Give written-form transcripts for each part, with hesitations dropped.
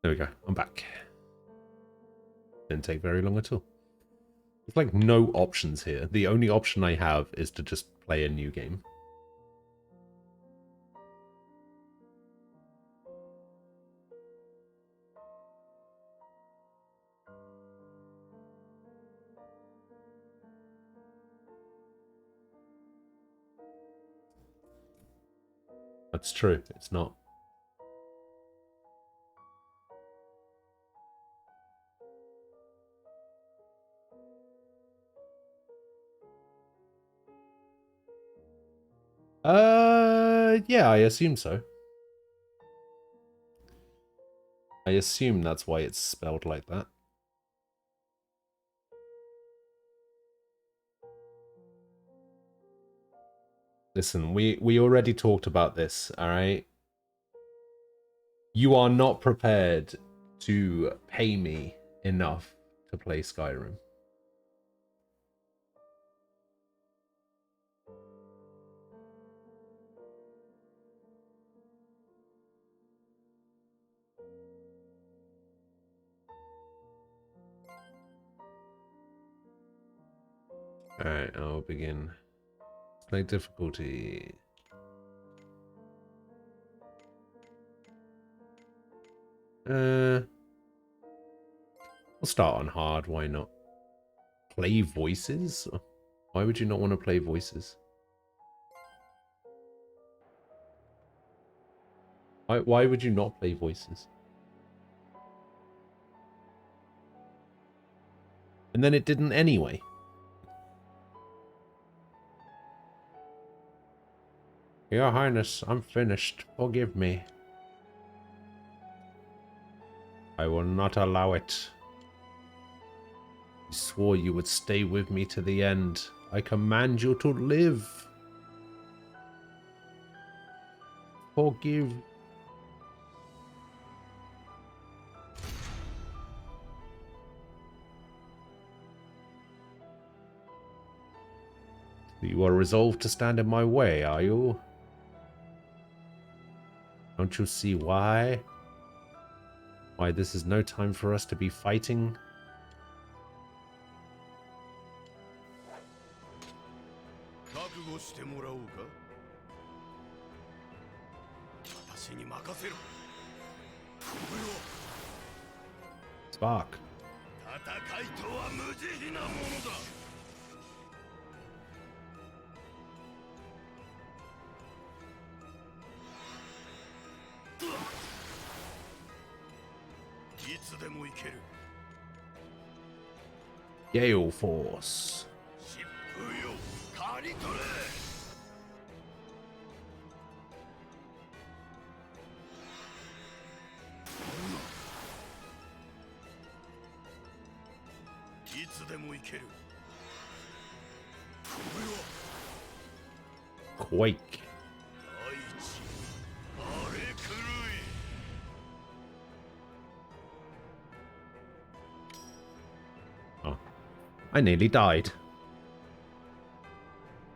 There we go. I'm back. Didn't take very long at all. There's like no options here. The only option I have is to just play a new game. That's true. It's not. Yeah, I assume so. I assume that's why it's spelled like that. Listen, we already talked about this, alright? You are not prepared to pay me enough to play Skyrim. Alright, I'll begin. Select difficulty. We'll start on hard, why not? Play voices? Why would you not want to play voices? Why would you not play voices? And then it didn't anyway. Your Highness, I'm finished. Forgive me. I will not allow it. You swore you would stay with me to the end. I command you to live. Forgive. You are resolved to stand in my way, are you? Don't you see why? Why this is no time for us to be fighting? Spark. Gale Force. Quake. Oh, I nearly died.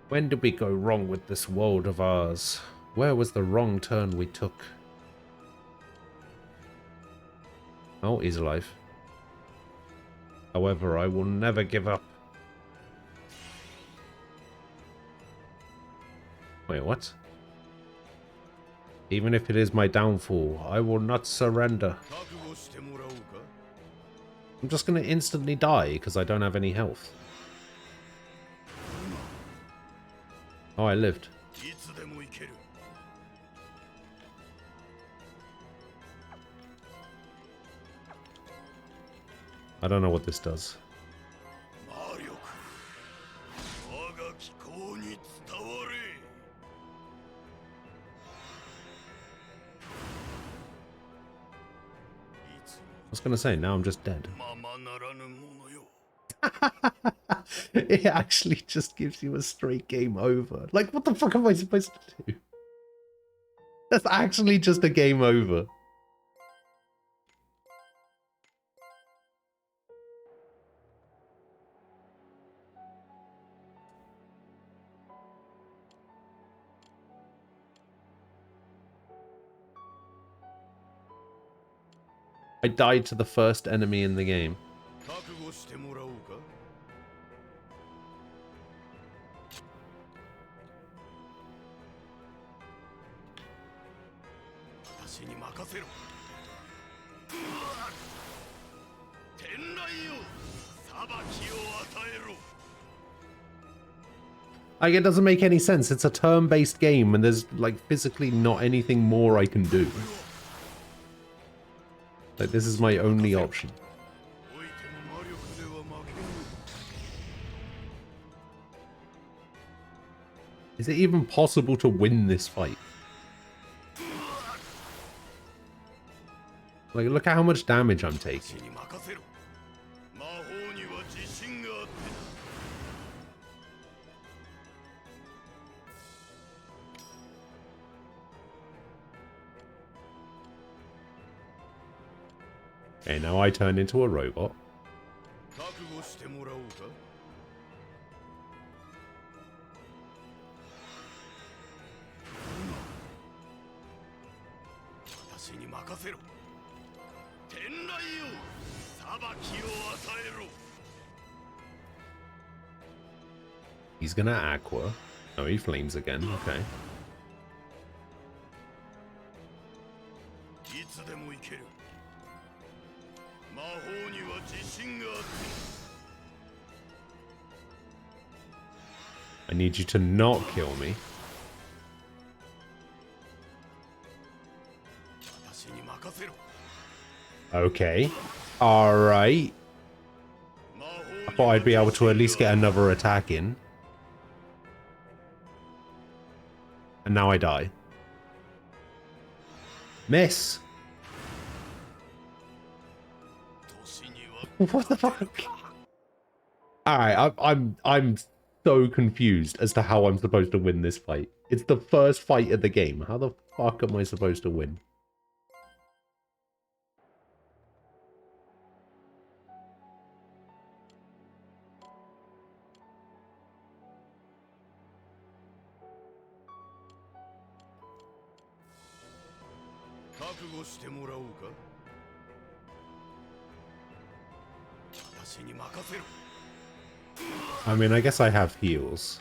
When did we go wrong with this world of ours? Where was the wrong turn we took? Oh, he's alive. However, I will never give up. Wait, what? Even if it is my downfall, I will not surrender. I'm just going to instantly die because I don't have any health. Oh, I lived. I don't know what this does. I was going to say, now I'm just dead. It actually just gives you a straight game over. Like, what the fuck am I supposed to do? That's actually just a game over. I died to the first enemy in the game. Like, it doesn't make any sense. It's a turn-based game, and there's, like, physically not anything more I can do. Like, this is my only option. Is it even possible to win this fight? Like, look at how much damage I'm taking. Okay, now I turn into a robot. He's gonna aqua. Oh, he flames again. Okay. I need you to not kill me. Okay. Alright. I thought I'd be able to at least get another attack in. And now I die. Miss! What the fuck? Alright, I'm so confused as to how I'm supposed to win this fight. It's the first fight of the game. How the fuck am I supposed to win? I mean, I guess I have heals.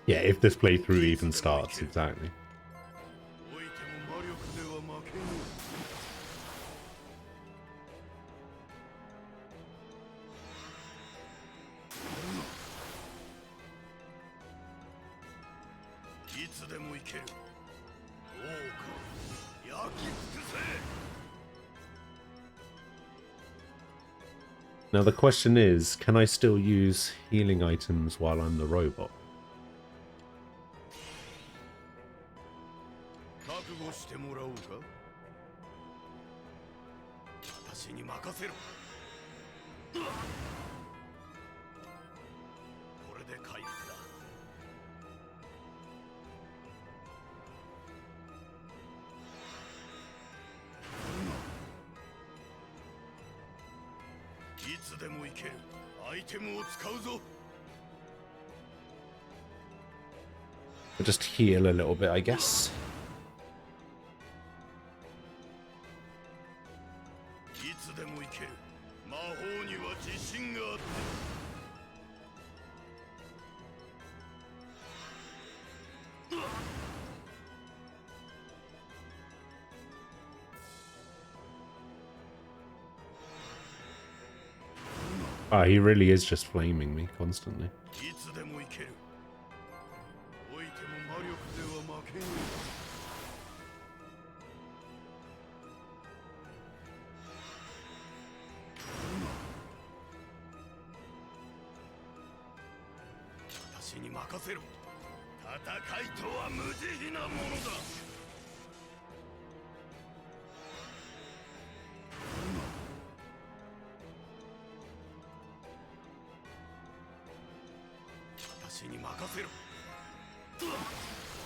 Yeah, if this playthrough even starts, exactly. Now the question is, can I still use healing items while I'm the robot? I'll just heal a little bit, I guess. Ah, he really is just flaming me constantly.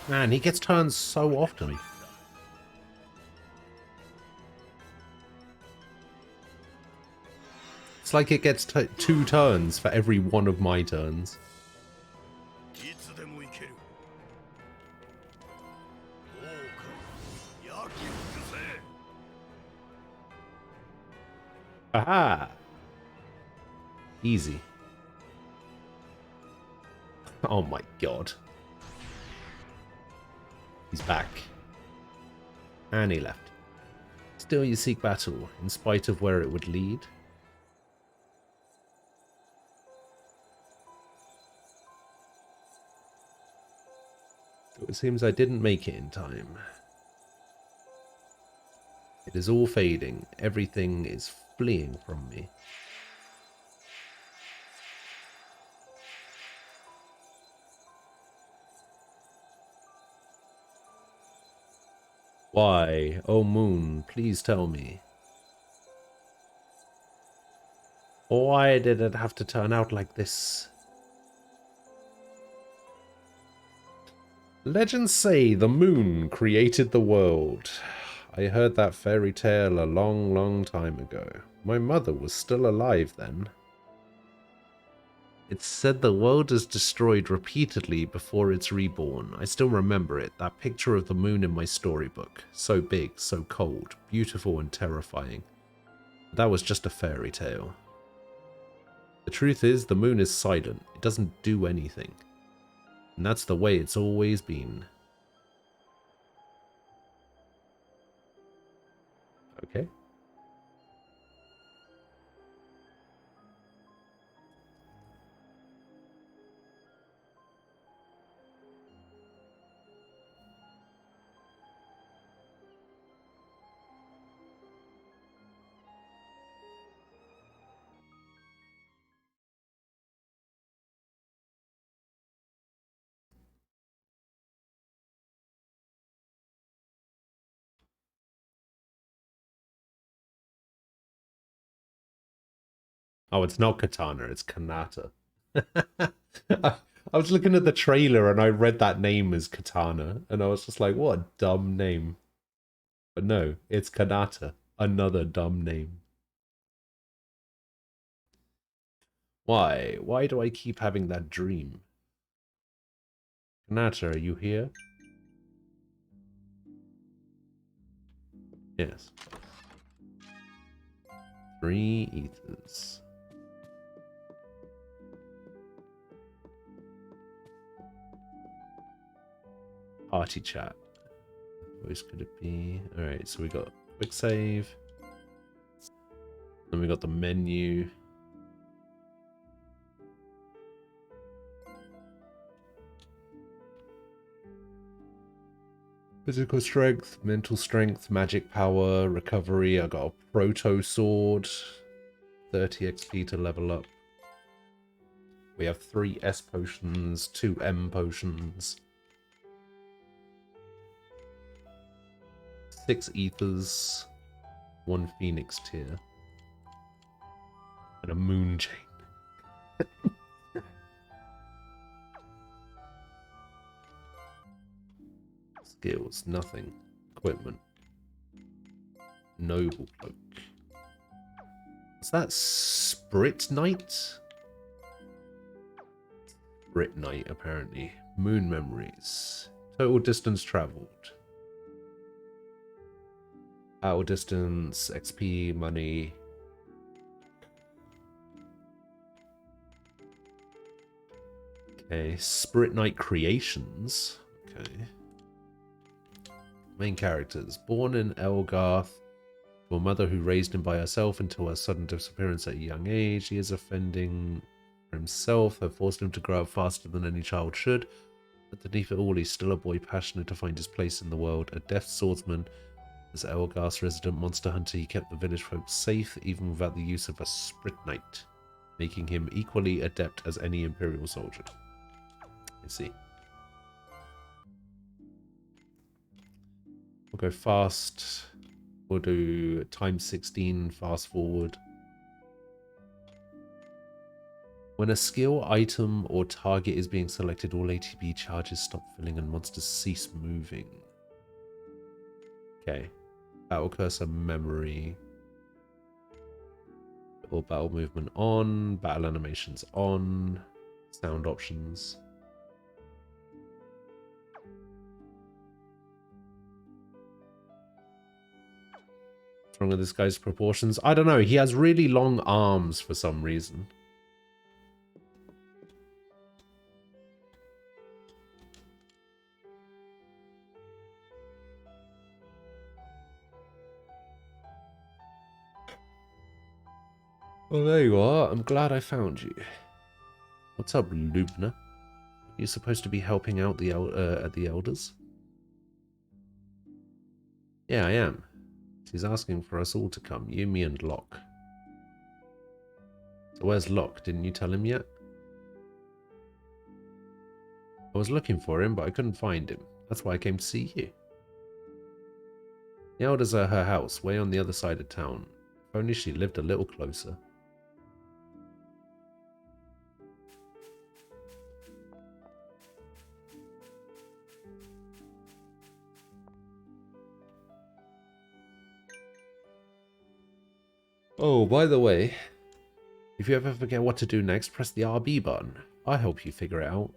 Man, he gets turned so often. It's like it gets 2 turns for every one of my turns. Aha! Easy. Oh my god. He's back. And he left. Still you seek battle, in spite of where it would lead. It seems I didn't make it in time. It is all fading. Everything is fleeing from me. Why, oh moon, please tell me. Why did it have to turn out like this? Legends say the moon created the world. I heard that fairy tale a long, long time ago. My mother was still alive then. It's said the world is destroyed repeatedly before it's reborn. I still remember it, that picture of the moon in my storybook. So big, so cold, beautiful and terrifying. But that was just a fairy tale. The truth is, the moon is silent. It doesn't do anything. And that's the way it's always been. Okay. Oh, it's not Katana, it's Kanata. I was looking at the trailer and I read that name as Katana, and I was just like, what a dumb name. But no, it's Kanata. Another dumb name. Why? Why do I keep having that dream? Kanata, are you here? Yes. 3 ethers. Party chat. Voice could it be? Alright, so we got quick save. Then we got the menu. Physical strength, mental strength, magic power, recovery. I got a proto sword. 30 XP to level up. We have 3 S potions, 2 M potions. 6 ethers, 1 phoenix tier, and a moon chain. Skills, nothing. Equipment. Noble cloak. Is that Sprit Knight? Sprit Knight, apparently. Moon memories. Total distance traveled. Battle distance, XP, money. Okay, Sprit Knight creations. Okay. Main characters. Born in Elgarth to a mother who raised him by herself until her sudden disappearance at a young age. He is offending for himself, have forced him to grow up faster than any child should. But underneath it all, he's still a boy passionate to find his place in the world. A deft swordsman. As Elgarth's resident monster hunter, he kept the village folk safe, even without the use of a Sprit Knight, making him equally adept as any Imperial soldier. Let's see. We'll go fast. We'll do times 16, fast forward. When a skill, item, or target is being selected, all ATB charges stop filling and monsters cease moving. Okay. Battle cursor memory. Or battle movement on, battle animations on, sound options. What's wrong with this guy's proportions? I don't know. He has really long arms for some reason. Well, there you are. I'm glad I found you. What's up, Lubna? You're supposed to be helping out at the elders? Yeah, I am. She's asking for us all to come, you, me, and Locke. So where's Locke? Didn't you tell him yet? I was looking for him, but I couldn't find him. That's why I came to see you. The elders are at her house, way on the other side of town. If only she lived a little closer. Oh, by the way, if you ever forget what to do next, press the RB button. I'll help you figure it out.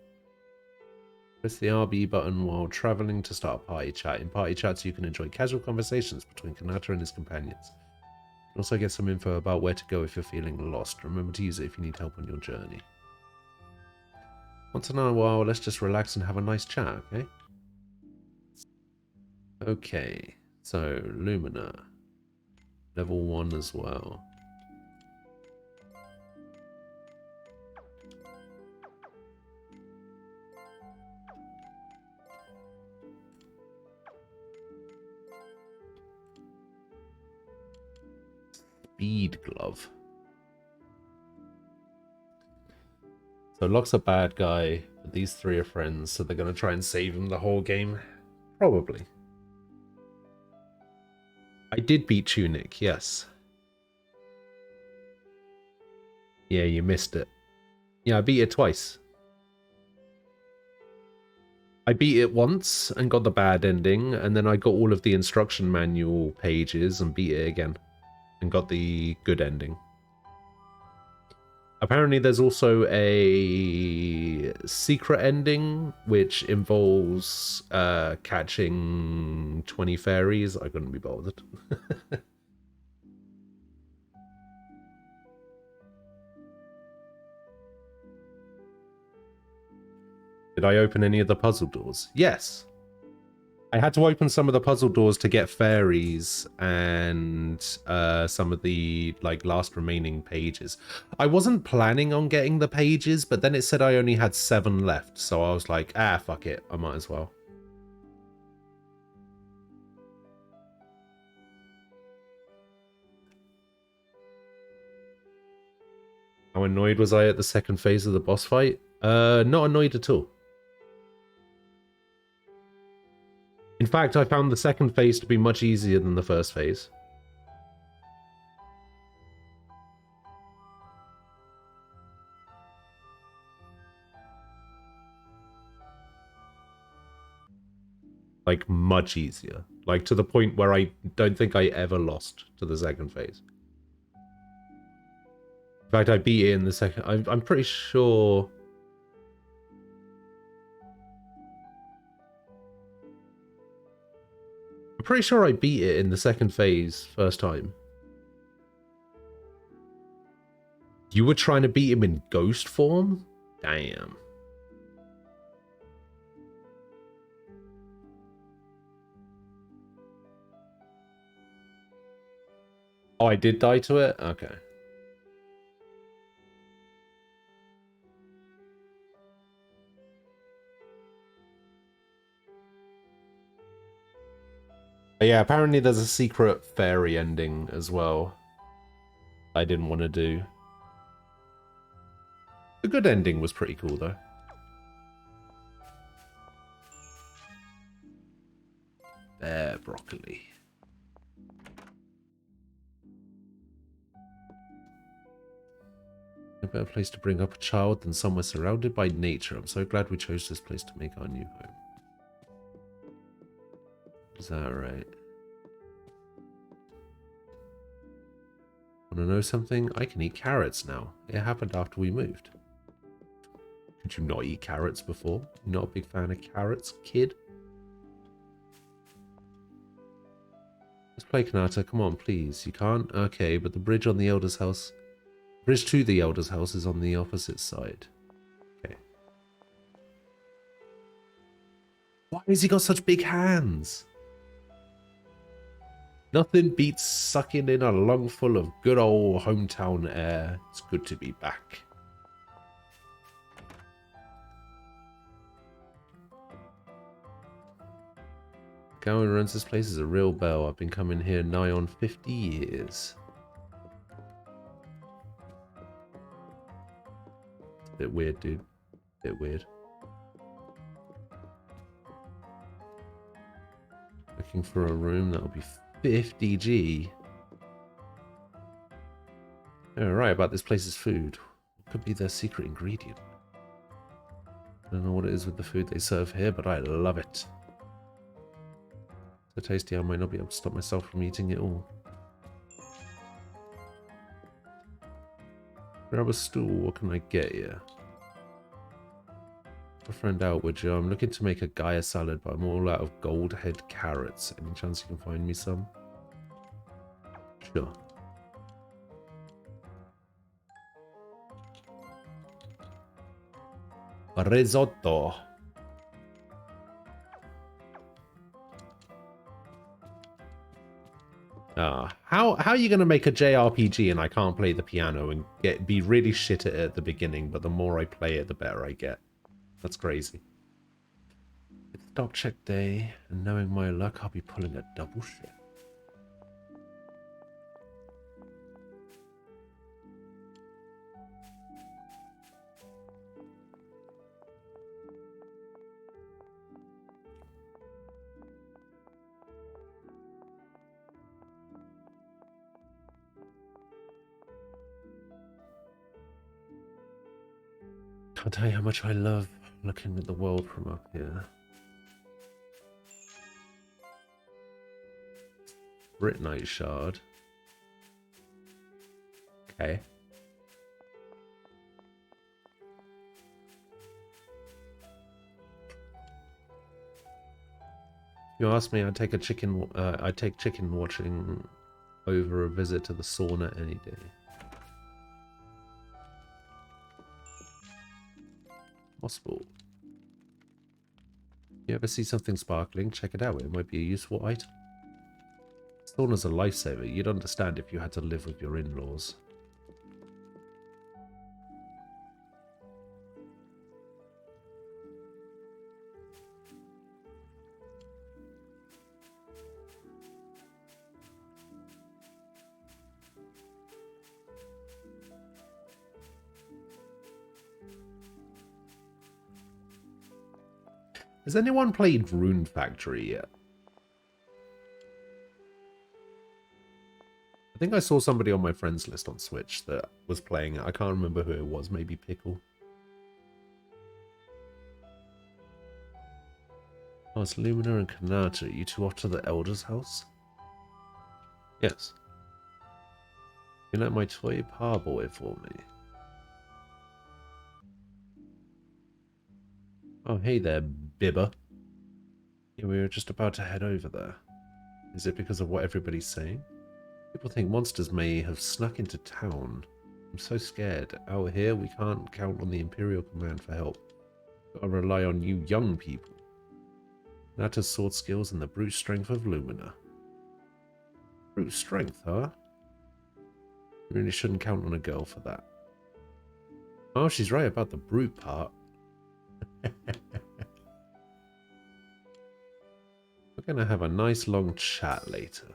Press the RB button while traveling to start a party chat. In party chats, you can enjoy casual conversations between Kanata and his companions. You can also get some info about where to go if you're feeling lost. Remember to use it if you need help on your journey. Once in a while, let's just relax and have a nice chat, okay? Okay, so Lumina. Level 1 as well. Speed glove. So Locke's a bad guy, but these three are friends, so they're going to try and save him the whole game. Probably. I did beat Tunic, yes. Yeah, you missed it. Yeah, I beat it twice. I beat it once and got the bad ending, and then I got all of the instruction manual pages and beat it again and got the good ending. Apparently there's also a secret ending which involves catching 20 fairies. I couldn't be bothered. Did I open any of the puzzle doors? Yes. I had to open some of the puzzle doors to get fairies and some of the last remaining pages. I wasn't planning on getting the pages, but then it said I only had 7 left, so I was like, fuck it, I might as well. How annoyed was I at the second phase of the boss fight? Not annoyed at all. In fact, I found the second phase to be much easier than the first phase. Like, much easier. Like, to the point where I don't think I ever lost to the second phase. In fact, I beat it in the second... I'm pretty sure... I'm pretty sure I beat it in the second phase first time. You were trying to beat him in ghost form? Damn. Oh, I did die to it? Okay. But yeah, apparently there's a secret fairy ending as well. I didn't want to do. The good ending was pretty cool, though. Bear broccoli. A better place to bring up a child than somewhere surrounded by nature. I'm so glad we chose this place to make our new home. Is that right? Want to know something? I can eat carrots now. It happened after we moved. Did you not eat carrots before? You're not a big fan of carrots, kid? Let's play Kanata. Come on, please. You can't? Okay, but the bridge on the Elder's house... Bridge to the Elder's house is on the opposite side. Okay. Why has he got such big hands? Nothing beats sucking in a lungful of good old hometown air. It's good to be back. The guy who runs this place is a real belle. I've been coming here nigh on 50 years. It's a bit weird, dude. A bit weird. Looking for a room, that'll be 50G. Oh, right, about this place's food. What could be their secret ingredient? I don't know what it is with the food they serve here, but I love it. So tasty I might not be able to stop myself from eating it all. Grab a stool, what can I get you? A friend out, would you? I'm looking to make a Gaia salad, but I'm all out of gold head carrots. Any chance you can find me some? Sure. A risotto. How are you gonna make a JRPG and I can't play the piano and be really shit at it at the beginning, but the more I play it, the better I get? That's crazy. It's stock check day, and knowing my luck, I'll be pulling a double shift. Can't tell you how much I love looking at the world from up here. Britnite shard. Okay. If you ask me, I'd take chicken watching over a visit to the sauna any day. Mossball. You ever see something sparkling? Check it out. It might be a useful item. Sauna's a lifesaver. You'd understand if you had to live with your in-laws. Has anyone played Rune Factory yet? I think I saw somebody on my friends list on Switch that was playing it. I can't remember who it was. Maybe Pickle. Oh, it's Lumina and Kanata. Are you two off to the Elder's house? Yes. You let my toy parboy for me. Oh, hey there, Bibba. Yeah, we were just about to head over there. Is it because of what everybody's saying? People think monsters may have snuck into town. I'm so scared. Out here, we can't count on the Imperial Command for help. Gotta rely on you young people. Nata's sword skills and the brute strength of Lumina. Brute strength, huh? You really shouldn't count on a girl for that. Oh, she's right about the brute part. We're gonna have a nice long chat later.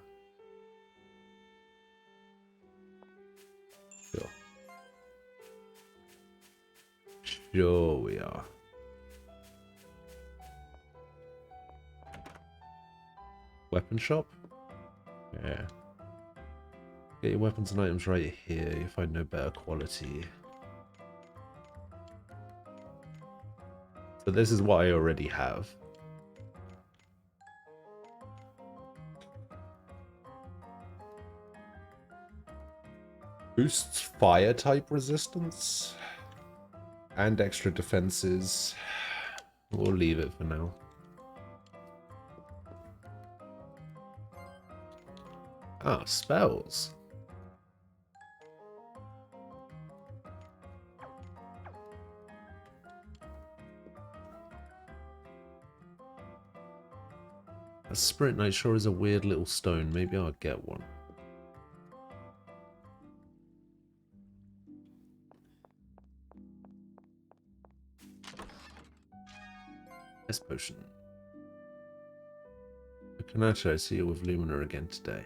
Sure. Sure we are. Weapon shop? Yeah. Get your weapons and items right here. You'll find no better quality. So this is what I already have. Boosts fire type resistance and extra defenses. We'll leave it for now. Ah, spells. A Sprint Knight sure is a weird little stone. Maybe I'll get one. Ice potion. Kanata, I see you with Lumina again today.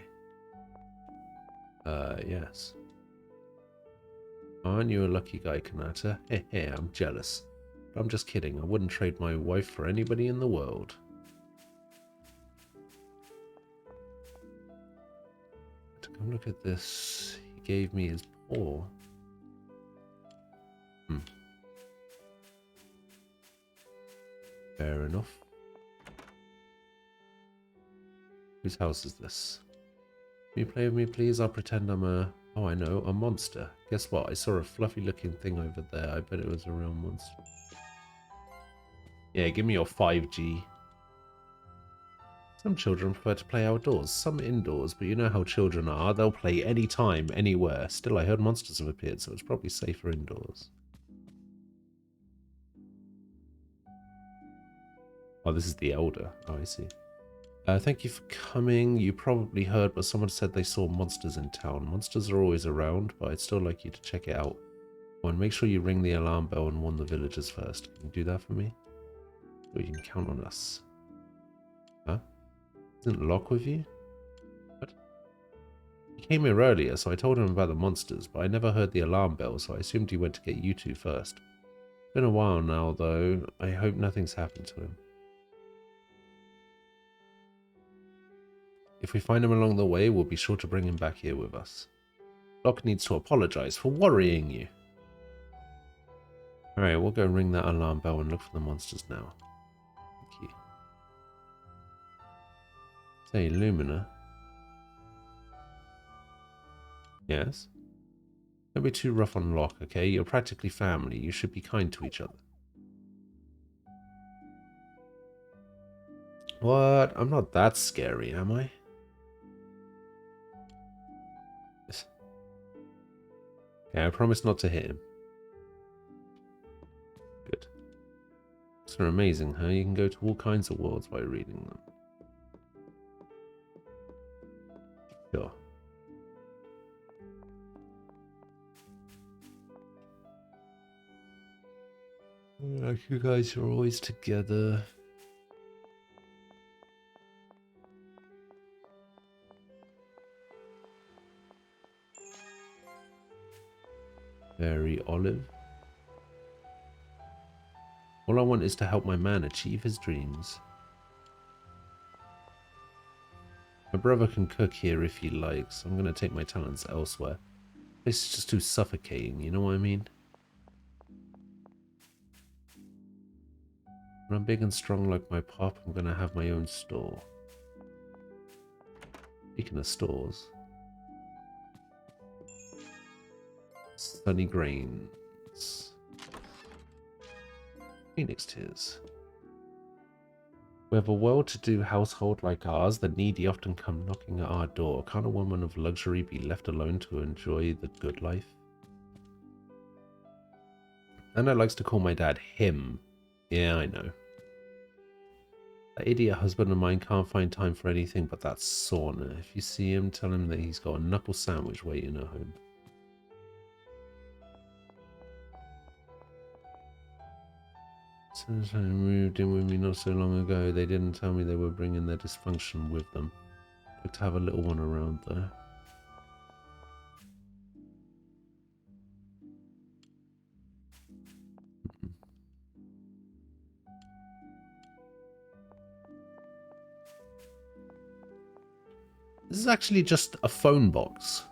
Yes. Aren't you a lucky guy, Kanata? Hey, I'm jealous. But I'm just kidding. I wouldn't trade my wife for anybody in the world. To come look at this, he gave me his paw. Fair enough. Whose house is this? Can you play with me, please? I'll pretend I'm a... Oh, I know, a monster. Guess what? I saw a fluffy looking thing over there. I bet it was a real monster. Yeah, give me your 5G. Some children prefer to play outdoors, some indoors, but you know how children are. They'll play anytime, anywhere. Still, I heard monsters have appeared, so it's probably safer indoors. Oh, this is the Elder. Oh, I see. Thank you for coming. You probably heard, but someone said they saw monsters in town. Monsters are always around, but I'd still like you to check it out. And make sure you ring the alarm bell and warn the villagers first. Can you do that for me? Or you can count on us. Huh? Isn't Locke with you? What? He came here earlier, so I told him about the monsters, but I never heard the alarm bell, so I assumed he went to get you two first. It's been a while now, though. I hope nothing's happened to him. If we find him along the way, we'll be sure to bring him back here with us. Locke needs to apologize for worrying you. Alright, we'll go ring that alarm bell and look for the monsters now. Thank you. Say, Lumina. Yes? Don't be too rough on Locke, okay? You're practically family. You should be kind to each other. What? I'm not that scary, am I? Yes. Okay, I promise not to hit him. Good. Books are amazing, huh? You can go to all kinds of worlds by reading them. Sure. You guys are always together. Very Olive. All I want is to help my man achieve his dreams. My brother can cook here if he likes. I'm going to take my talents elsewhere. This is just too suffocating, you know what I mean? When I'm big and strong like my pop, I'm going to have my own store. Speaking of stores. Sunny Grains. Phoenix Tears. We have a well-to-do household like ours. The needy often come knocking at our door. Can't a woman of luxury be left alone to enjoy the good life? Anna likes to call my dad him. Yeah, I know. That idiot husband of mine can't find time for anything but that sauna. If you see him, tell him that he's got a knuckle sandwich waiting at home. Since I moved in with me not so long ago, they didn't tell me they were bringing their dysfunction with them. Like to have a little one around though. This is actually just a phone box.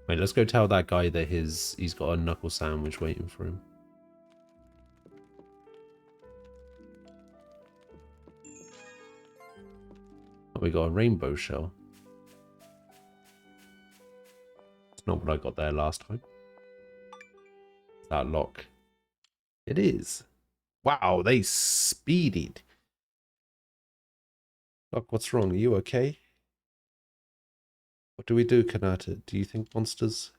Wait, let's go tell that guy that he's got a knuckle sandwich waiting for him. Oh, We got a rainbow shell. It's not what I got there last time. Is that lock? It is. Wow, they speedied. Look, what's wrong? Are you okay? What do we do, Kanata? Do you think monsters?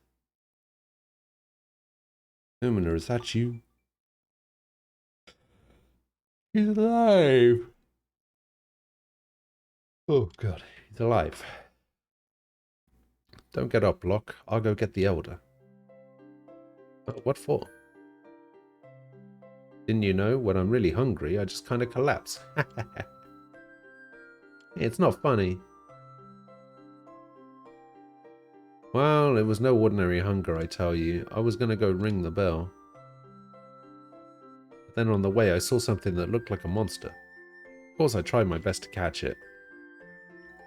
Lumina, is that you? He's alive. Oh, God. He's alive. Don't get up, Locke. I'll go get the Elder. What for? Didn't you know? When I'm really hungry, I just kind of collapse. It's not funny. Well, it was no ordinary hunger, I tell you. I was going to go ring the bell. But then on the way, I saw something that looked like a monster. Of course, I tried my best to catch it.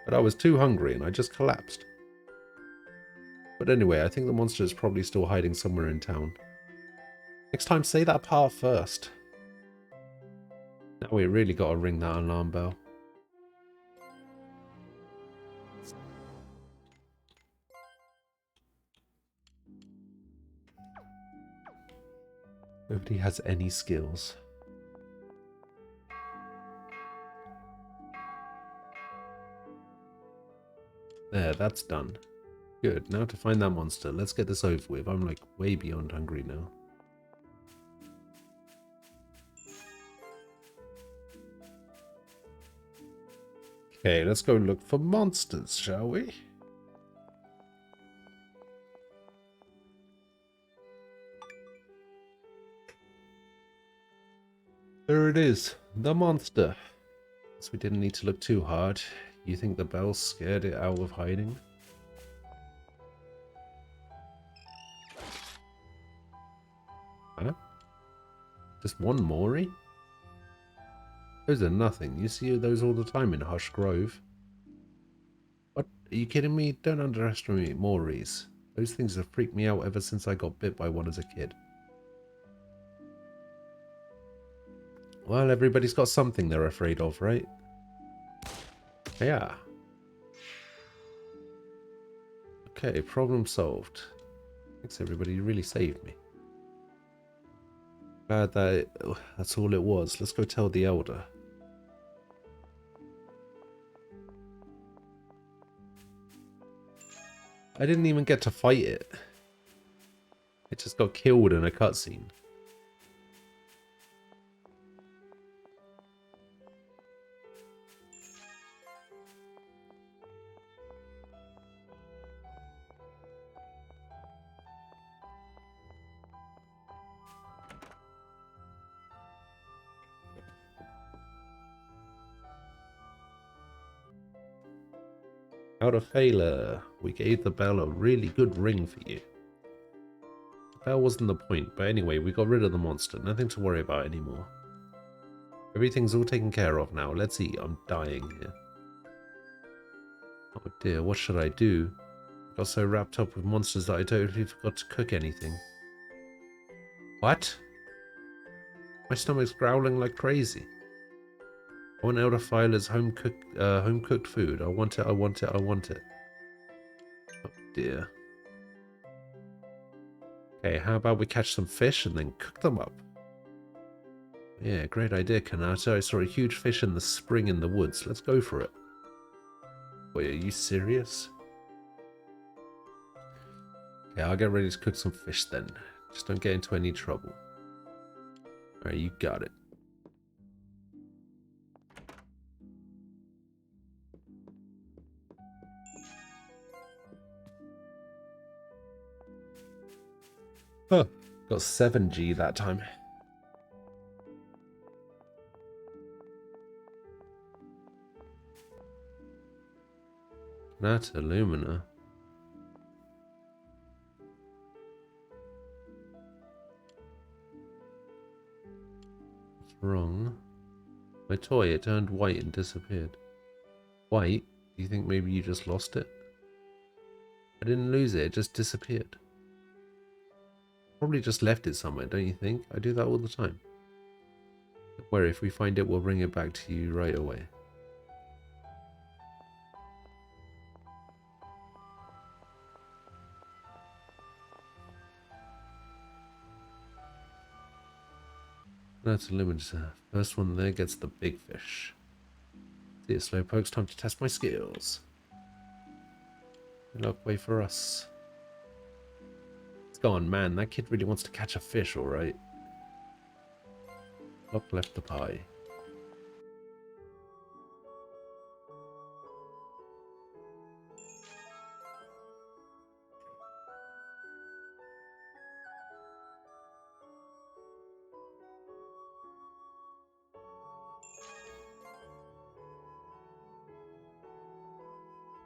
But I was too hungry and I just collapsed. But anyway, I think the monster is probably still hiding somewhere in town. Next time, say that part first. Now we really got to ring that alarm bell. Nobody has any skills. There, that's done. Good, now to find that monster. Let's get this over with. I'm like way beyond hungry now. Okay, let's go look for monsters, shall we? There it is, the monster. Guess we didn't need to look too hard. You think the bell scared it out of hiding? Huh? Just one Mori? Those are nothing. You see those all the time in Hush Grove. What? Are you kidding me? Don't underestimate Moris. Those things have freaked me out ever since I got bit by one as a kid. Well, everybody's got something they're afraid of, right? Yeah. Okay, problem solved. Thanks everybody, you really saved me. Glad that that's all it was. Let's go tell the Elder. I didn't even get to fight it. It just got killed in a cutscene. Out of failure, we gave the bell a really good ring for you. The bell wasn't the point, but anyway, we got rid of the monster. Nothing to worry about anymore. Everything's all taken care of now. Let's eat. I'm dying here. Oh dear, what should I do? I got so wrapped up with monsters that I totally forgot to cook anything. What? My stomach's growling like crazy. I want Elder Filer's home-cooked food. I want it, I want it, I want it. Oh dear. Okay, how about we catch some fish and then cook them up? Yeah, great idea, Kanata. I saw a huge fish in the spring in the woods. Let's go for it. Wait, are you serious? Okay, I'll get ready to cook some fish then. Just don't get into any trouble. Alright, you got it. Huh. Got 7G that time. Nata Lumina. What's wrong? My toy, it turned white and disappeared. White? Do you think maybe you just lost it? I didn't lose it, it just disappeared. Probably just left it somewhere, don't you think? I do that all the time. Don't worry, if we find it, we'll bring it back to you right away. That's a limit. First one there gets the big fish. See it, Slowpoke's time to test my skills. Good luck, wait for us. It's gone, man. That kid really wants to catch a fish, alright. Lock left the pie.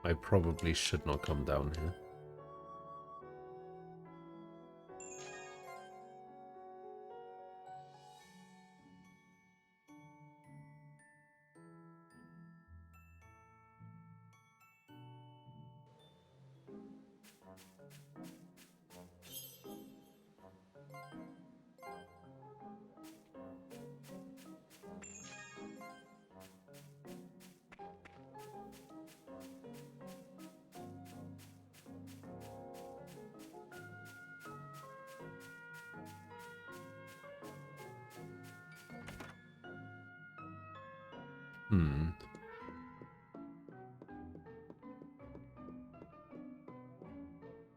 I probably should not come down here.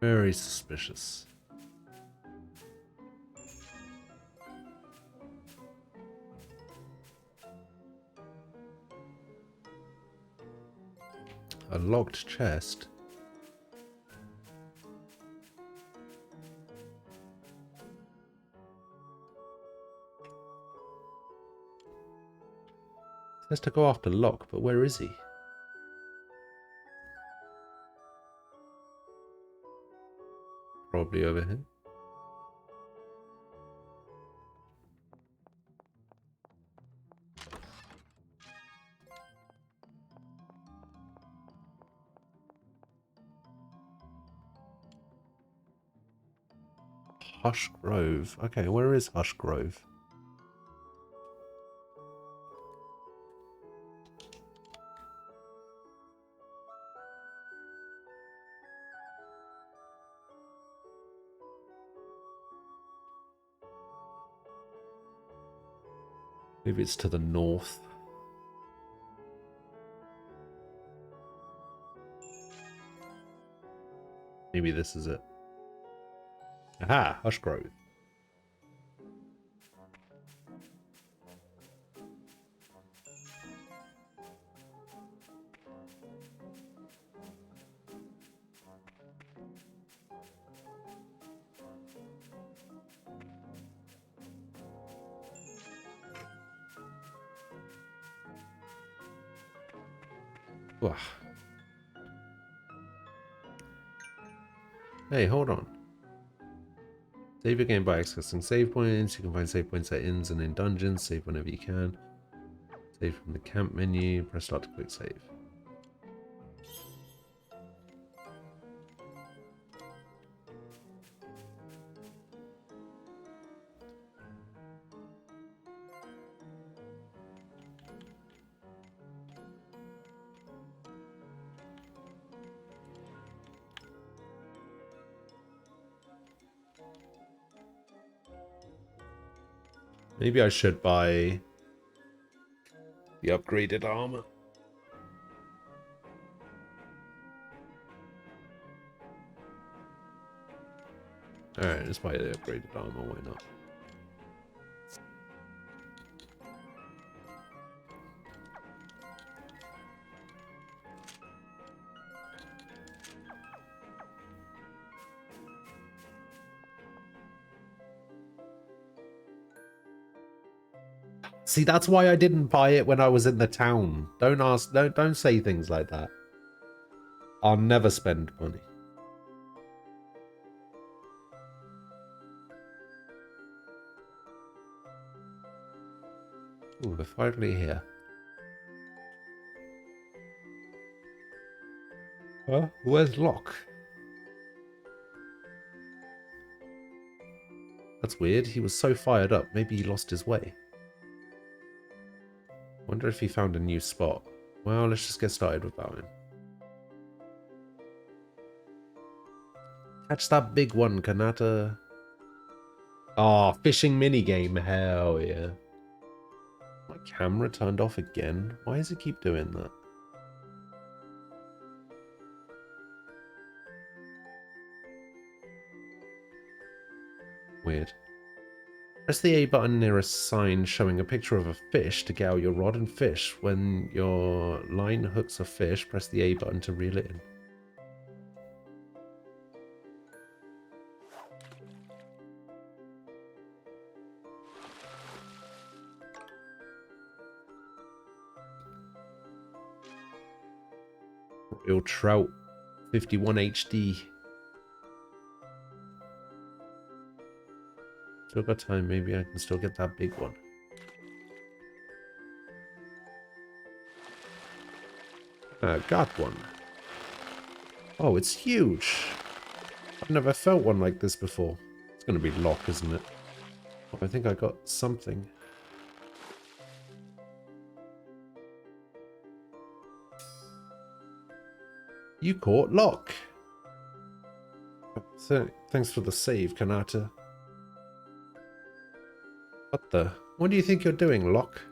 Very suspicious. A locked chest. It says to go after Locke, but where is he? Probably over here. Hush Grove. Okay, where is Hush Grove? Maybe it's to the north. Maybe this is it. Aha! Hush Grove. Wah. Hey, hold on. Save your game by accessing save points. You can find save points at inns and in dungeons. Save whenever you can. Save from the camp menu. Press start to quick save. Maybe I should buy the upgraded armor. Alright, let's buy the upgraded armor, why not? See, that's why I didn't buy it when I was in the town. Don't say things like that. I'll never spend money. Ooh, we're finally here. Huh? Where's Locke? That's weird. He was so fired up. Maybe he lost his way. Wonder if he found a new spot. Well, let's just get started without him. Catch that big one, Kanata. Oh, fishing minigame. Hell yeah. Camera turned off again? Why does it keep doing that? Weird. Press the A button near a sign showing a picture of a fish to get out your rod and fish. When your line hooks a fish, press the A button to reel it in. Real trout, 51 HD. Still got time, maybe I can still get that big one. Got one. Oh, it's huge. I've never felt one like this before. It's going to be lock, isn't it? Oh, I think I got something. You caught Lock. Thanks for the save, Kanata. What the? What do you think you're doing, Lock?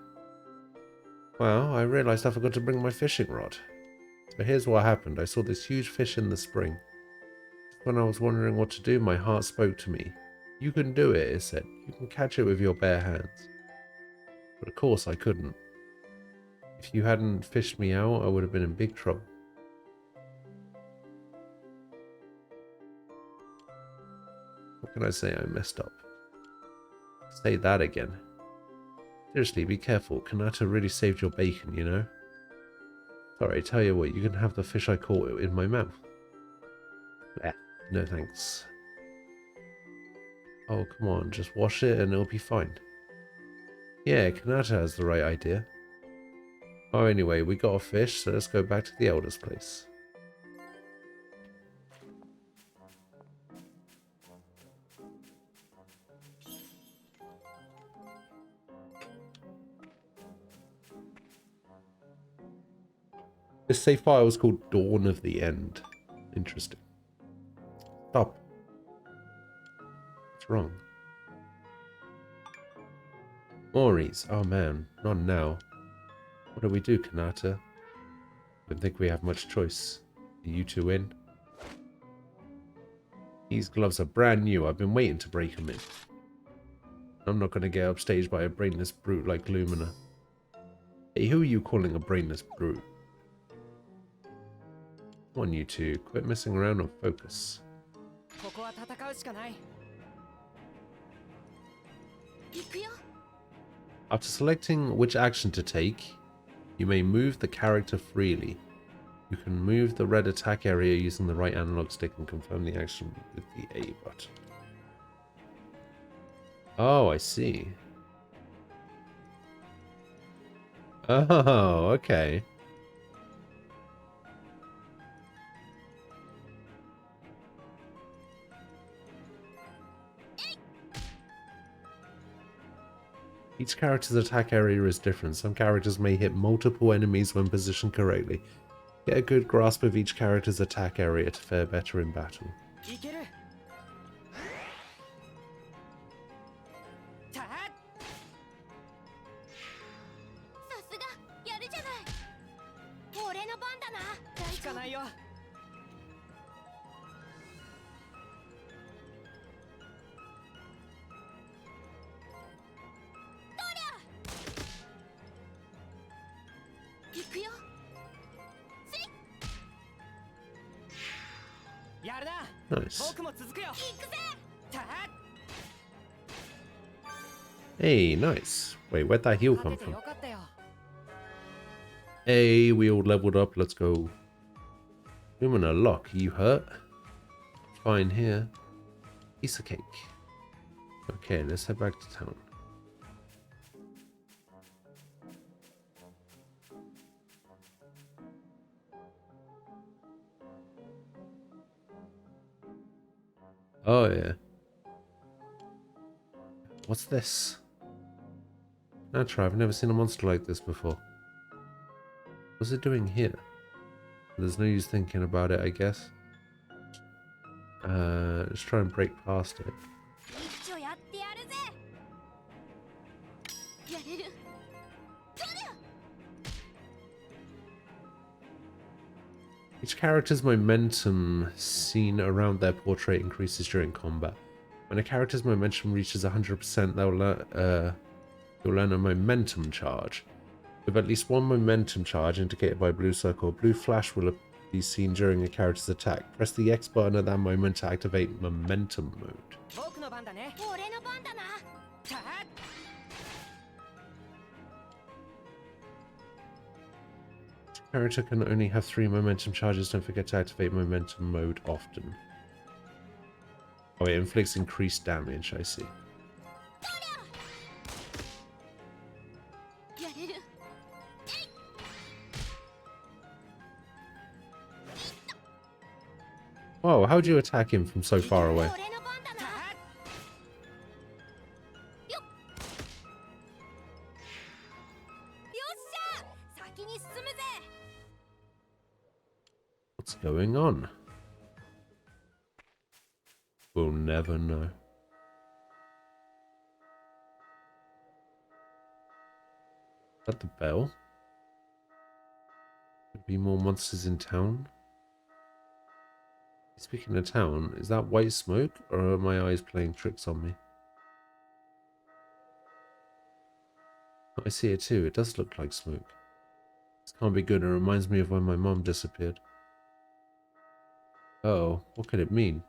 Well, I realized I forgot to bring my fishing rod. So here's what happened. I saw this huge fish in the spring. When I was wondering what to do, my heart spoke to me. You can do it said. You can catch it with your bare hands. But of course I couldn't. If you hadn't fished me out, I would have been in big trouble. What can I say? I messed up. Say that again. Seriously, be careful. Kanata really saved your bacon, you know? Sorry, tell you what, you can have the fish I caught in my mouth. Blech. No thanks. Oh, come on, just wash it and it'll be fine. Yeah, Kanata has the right idea. Oh, anyway, we got a fish, so let's go back to the Elder's place. This save file was called Dawn of the End. Interesting. Stop. What's wrong? Maury's. Oh man, not now. What do we do, Kanata? Don't think we have much choice. Are you two in? These gloves are brand new. I've been waiting to break them in. I'm not going to get upstaged by a brainless brute like Lumina. Hey, who are you calling a brainless brute? Come on, you two. Quit messing around and focus. After selecting which action to take, you may move the character freely. You can move the red attack area using the right analog stick and confirm the action with the A button. Oh, I see. Oh, okay. Each character's attack area is different. Some characters may hit multiple enemies when positioned correctly. Get a good grasp of each character's attack area to fare better in battle. Nice. Hey, nice. Wait, where'd that heal come from? Hey, we all leveled up. Let's go. Lumina, Lock, you hurt? Fine here. Piece of cake. Okay, let's head back to town. Oh, yeah. What's this? Natra, I've never seen a monster like this before. What's it doing here? There's no use thinking about it, I guess. Let's try and break past it. Each character's momentum seen around their portrait increases during combat. When a character's momentum reaches 100%, you'll learn a momentum charge. With at least one momentum charge indicated by a blue circle, a blue flash will be seen during a character's attack. Press the X button at that moment to activate momentum mode. Character can only have 3 momentum charges. Don't forget to activate momentum mode often. Oh, it inflicts increased damage, I see. Whoa, how'd you attack him from so far away? What's going on? We'll never know. Is that the bell? Could be more monsters in town? Speaking of town, is that white smoke, or are my eyes playing tricks on me? Oh, I see it too. It does look like smoke. This can't be good. It reminds me of when my mom disappeared. Oh, what could it mean?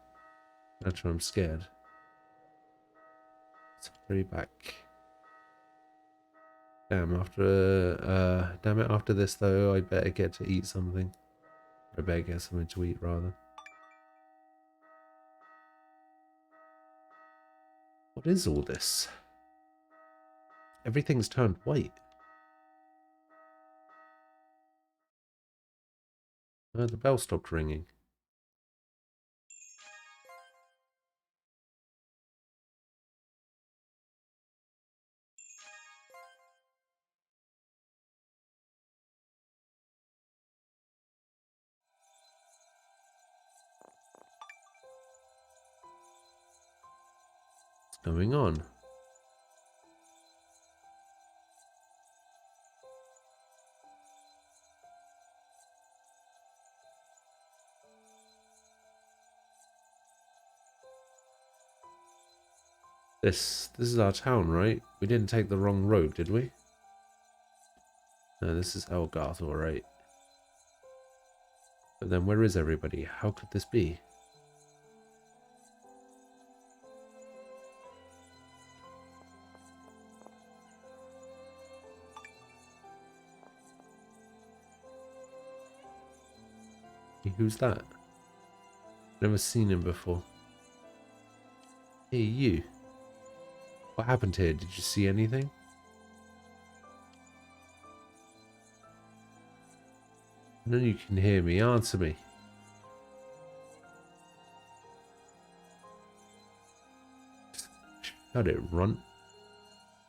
Actually, I'm scared. Let's hurry back. Damn, damn it, after this though, I better get to eat something. I better get something to eat, rather. What is all this? Everything's turned white. The bell stopped ringing. What's going on? This is our town, right? We didn't take the wrong road, did we? No, this is Elgarth, alright. But then where is everybody? How could this be? Who's that? Never seen him before. Hey, you. What happened here? Did you see anything? I know you can hear me. Answer me. Shut it, runt.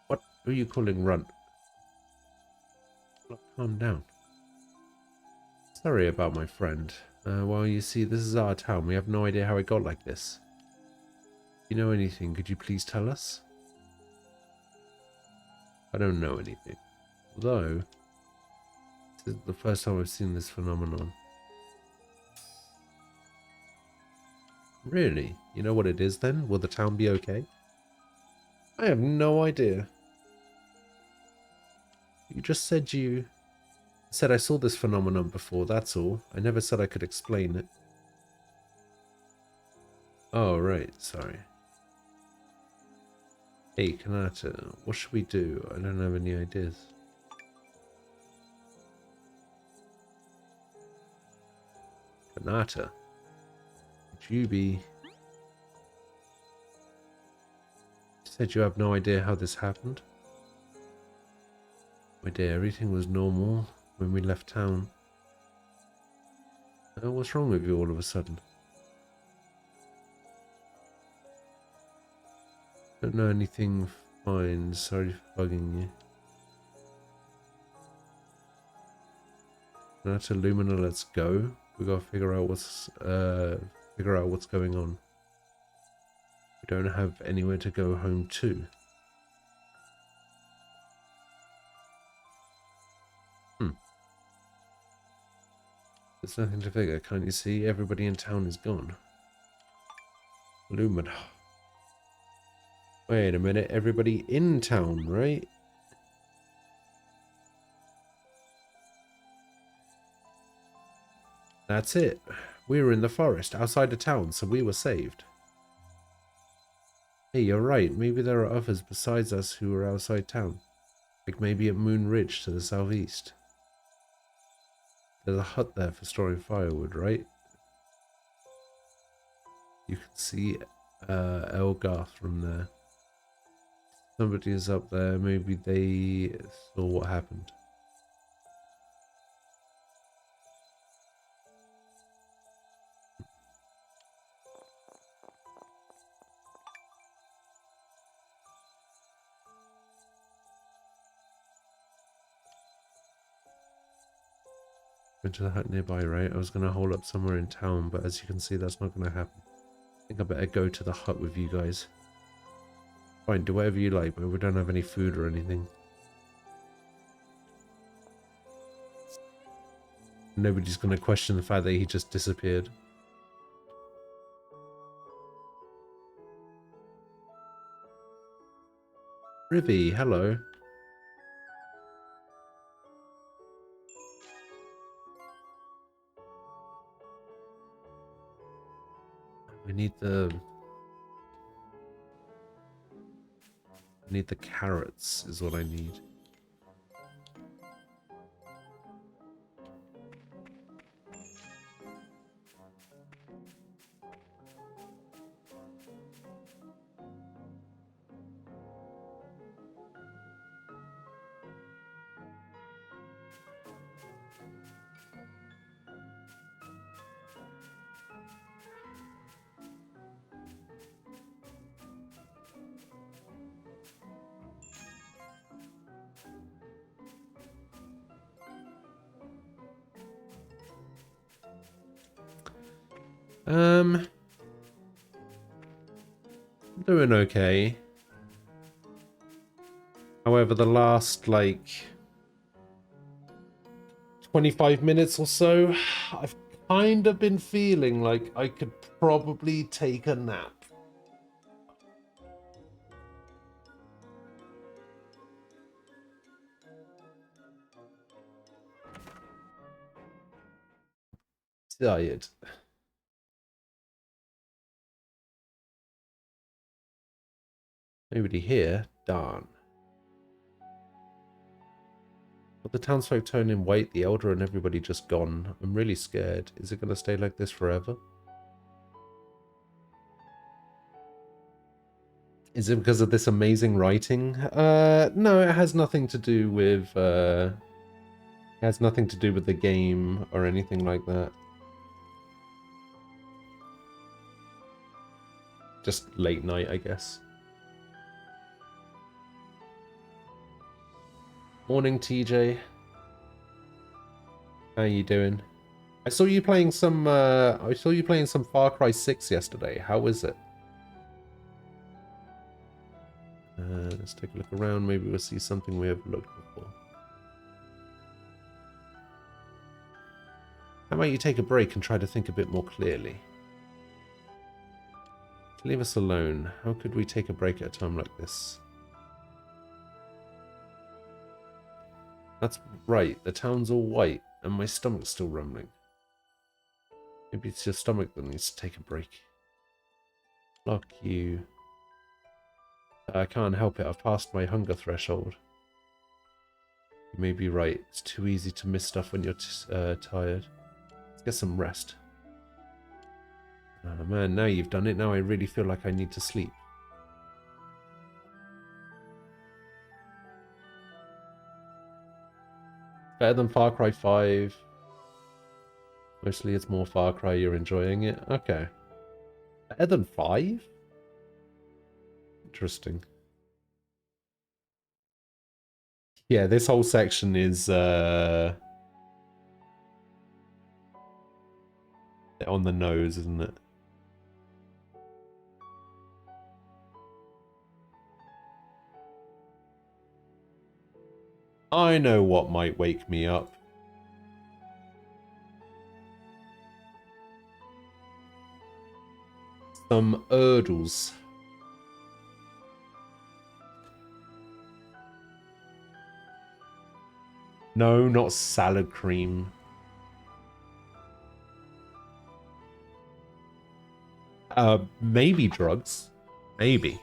What are you calling runt? Look, calm down. Sorry about my friend. Well, you see, this is our town. We have no idea how it got like this. If you know anything, could you please tell us? I don't know anything. Although, this is the first time I've seen this phenomenon. Really? You know what it is then? Will the town be okay? I have no idea. You just said you... said I saw this phenomenon before, that's all. I never said I could explain it. Oh, right, sorry. Hey, Kanata, what should we do? I don't have any ideas. Kanata, would you be... You said you have no idea how this happened? My dear, everything was normal when we left town. What's wrong with you all of a sudden? Don't know anything. Fine, sorry for bugging you. Kanata, Lumina, let's go. We gotta figure out what's going on. We don't have anywhere to go home to. There's nothing to figure, can't you see? Everybody in town is gone. Lumina. Wait a minute, everybody in town, right? That's it. We were in the forest, outside the town, so we were saved. Hey, you're right. Maybe there are others besides us who are outside town. Like maybe at Moon Ridge to the southeast. There's a hut there for storing firewood, right? You can see Elgarth from there. Somebody is up there. Maybe they saw what happened. Went to the hut nearby, right? I was going to hold up somewhere in town, but as you can see, that's not going to happen. I think I better go to the hut with you guys. Fine, do whatever you like, but we don't have any food or anything. Nobody's going to question the fact that he just disappeared. Rivy, hello. I need the carrots is what I need. I'm doing okay. However, the last, like, 25 minutes or so, I've kind of been feeling like I could probably take a nap. Tired. Nobody here? Darn. But the townsfolk turn in white, the elder and everybody just gone. I'm really scared. Is it going to stay like this forever? Is it because of this amazing writing? No, it has nothing to do with, it has nothing to do with the game or anything like that. Just late night, I guess. Morning, TJ. How you doing? I saw you playing some Far Cry 6 yesterday. How is it? Let's take a look around. Maybe we'll see something we overlooked before. How about you take a break and try to think a bit more clearly? Leave us alone. How could we take a break at a time like this? That's right. The town's all white, and my stomach's still rumbling. Maybe it's your stomach that needs to take a break. Lock you. I can't help it. I've passed my hunger threshold. You may be right. It's too easy to miss stuff when you're tired. Let's get some rest. Oh man, now you've done it. Now I really feel like I need to sleep. Better than Far Cry 5. Mostly it's more Far Cry, you're enjoying it. Okay. Better than 5? Interesting. Yeah, this whole section is on the nose, isn't it? I know what might wake me up. Some Erdles. No, not salad cream. Maybe drugs. Maybe.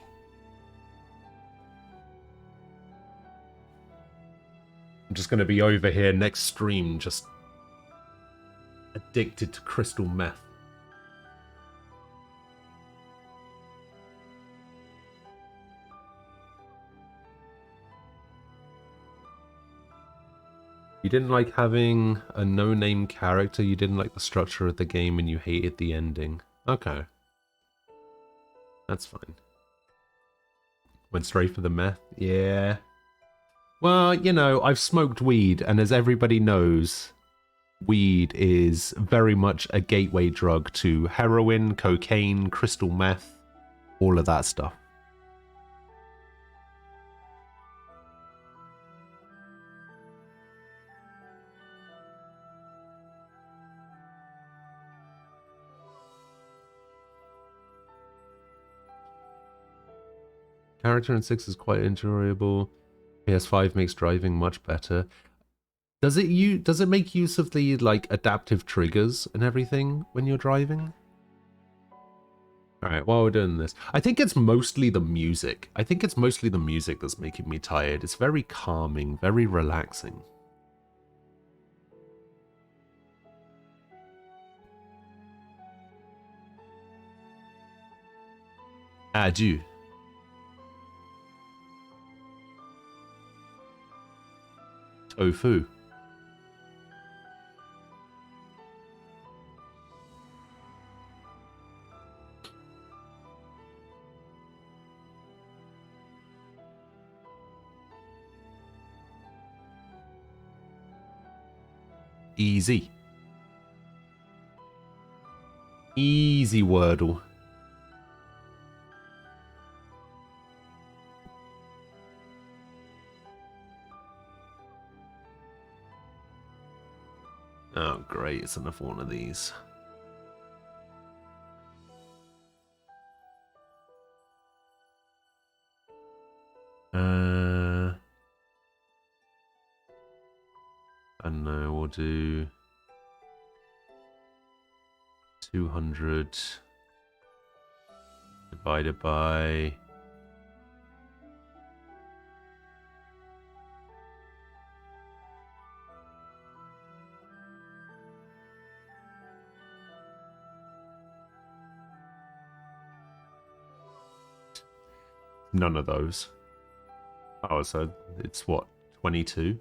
I'm just going to be over here next stream, just addicted to crystal meth. You didn't like having a no-name character, you didn't like the structure of the game, and you hated the ending. Okay. That's fine. Went straight for the meth? Yeah. Well, you know, I've smoked weed, and as everybody knows, weed is very much a gateway drug to heroin, cocaine, crystal meth, all of that stuff. Character in 6 is quite enjoyable. PS5 makes driving much better. Does it make use of the like adaptive triggers and everything when you're driving? Alright, while we're doing this, I think it's mostly the music. I think it's mostly the music that's making me tired. It's very calming, very relaxing. Adieu. Tofu. Easy. Easy Wordle. Oh, great. It's another one of these. I don't know, we'll do 200 divided by none of those. Oh, so it's what, 22?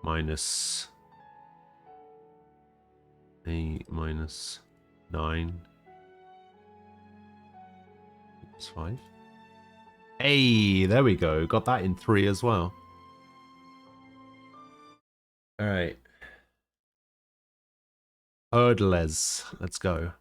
Minus 8 minus 9 equals 5. Hey, there we go. Got that in 3 as well. Alright. Hurdles. Let's go.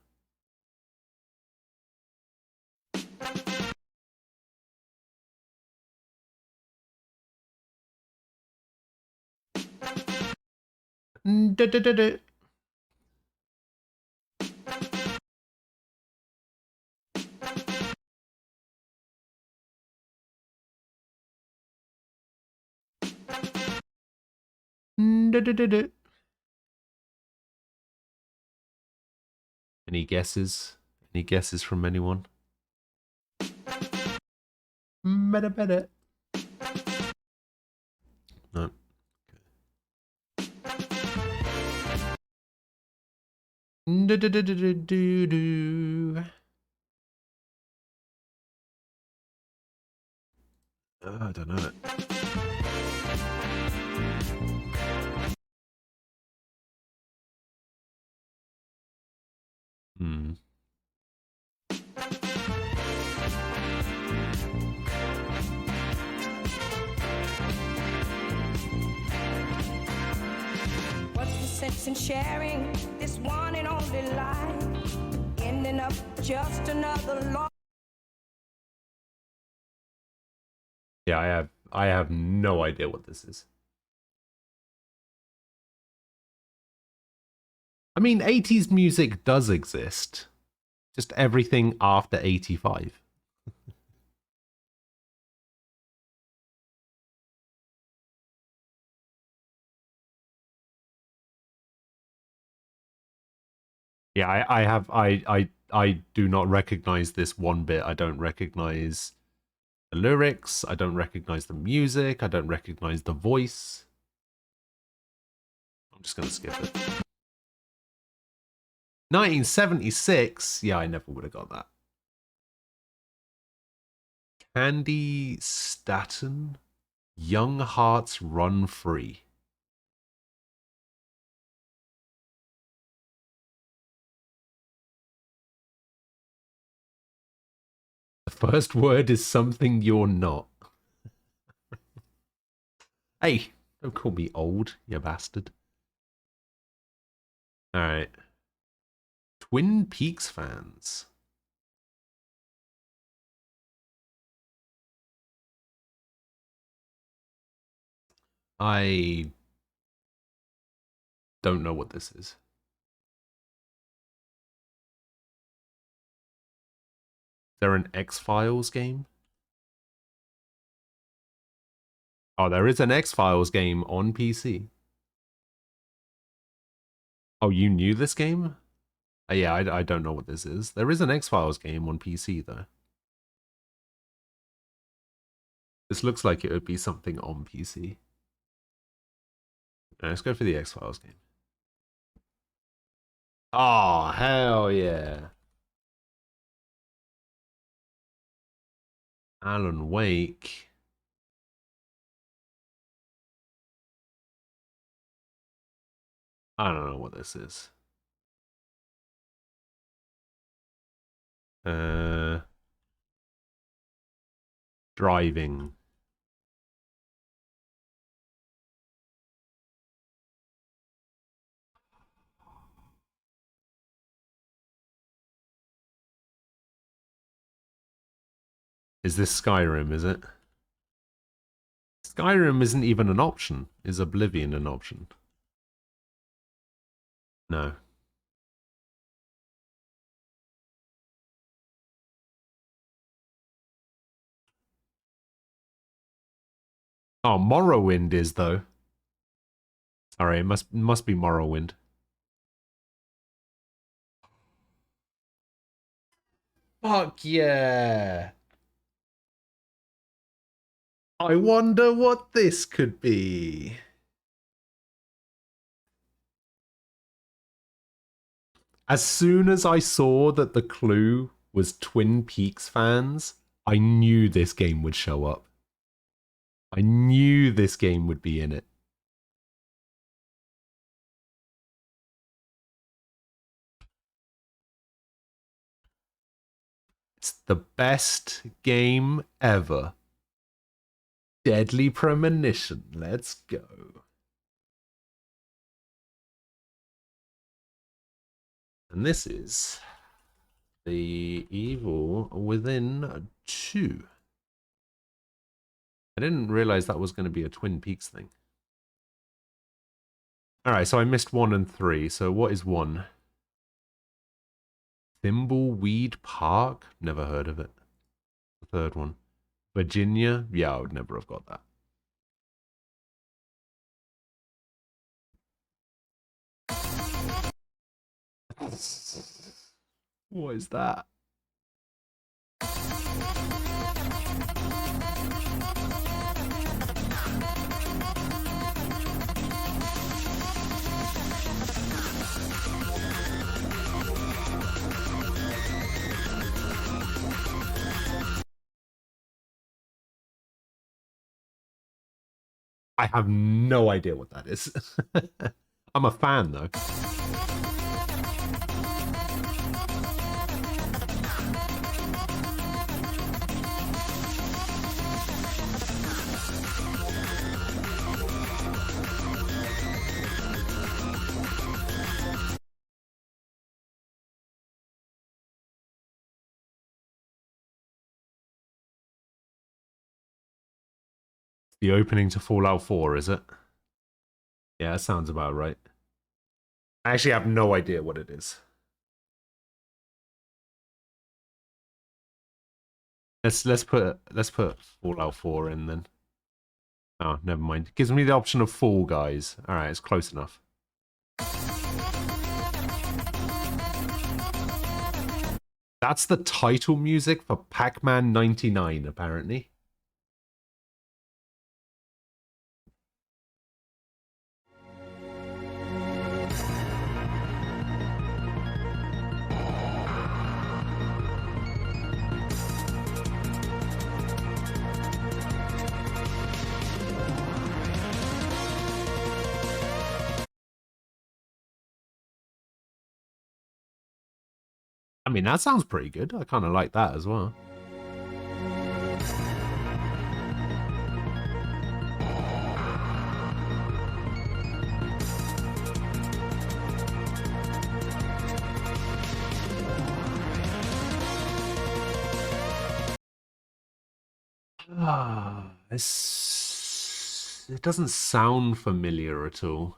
Any guesses? Any guesses from anyone? Better. No. I don't know. What's the sense in sharing this one and only life? Ending up just another long. Yeah, I have no idea what this is. I mean, 80s music does exist. Just everything after 85. Yeah, I do not recognize this one bit. I don't recognize the lyrics. I don't recognize the music. I don't recognize the voice. I'm just gonna skip it. 1976. Yeah, I never would have got that. Candy Staten. Young Hearts Run Free. The first word is something you're not. Hey, don't call me old, you bastard. Alright. Twin Peaks fans. I don't know what this is. Is there an X-Files game? Oh, there is an X-Files game on PC. Oh, you knew this game? Yeah, I don't know what this is. There is an X-Files game on PC, though. This looks like it would be something on PC. Right, let's go for the X-Files game. Oh, hell yeah. Alan Wake. I don't know what this is. Driving. Is this Skyrim, is it? Skyrim isn't even an option. Is Oblivion an option? No. Oh, Morrowind is, though. Sorry, it must be Morrowind. Fuck yeah! I wonder what this could be. As soon as I saw that the clue was Twin Peaks fans, I knew this game would show up. I knew this game would be in it. It's the best game ever. Deadly Premonition. Let's go. And this is The Evil Within 2. I didn't realize that was going to be a Twin Peaks thing. Alright, so I missed 1 and 3. So what is 1? Thimbleweed Park? Never heard of it. The third one. Virginia? Yeah, I would never have got that. What is that? I have no idea what that is. I'm a fan, though. The opening to Fallout 4, is it? Yeah, that sounds about right. I actually have no idea what it is. Let's put Fallout 4 in then. Oh, never mind. Gives me the option of Fall Guys. All right, it's close enough. That's the title music for Pac-Man 99, apparently. I mean, that sounds pretty good. I kind of like that as well. Ah, it doesn't sound familiar at all.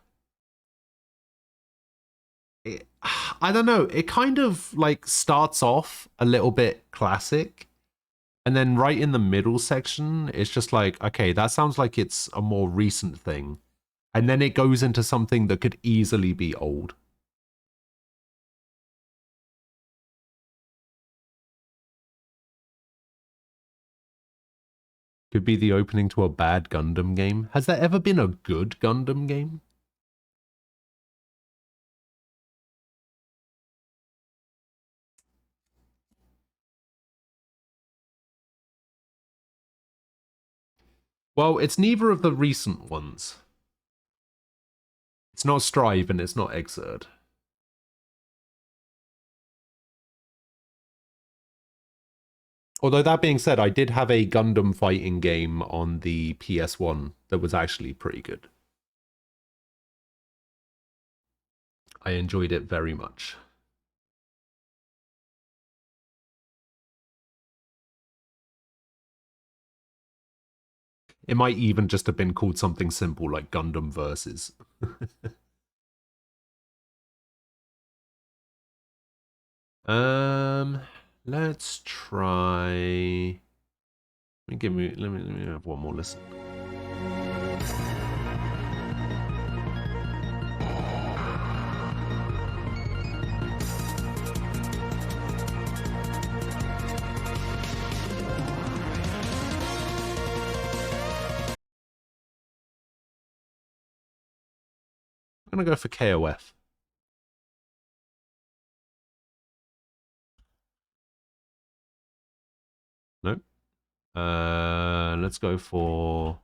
I don't know. It kind of like starts off a little bit classic, and then right in the middle section, it's just like, okay, that sounds like it's a more recent thing. And then it goes into something that could easily be old. Could be the opening to a bad Gundam game. Has there ever been a good Gundam game? Well, it's neither of the recent ones. It's not Strive and it's not Exerd. Although that being said, I did have a Gundam fighting game on the PS1 that was actually pretty good. I enjoyed it very much. It might even just have been called something simple like Gundam Versus. um, let's try. Let me have one more listen. I'm gonna go for KOF. Nope. Let's go for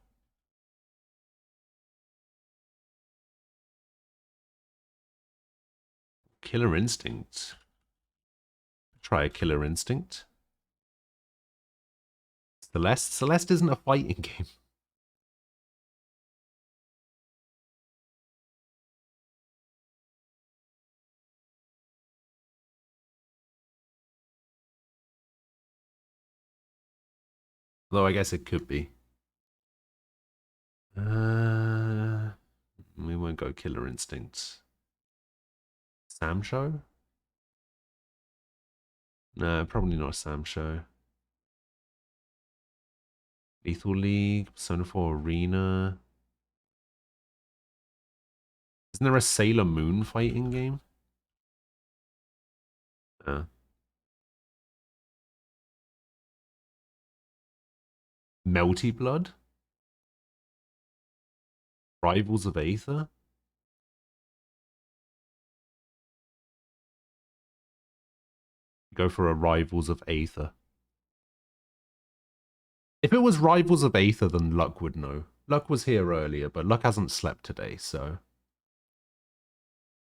Killer Instinct. Try a Killer Instinct. Celeste. Celeste isn't a fighting game. Though I guess it could be. We won't go Killer Instinct. Sam Show? No, probably not a Sam Show. Lethal League, Persona 4 Arena. Isn't there a Sailor Moon fighting game? Melty Blood? Rivals of Aether? Go for a Rivals of Aether. If it was Rivals of Aether, then Luck would know. Luck was here earlier, but Luck hasn't slept today, so...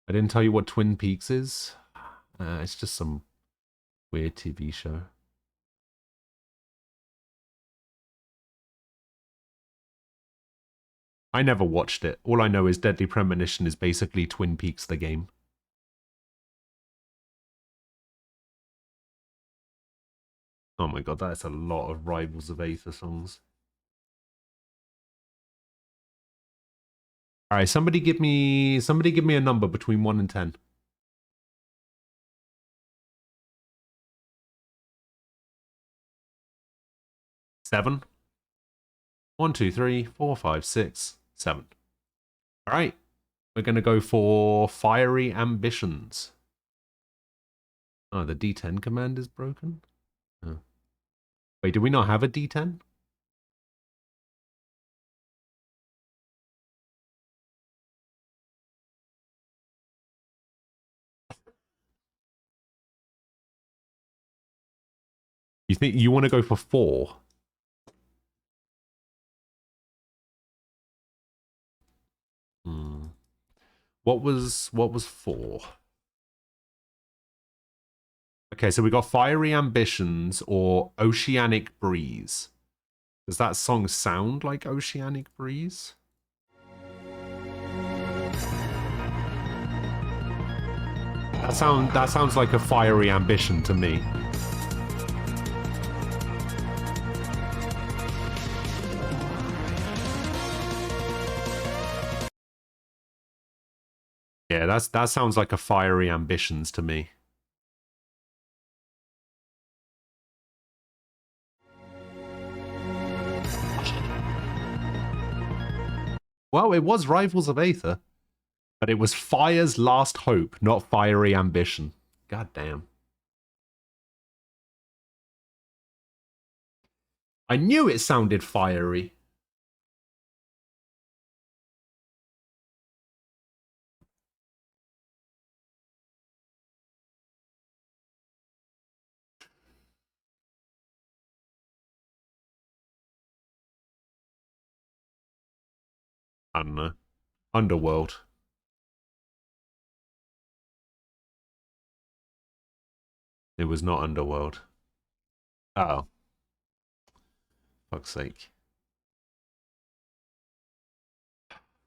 I didn't tell you what Twin Peaks is. It's just some weird TV show. I never watched it. All I know is Deadly Premonition is basically Twin Peaks the game. Oh my god, that's a lot of Rivals of Aether songs. All right, somebody give me a number between 1 and 10. 7. 1, 2, 3, 4, 5, 6, 7. All right, we're going to go for Fiery Ambitions. Oh, the D10 command is broken? Oh. Wait, do we not have a D10? You think you want to go for 4? Hmm. What was 4? Okay, so we got Fiery Ambitions or Oceanic Breeze. Does that song sound like Oceanic Breeze? That sounds like a Fiery Ambition to me. Yeah, that sounds like a Fiery Ambitions to me. Well, it was Rivals of Aether, but it was Fire's Last Hope, not Fiery Ambition. God damn. I knew it sounded fiery. I don't know. Underworld. It was not Underworld. Oh. Fuck's sake.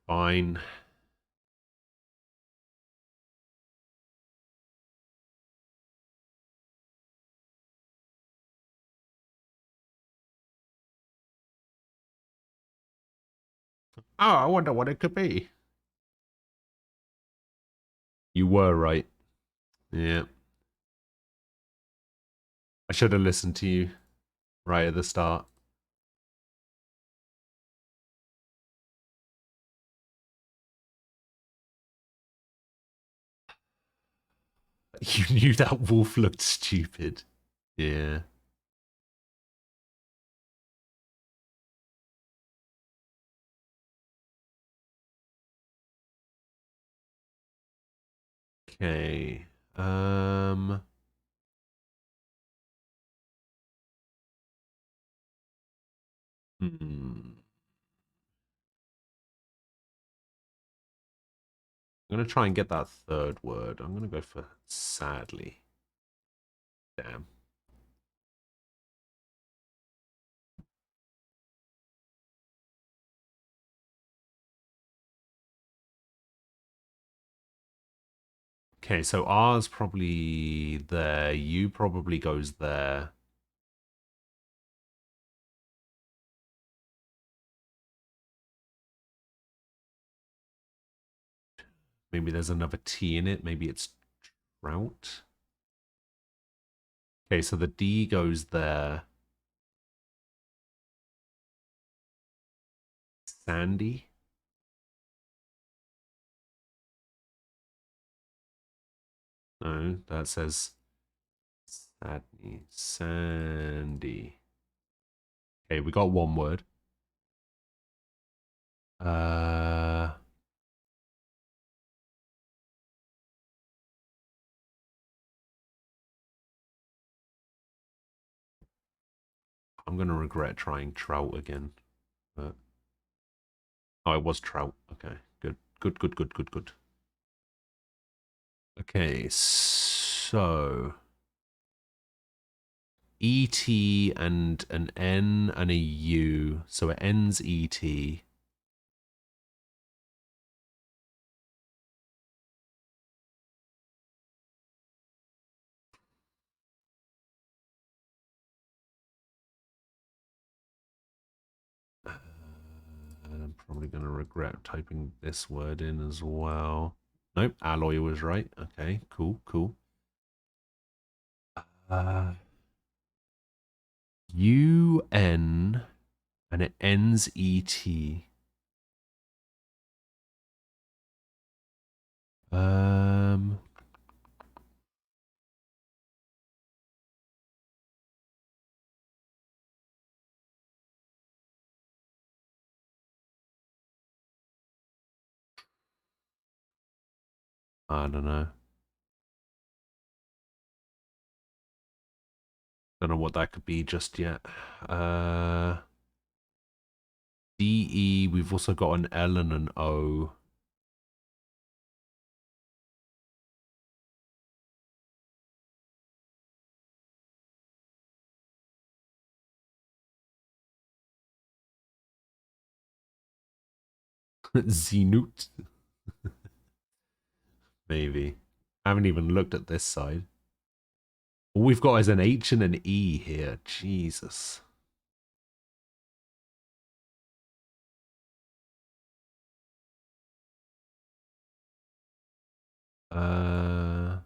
Fine. Oh, I wonder what it could be. You were right. Yeah. I should have listened to you right at the start. You knew that wolf looked stupid. Yeah. Okay. Hmm. I'm going to try and get that third word. I'm going to go for sadly. Damn. Okay, so R's probably there. U probably goes there. Maybe there's another T in it. Maybe it's trout. Okay, so the D goes there. Sandy. No, that says Sadney. Sandy. Okay, we got one word. Uh, I'm gonna regret trying trout again. But oh, it was trout. Okay, good, good, good, good, good, good. Okay, so ET and an N and a U, so it ends ET. Probably going to regret typing this word in as well. Nope, alloy was right. Okay, cool, cool. UN and it ends ET. I don't know. Don't know what that could be just yet. DE, we've also got an L and an O. Zenut. Maybe. I haven't even looked at this side. All we've got is an H and an E here. Jesus. I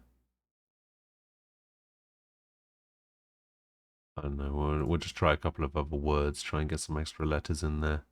don't know. We'll just try a couple of other words. Try and get some extra letters in there.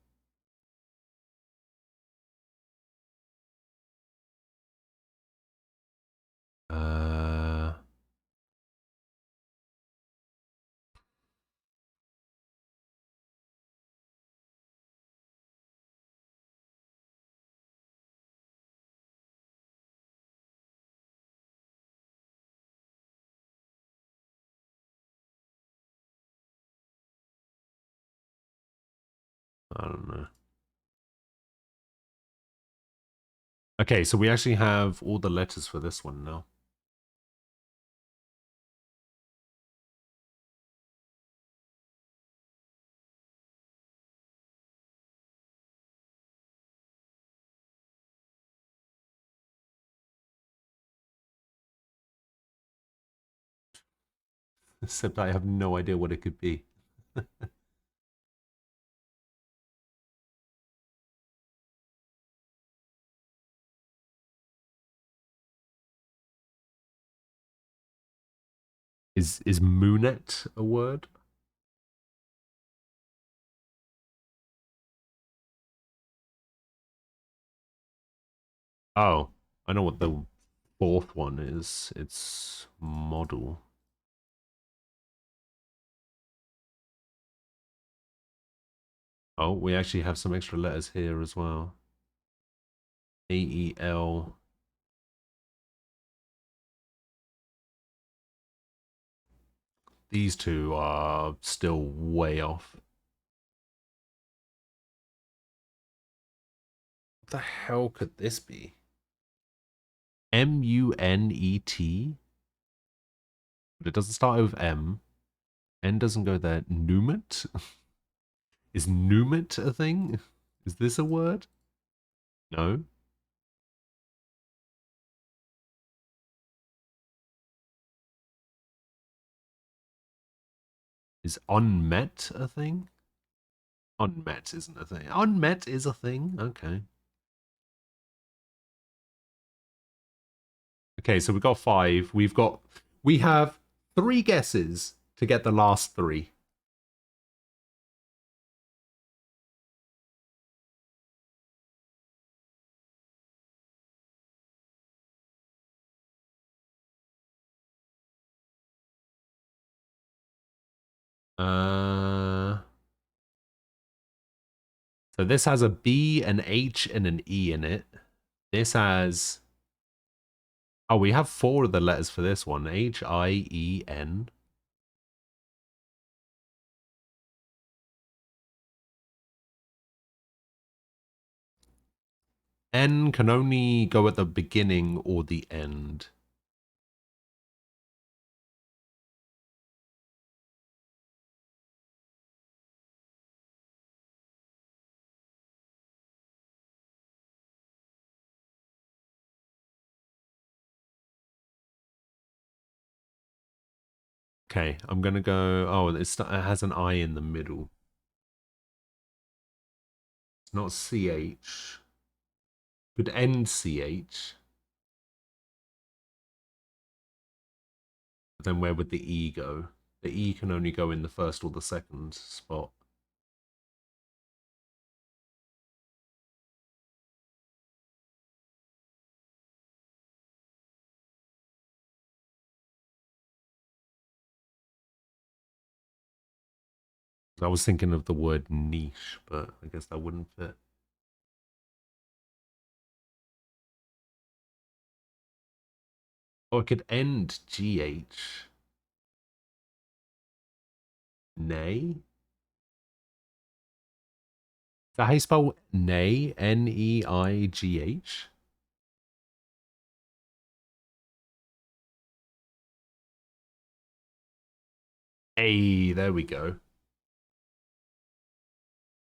I don't know. Okay, so we actually have all the letters for this one now. Except I have no idea what it could be. Is moonet a word? Oh, I know what the fourth one is. It's model. Oh, we actually have some extra letters here as well. AEL. These two are still way off. What the hell could this be? MUNET? But it doesn't start with M. N doesn't go there. Numet? Is numet a thing? Is this a word? No. Is unmet a thing? Unmet isn't a thing. Unmet is a thing. Okay. Okay, so we've got 5. We have 3 guesses to get the last 3. So this has a B, an H, and an E in it. This has... Oh, we have 4 of the letters for this one. H-I-E-N. N can only go at the beginning or the end. Okay, I'm going to go... Oh, it has an I in the middle. It's not CH. Could end CH. But then where would the E go? The E can only go in the first or the second spot. I was thinking of the word niche, but I guess that wouldn't fit. Or it could end GH. Nay? Is that how you spell Nei? Neigh? Hey, there we go.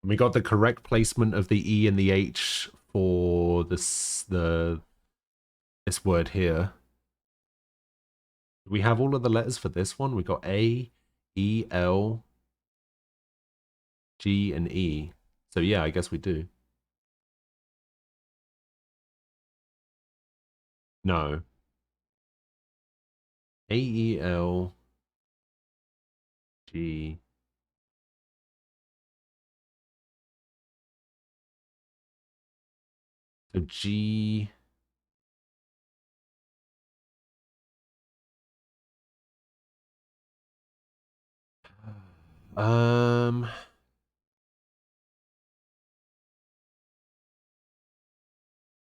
We got the correct placement of the E and the H for this word here. We have all of the letters for this one. We got A, E, L, G, and E. So yeah, I guess we do. No. A, E, L, G. So G. Um.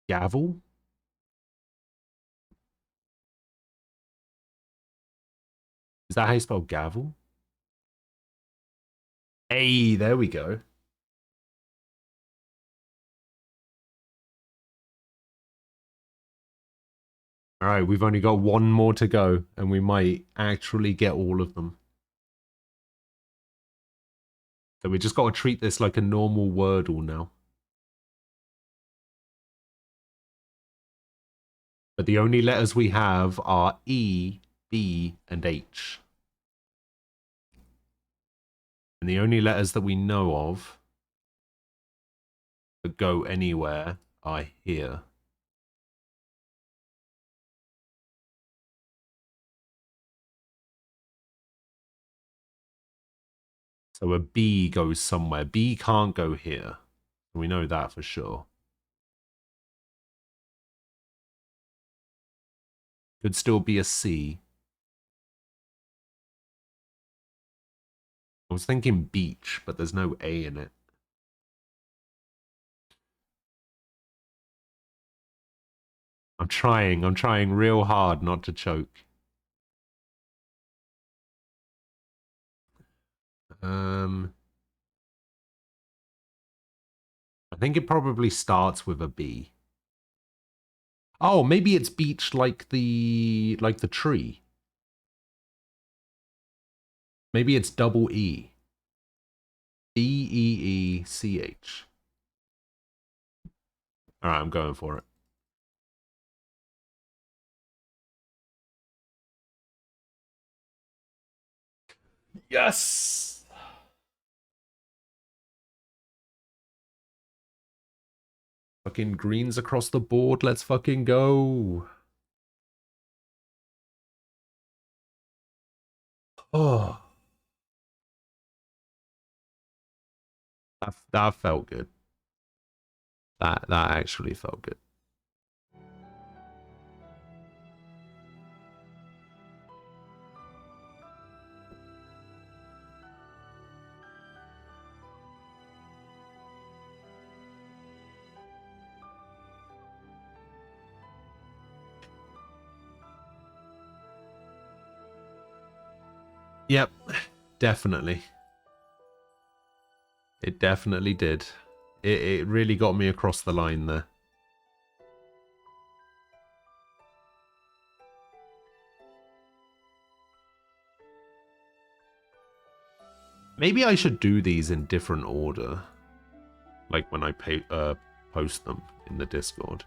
Gavel? Is that how you spell gavel? Hey, there we go. All right, we've only got one more to go, and we might actually get all of them. So we just got to treat this like a normal Wordle now. But the only letters we have are E, B, and H. And the only letters that we know of that go anywhere are here. So a B goes somewhere. B can't go here. We know that for sure. Could still be a C. I was thinking beach, but there's no A in it. I'm trying real hard not to choke. I think it probably starts with a B. Oh, maybe it's beach like the tree. Maybe it's double E. Beech. All right, I'm going for it. Yes. Fucking greens across the board. Let's fucking go. Oh, that felt good. That actually felt good. Yep, definitely. It definitely did. It really got me across the line there. Maybe I should do these in different order. Like when I post them in the Discord.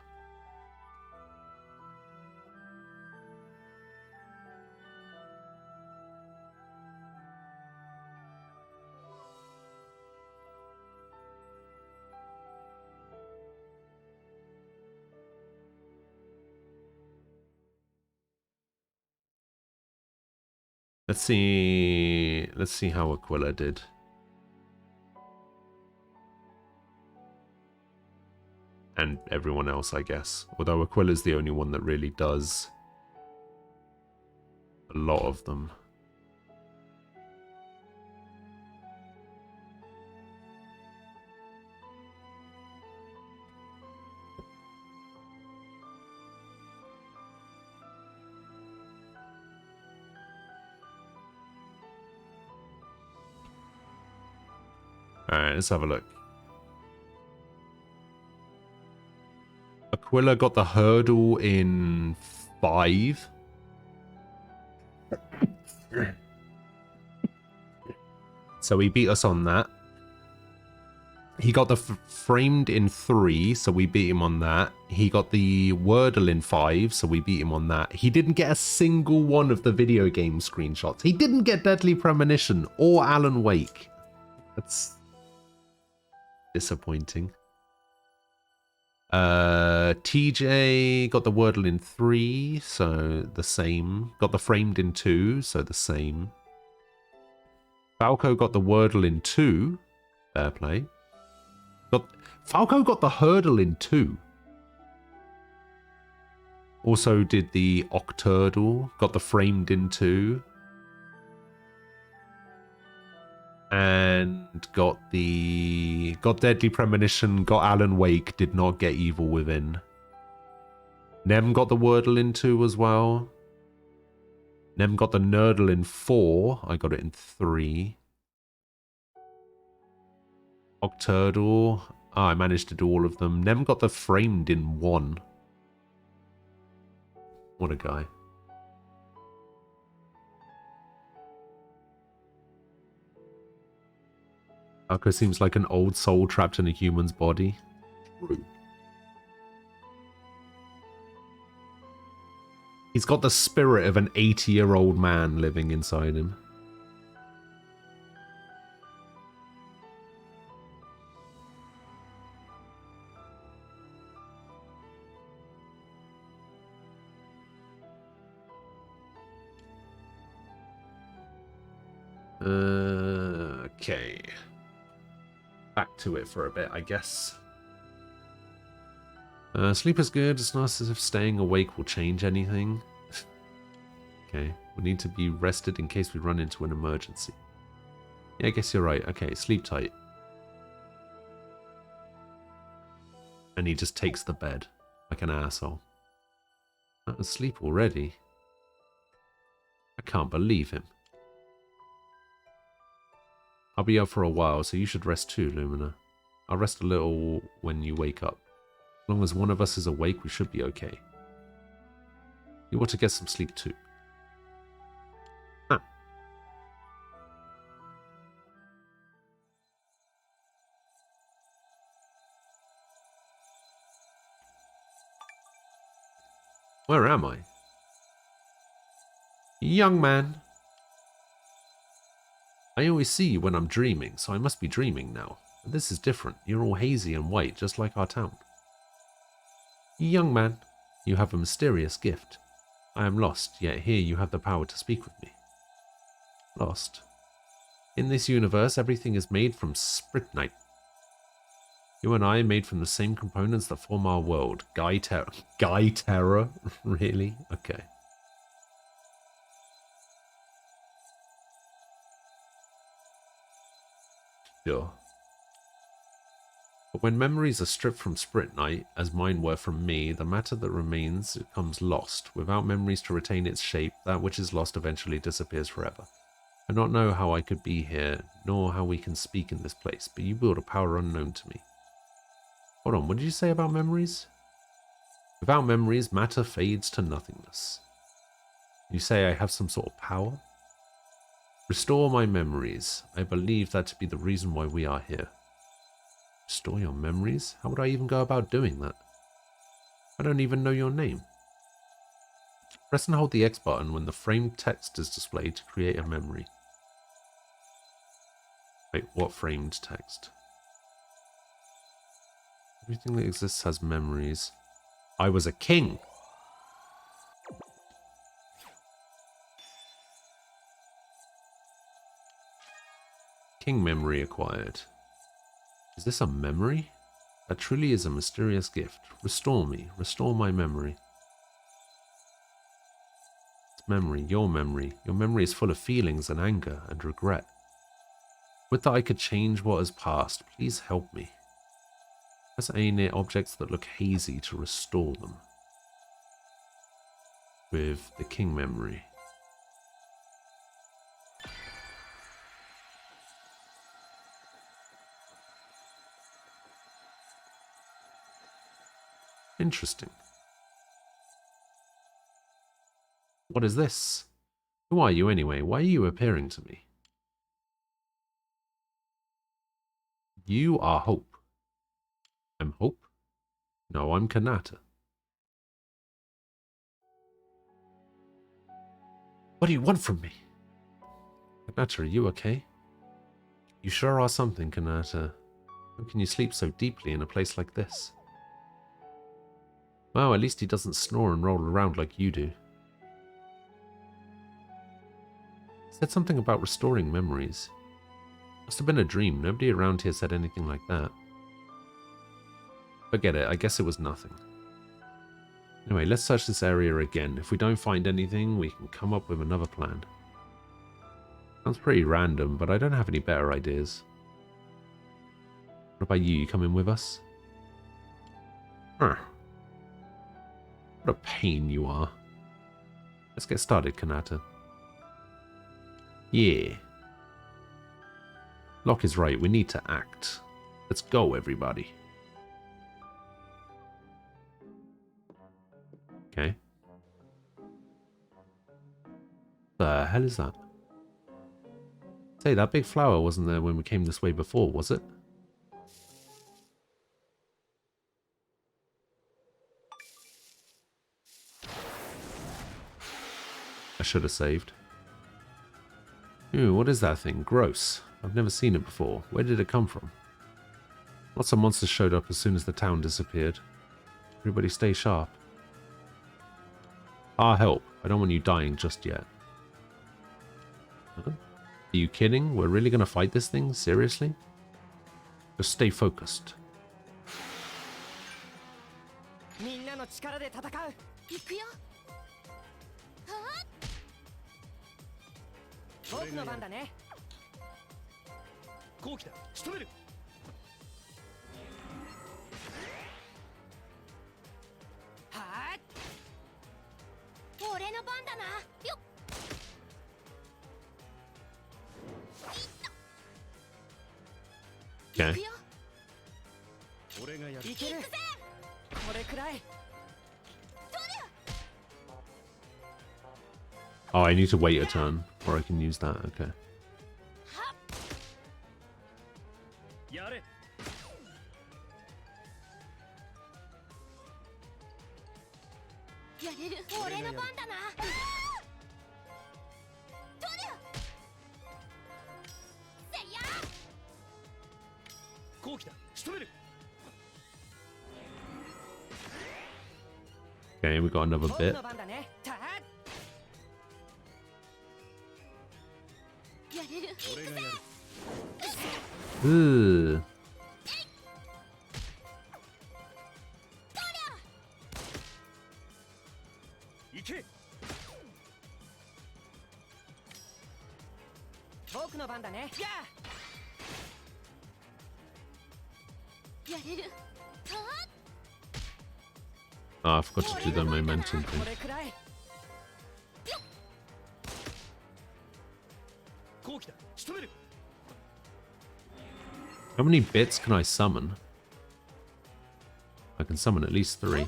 Let's see how Aquila did. And everyone else, I guess. Although Aquila's the only one that really does a lot of them. Alright, let's have a look. Aquila got the hurdle in 5. So he beat us on that. He got the framed in 3, so we beat him on that. He got the Wordle in 5, so we beat him on that. He didn't get a single one of the video game screenshots. He didn't get Deadly Premonition or Alan Wake. That's disappointing. TJ got the Wordle in 3, so the same. Got the framed in 2, so the same. Falco got the Wordle in 2. Fair play. Falco got the hurdle in 2. Also did the Octurdle. Got the framed in 2. And got Deadly Premonition, got Alan Wake, did not get Evil Within. Nem got the Wordle in 2 as well. Nem got the Nerdle in 4. I got it in 3. Octurdle. I managed to do all of them. Nem got the framed in 1. What a guy. Falco seems like an old soul trapped in a human's body. True. He's got the spirit of an 80-year-old man living inside him. Okay. Back to it for a bit, I guess. Sleep is good. It's not as if staying awake will change anything. Okay. We need to be rested in case we run into an emergency. Yeah, I guess you're right. Okay, sleep tight. And he just takes the bed like an asshole. Not asleep already. I can't believe him. I'll be up for a while, so you should rest too, Lumina. I'll rest a little when you wake up. As long as one of us is awake, we should be okay. You want to get some sleep too. Ah. Where am I? Young man. I always see you when I'm dreaming, so I must be dreaming now. But this is different. You're all hazy and white, just like our town. Young man, you have a mysterious gift. I am lost, yet here you have the power to speak with me. Lost? In this universe, everything is made from spritnite. You and I are made from the same components that form our world. Guy Terror? Really? Okay. Sure. But when memories are stripped from spritnite, as mine were from me, the matter that remains becomes lost. Without memories to retain its shape, that which is lost eventually disappears forever. I do not know how I could be here, nor how we can speak in this place, but you wield a power unknown to me. Hold on, what did you say about memories? Without memories, matter fades to nothingness. You say I have some sort of power? Restore my memories. I believe that to be the reason why we are here. Restore your memories? How would I even go about doing that? I don't even know your name. Press and hold the X button when the framed text is displayed to create a memory. Wait, what framed text? Everything that exists has memories. I was a king. King memory acquired. Is this a memory? That truly is a mysterious gift. Restore me. Restore my memory. It's memory. Your memory. Your memory is full of feelings and anger and regret. Would that I could change what has passed. Please help me. Press A near objects that look hazy to restore them. With the king memory. Interesting. What is this? Who are you anyway? Why are you appearing to me? You are Hope. I'm Hope? No, I'm Kanata. What do you want from me? Kanata, are you okay? You sure are something, Kanata. How can you sleep so deeply in a place like this? Well, at least he doesn't snore and roll around like you do. He said something about restoring memories. Must have been a dream. Nobody around here said anything like that. Forget it. I guess it was nothing. Anyway, let's search this area again. If we don't find anything, we can come up with another plan. Sounds pretty random, but I don't have any better ideas. What about you? You coming with us? Huh. What a pain you are. Let's get started, Kanata. Yeah. Locke is right. We need to act. Let's go, everybody. Okay. The hell is that? Say, that big flower wasn't there when we came this way before, was it? I should have saved. Ooh, what is that thing? Gross. I've never seen it before. Where did it come from? Lots of monsters showed up as soon as the town disappeared. Everybody stay sharp. Ah, help. I don't want you dying just yet. Huh? Are you kidding? We're really going to fight this thing? Seriously? Just stay focused. Okay. Oh, I need to wait a turn before I can use that. Okay. Okay, we got another bit. Ugh. Oh, I forgot to do the momentum thing. How many bits can I summon? I can summon at least 3.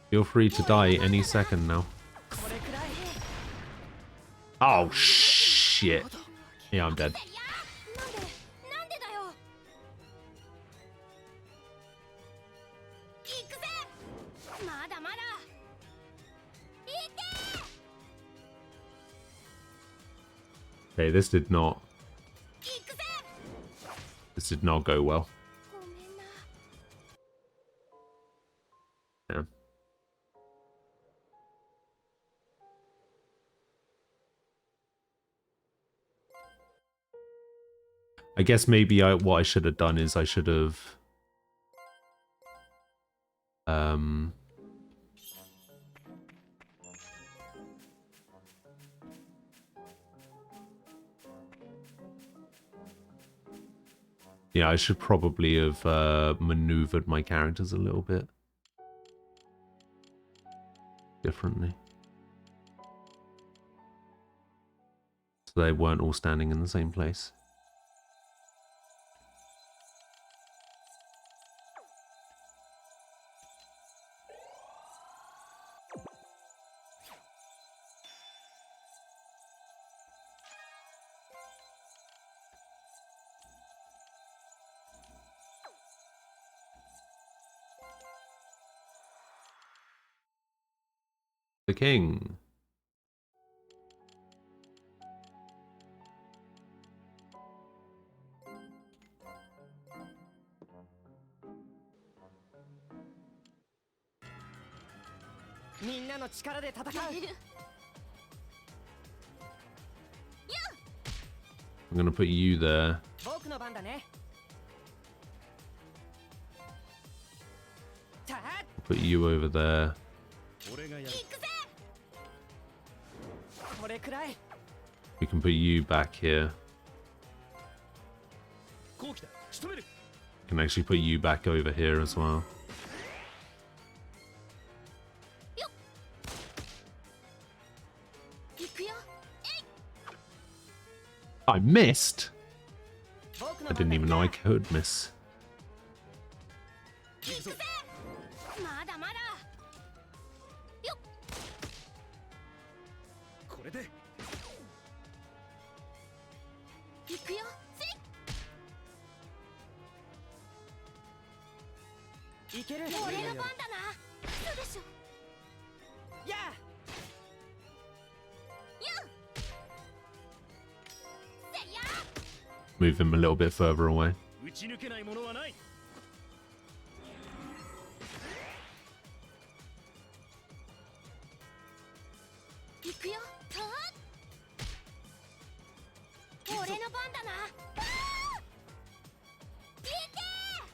Feel free to die any second now. Oh, shit. Yeah, I'm dead. Okay, this did not go well. Yeah. I guess maybe what I should have done is I should have yeah, I should probably have maneuvered my characters a little bit differently. So they weren't all standing in the same place. The king. I'm gonna put you there. Put you over there. We can put you back here. Can actually put you back over here as well. I missed. I didn't even know I could miss. Move him a little bit further away.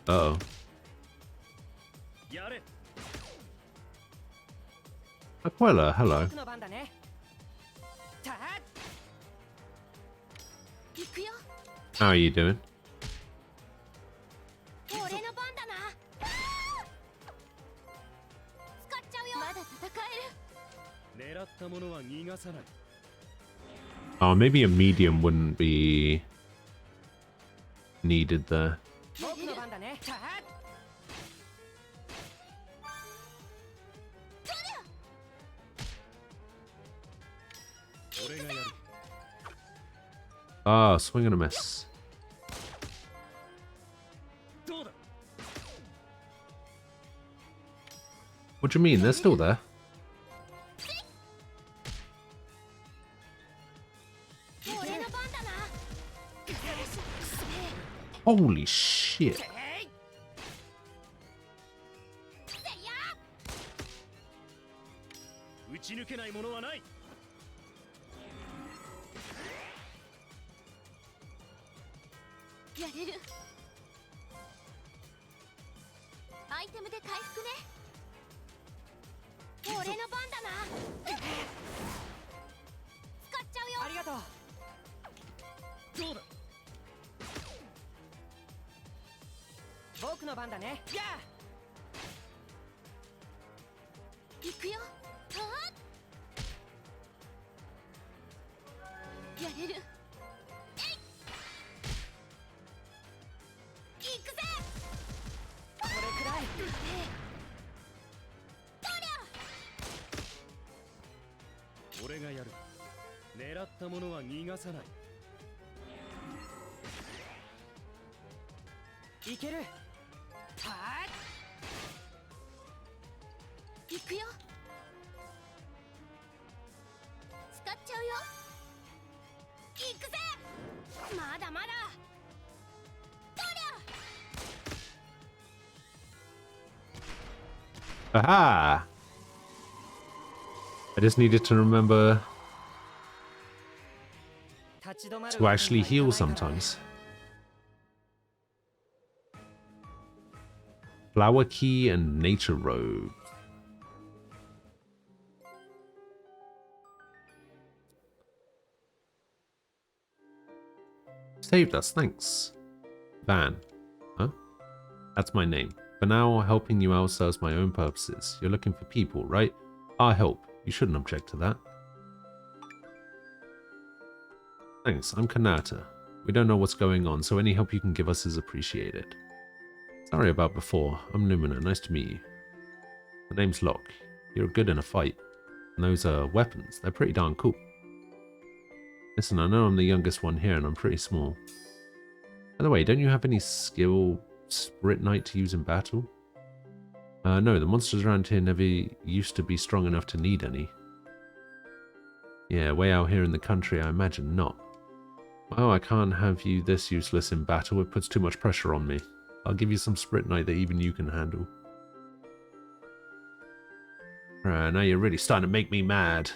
Uh-oh. Aquila, hello. How are you doing? Oh, maybe a medium wouldn't be needed there. Ah, swing and a miss. What do you mean? They're still there. Holy shit. Aha! I just needed to remember to actually heal sometimes. Flower key and nature robe. Saved us, thanks. Van. Huh? That's my name. For now, helping you out serves my own purposes. You're looking for people, right? I'll help. You shouldn't object to that. Thanks, I'm Kanata. We don't know what's going on, so any help you can give us is appreciated. Sorry about before. I'm Lumina. Nice to meet you. The name's Locke. You're good in a fight. And those are weapons. They're pretty darn cool. Listen, I know I'm the youngest one here and I'm pretty small. By the way, don't you have any skill Spirit Knight to use in battle? No, the monsters around here never used to be strong enough to need any. Yeah, way out here in the country, I imagine not. Well, I can't have you this useless in battle. It puts too much pressure on me. I'll give you some Spirit Knight that even you can handle. Now you're really starting to make me mad.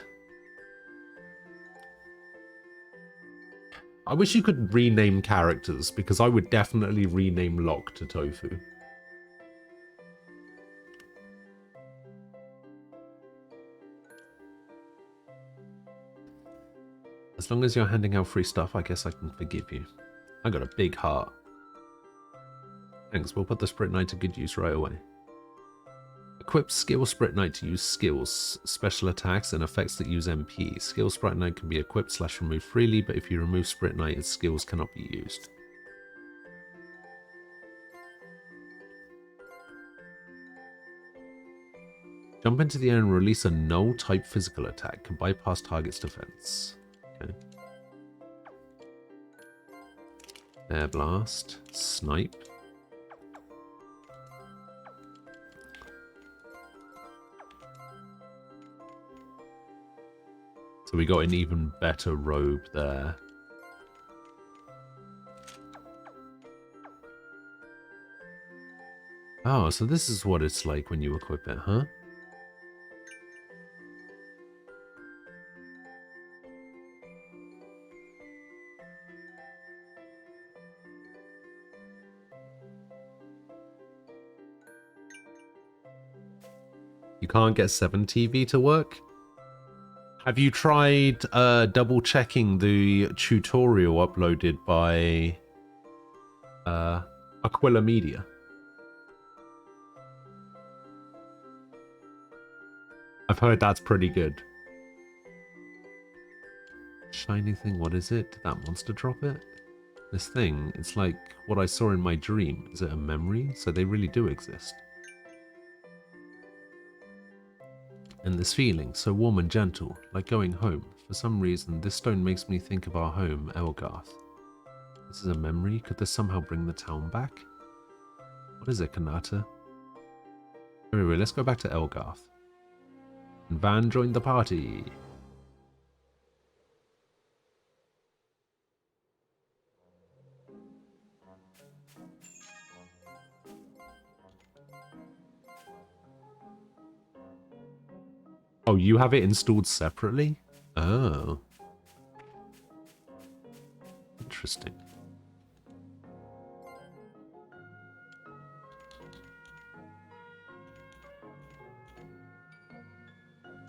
I wish you could rename characters, because I would definitely rename Locke to Tofu. As long as you're handing out free stuff, I guess I can forgive you. I got a big heart. Thanks, we'll put the Spirit Knight to good use right away. Equip Skill Spirit Knight to use skills, special attacks, and effects that use MP. Skill Spirit Knight can be equipped / removed freely, but if you remove Spirit Knight, its skills cannot be used. Jump into the air and release a null-type physical attack. Can bypass target's defense. Okay. Air Blast. Snipe. So we got an even better robe there. Oh, so this is what it's like when you equip it, huh? You can't get 7TV to work? Have you tried double checking the tutorial uploaded by Aquila Media? I've heard that's pretty good. Shiny thing, what is it? Did that monster drop it? This thing, it's like what I saw in my dream. Is it a memory? So they really do exist. And this feeling, so warm and gentle, like going home. For some reason, this stone makes me think of our home, Elgarth. This is a memory? Could this somehow bring the town back? What is it, Kanata? Anyway, let's go back to Elgarth. And Van joined the party. Oh, you have it installed separately? Oh. Interesting.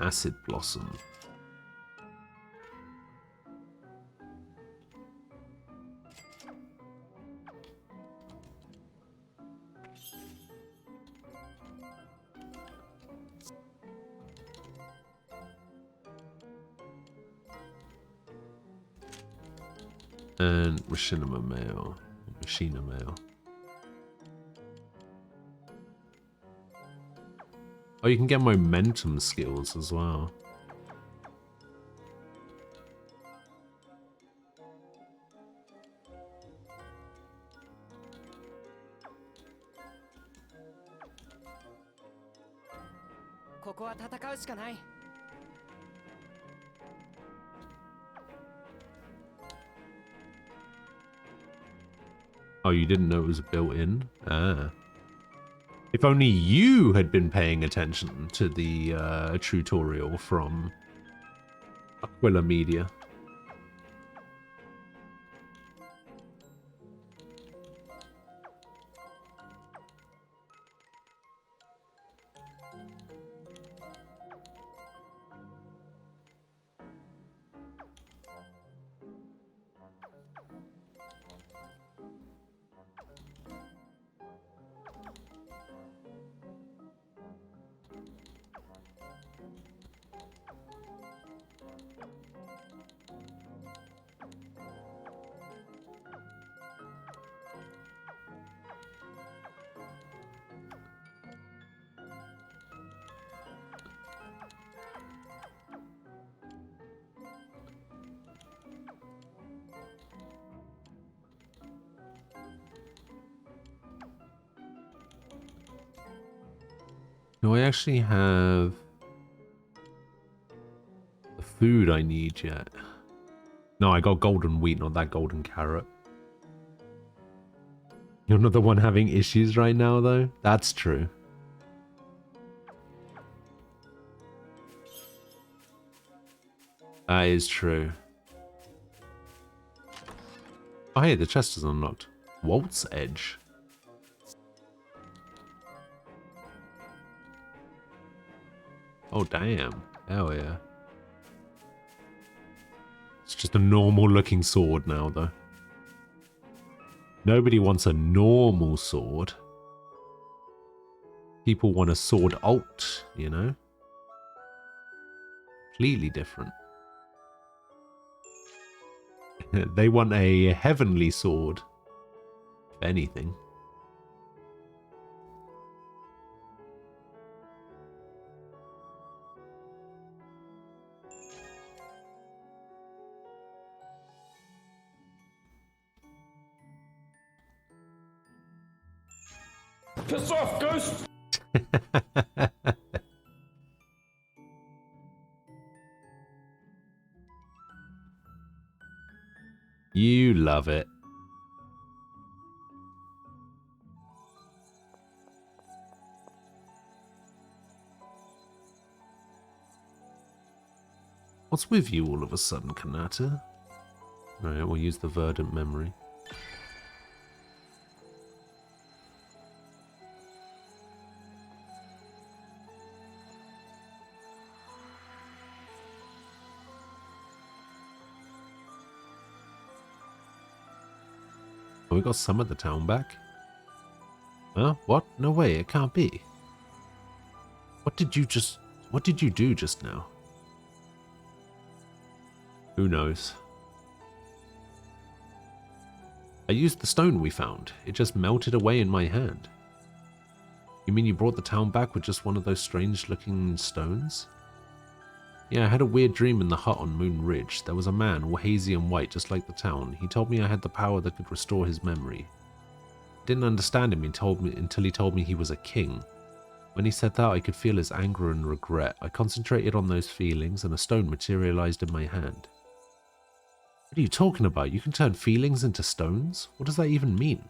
Acid Blossom. And Machinima Mail. Machina Mail. Oh, you can get momentum skills as well. Oh, you didn't know it was built in? Ah. If only you had been paying attention to the tutorial from Aquila Media. Do I actually have the food I need yet? No, I got golden wheat, not that golden carrot. You're not the one having issues right now, though? That's true. That is true. Oh, hey, the chest is unlocked. Waltz Edge. Oh, damn. Hell yeah. It's just a normal looking sword now, though. Nobody wants a normal sword. People want a sword alt, you know? Completely different. They want a heavenly sword, if anything. Piss off, ghost! You love it. What's with you all of a sudden, Kanata? Alright, we'll use the verdant memory. Oh, we got some of the town back. Huh? What? No way, it can't be. What did you do just now? Who knows? I used the stone we found. It just melted away in my hand. You mean you brought the town back with just one of those strange looking stones? Yeah, I had a weird dream in the hut on Moon Ridge. There was a man, all hazy and white, just like the town. He told me I had the power that could restore his memory. I didn't understand him until he told me he was a king. When he said that, I could feel his anger and regret. I concentrated on those feelings, and a stone materialized in my hand. What are you talking about? You can turn feelings into stones? What does that even mean?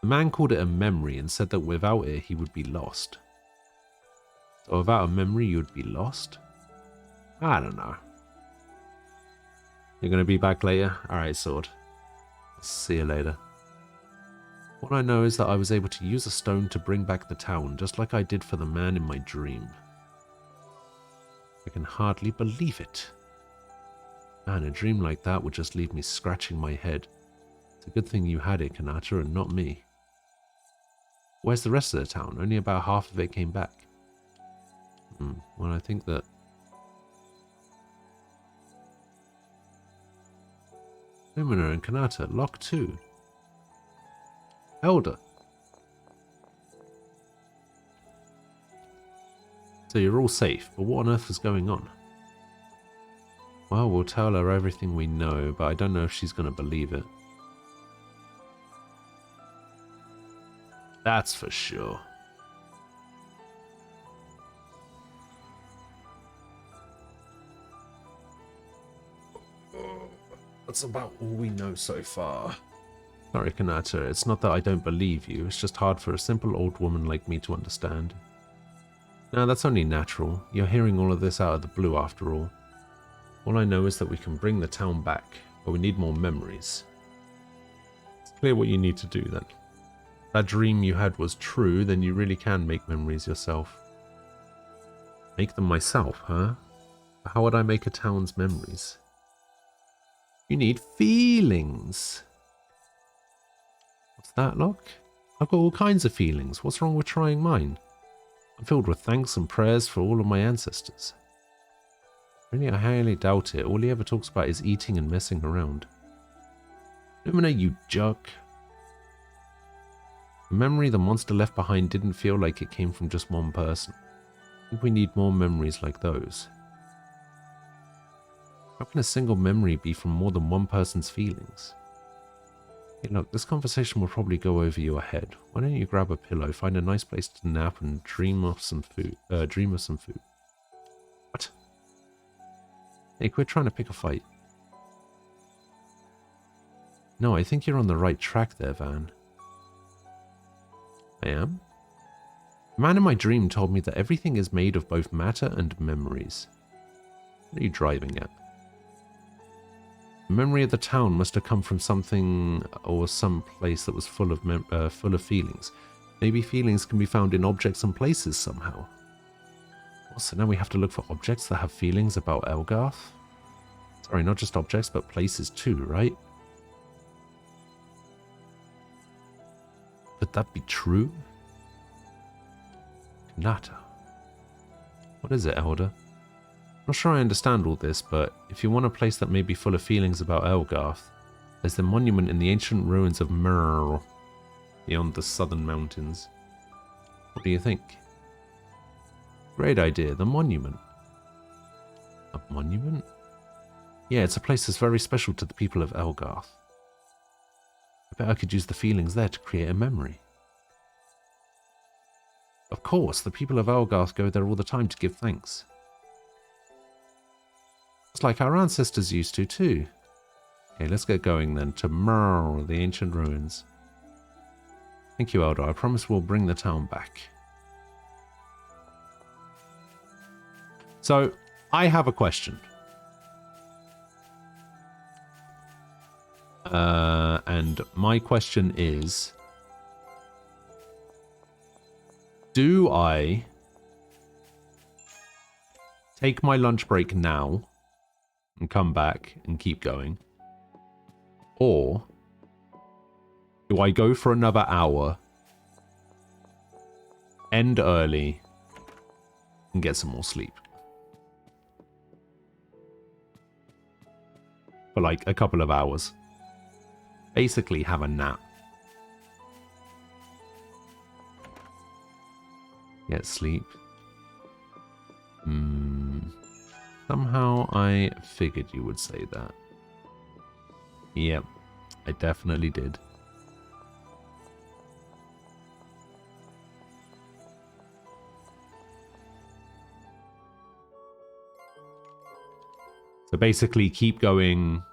The man called it a memory and said that without it, he would be lost. So without a memory, you would be lost? I don't know. You're going to be back later? Alright, sword. I'll see you later. What I know is that I was able to use a stone to bring back the town, just like I did for the man in my dream. I can hardly believe it. Man, a dream like that would just leave me scratching my head. It's a good thing you had it, Kanata, and not me. Where's the rest of the town? Only about half of it came back. Well, I think that... Lumina and Kanata, lock 2. Elder. So you're all safe, but what on earth is going on? Well, we'll tell her everything we know, but I don't know if she's going to believe it. That's for sure. That's about all we know so far. Sorry, Kanata, it's not that I don't believe you, it's just hard for a simple old woman like me to understand. No, that's only natural. You're hearing all of this out of the blue after all. All I know is that we can bring the town back, but we need more memories. It's clear what you need to do then. If that dream you had was true, then you really can make memories yourself. Make them myself, huh? But how would I make a town's memories? You need feelings. What's that, Locke? I've got all kinds of feelings. What's wrong with trying mine? I'm filled with thanks and prayers for all of my ancestors. Really, I highly doubt it. All he ever talks about is eating and messing around. Lumina, you jerk. The memory the monster left behind didn't feel like it came from just one person. I think we need more memories like those. How can a single memory be from more than one person's feelings? Hey, look, this conversation will probably go over your head. Why don't you grab a pillow, find a nice place to nap, and dream of some food. What? Hey, quit trying to pick a fight. No, I think you're on the right track there, Van. I am? The man in my dream told me that everything is made of both matter and memories. What are you driving at? The memory of the town must have come from something or some place that was full of feelings. Maybe feelings can be found in objects and places somehow. Well, so now we have to look for objects that have feelings about Elgarth? Sorry, not just objects, but places too, right? Could that be true? Kanata. What is it, Elder? Not sure I understand all this, but if you want a place that may be full of feelings about Elgarth, there's the monument in the ancient ruins of Merle, beyond the southern mountains. What do you think? Great idea, the monument. A monument? Yeah, it's a place that's very special to the people of Elgarth. I bet I could use the feelings there to create a memory. Of course, the people of Elgarth go there all the time to give thanks. It's like our ancestors used to, too. Okay, let's get going then to Merle, the ancient ruins. Thank you, Elder. I promise we'll bring the town back. So, I have a question. And my question is, do I take my lunch break now and come back and keep going? Or do I go for another hour, end early, and get some more sleep? For like a couple of hours. Basically have a nap. Get sleep. Somehow I figured you would say that. Yep, I definitely did. So basically keep going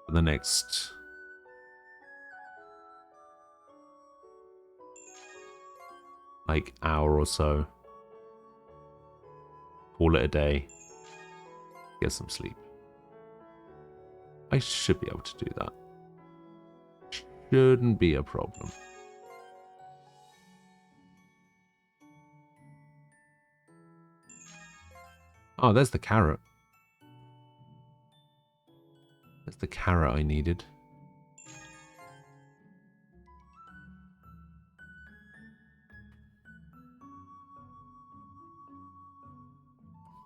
for the next like hour or so. Call it a day. Get some sleep. I should be able to do that. Shouldn't be a problem. Oh, there's the carrot. There's the carrot I needed.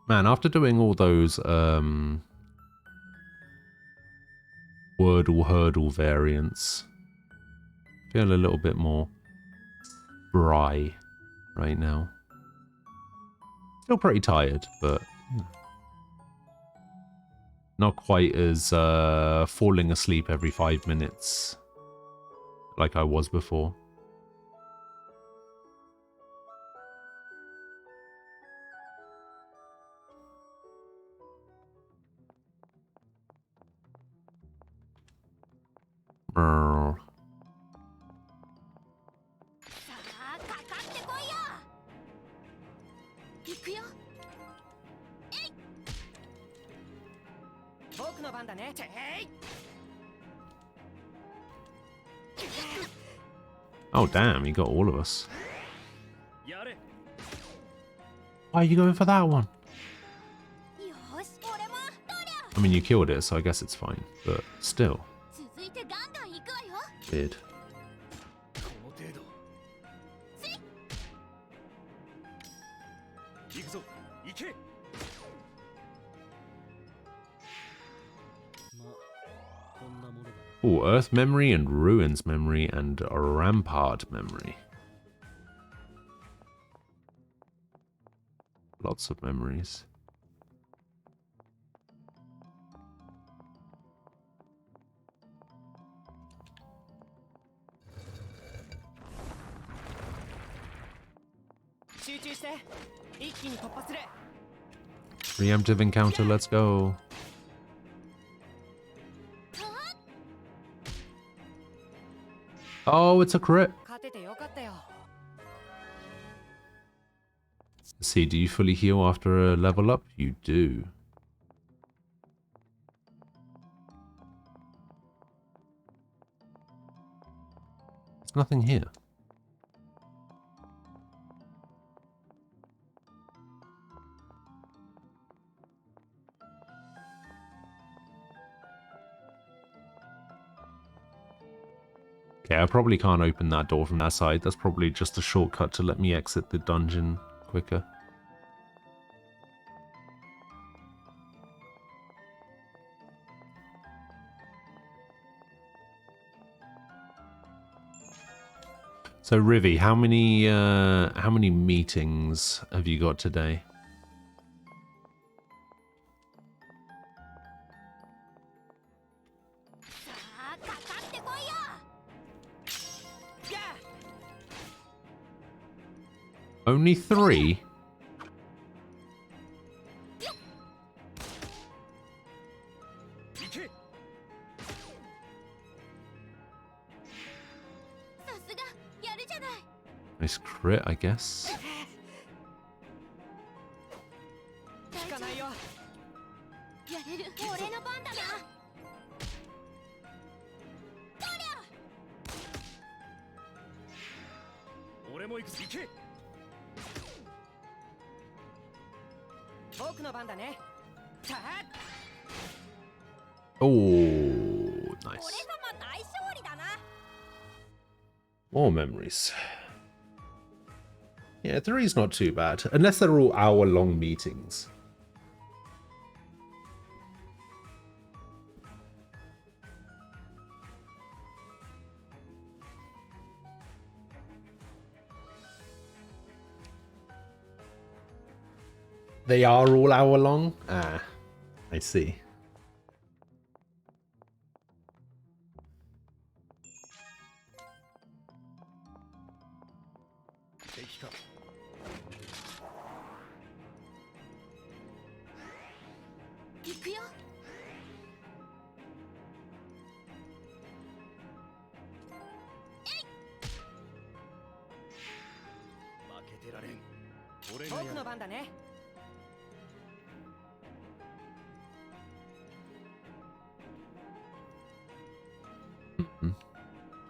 Man, after doing all those Wordle Hurdle variants, I feel a little bit more spry right now. Still pretty tired, but not quite as falling asleep every 5 minutes like I was before. Brr. Oh damn, you got all of us. Why are you going for that one? I mean, you killed it, so I guess it's fine, but still. Weird. Oh, Earth Memory and Ruins Memory and Rampart Memory. Lots of memories. Preemptive encounter, let's go. Oh, it's a crit. See, do you fully heal after a level up? You do. There's nothing here. Okay, I probably can't open that door from that side. That's probably just a shortcut to let me exit the dungeon quicker. So Rivi, how many meetings have you got today? Only 3? Nice crit, I guess. Oh, nice. More memories. Yeah, 3's not too bad, unless they're all hour-long meetings. They are all hour-long? Ah, I see.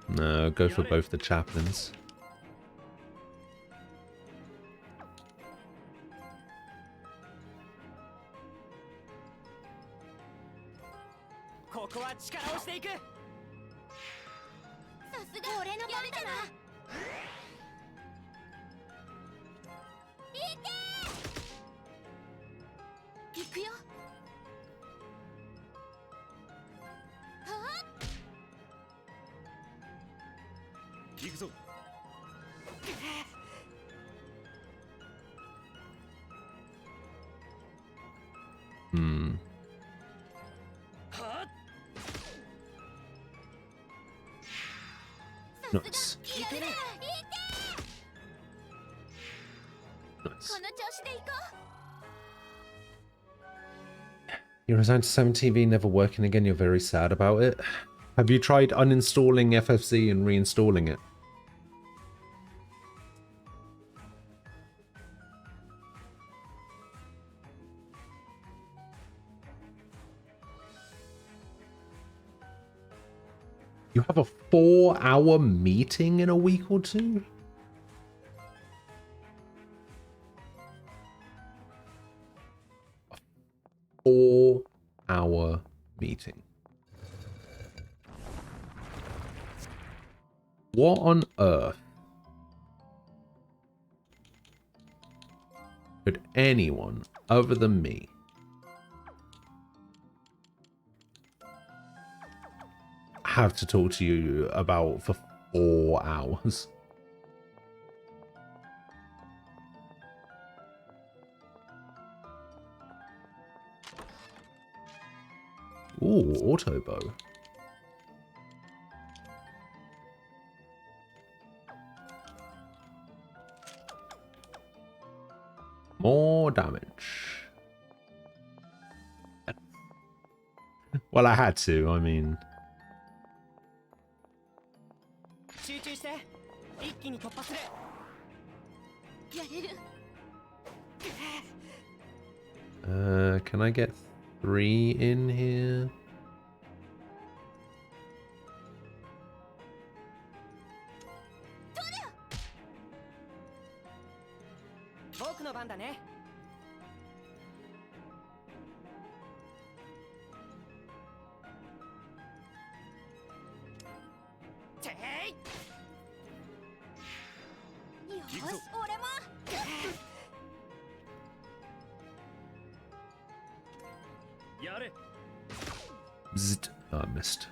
No, go for both the chaplains. Nice. Nice. You're resigned to 7TV never working again. You're very sad about it. Have you tried uninstalling FFC and reinstalling it? You have a 4-hour meeting in a week or two? A 4-hour meeting. What on earth could anyone other than me have to talk to you about for 4 hours? Ooh, auto bow. More damage. Well, I had to, I mean. Can I get 3 in here? Bzzzt. Oh, I missed.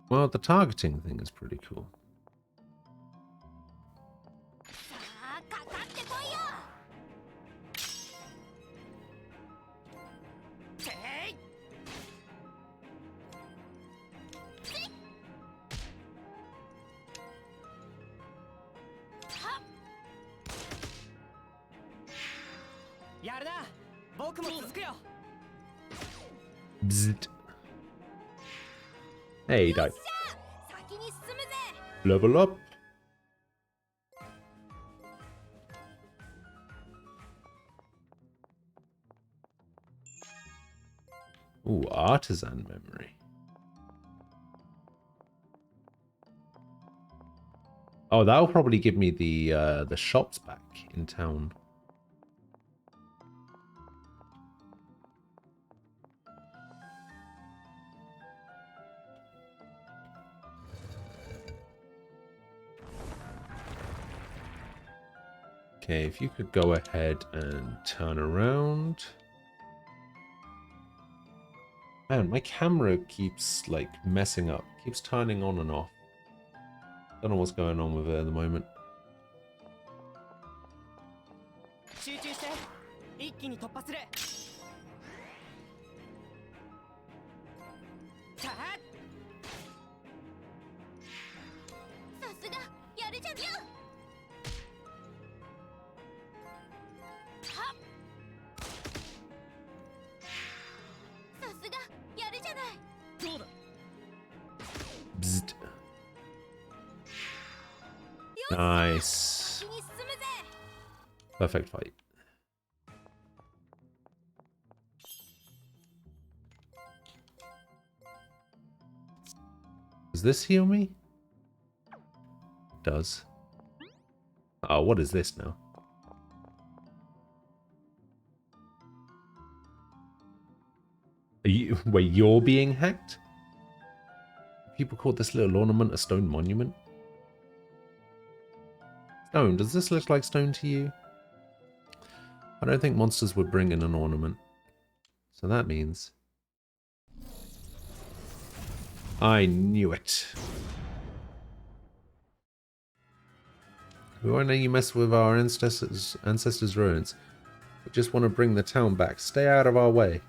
Well, the targeting thing is pretty cool. Bzzzt. Hey, he died. Level up. Ooh, artisan memory. Oh, that'll probably give me the shops back in town. Okay, if you could go ahead and turn around. Man, my camera keeps, like, messing up. Keeps turning on and off. Don't know what's going on with it at the moment. Bzzzt. Nice. Perfect fight. Does this heal me? It does. Oh, what is this now? Wait, you're being hacked? People call this little ornament a stone monument? Stone, does this look like stone to you? I don't think monsters would bring in an ornament. So that means... I knew it. We won't let you mess with our ancestors' ruins. We just want to bring the town back. Stay out of our way.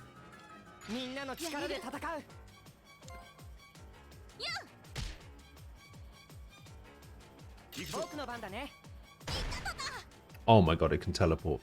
Oh my god, it can teleport.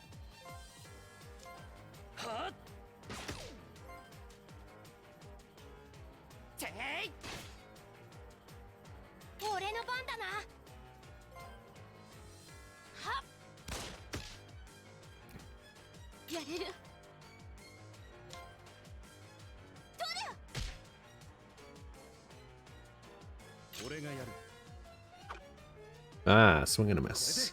Ah, swing and a miss.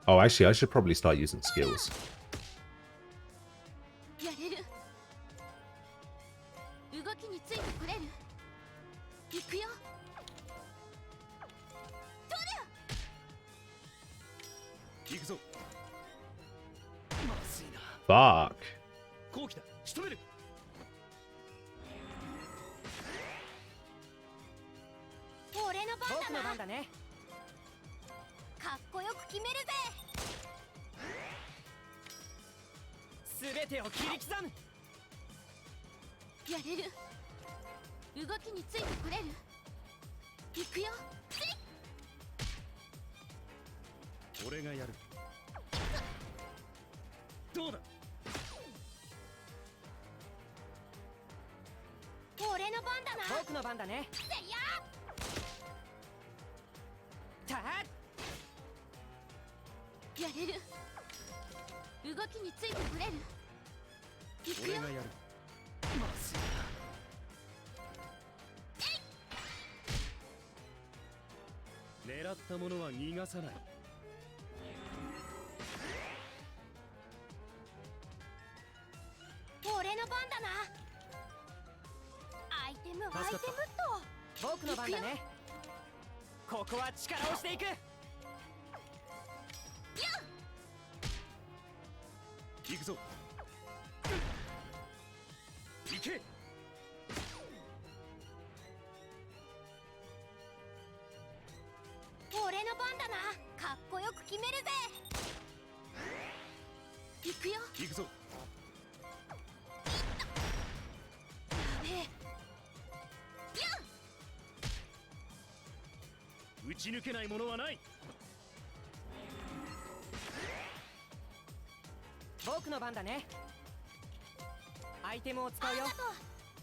Oh, actually, I should probably start using skills. Fuck.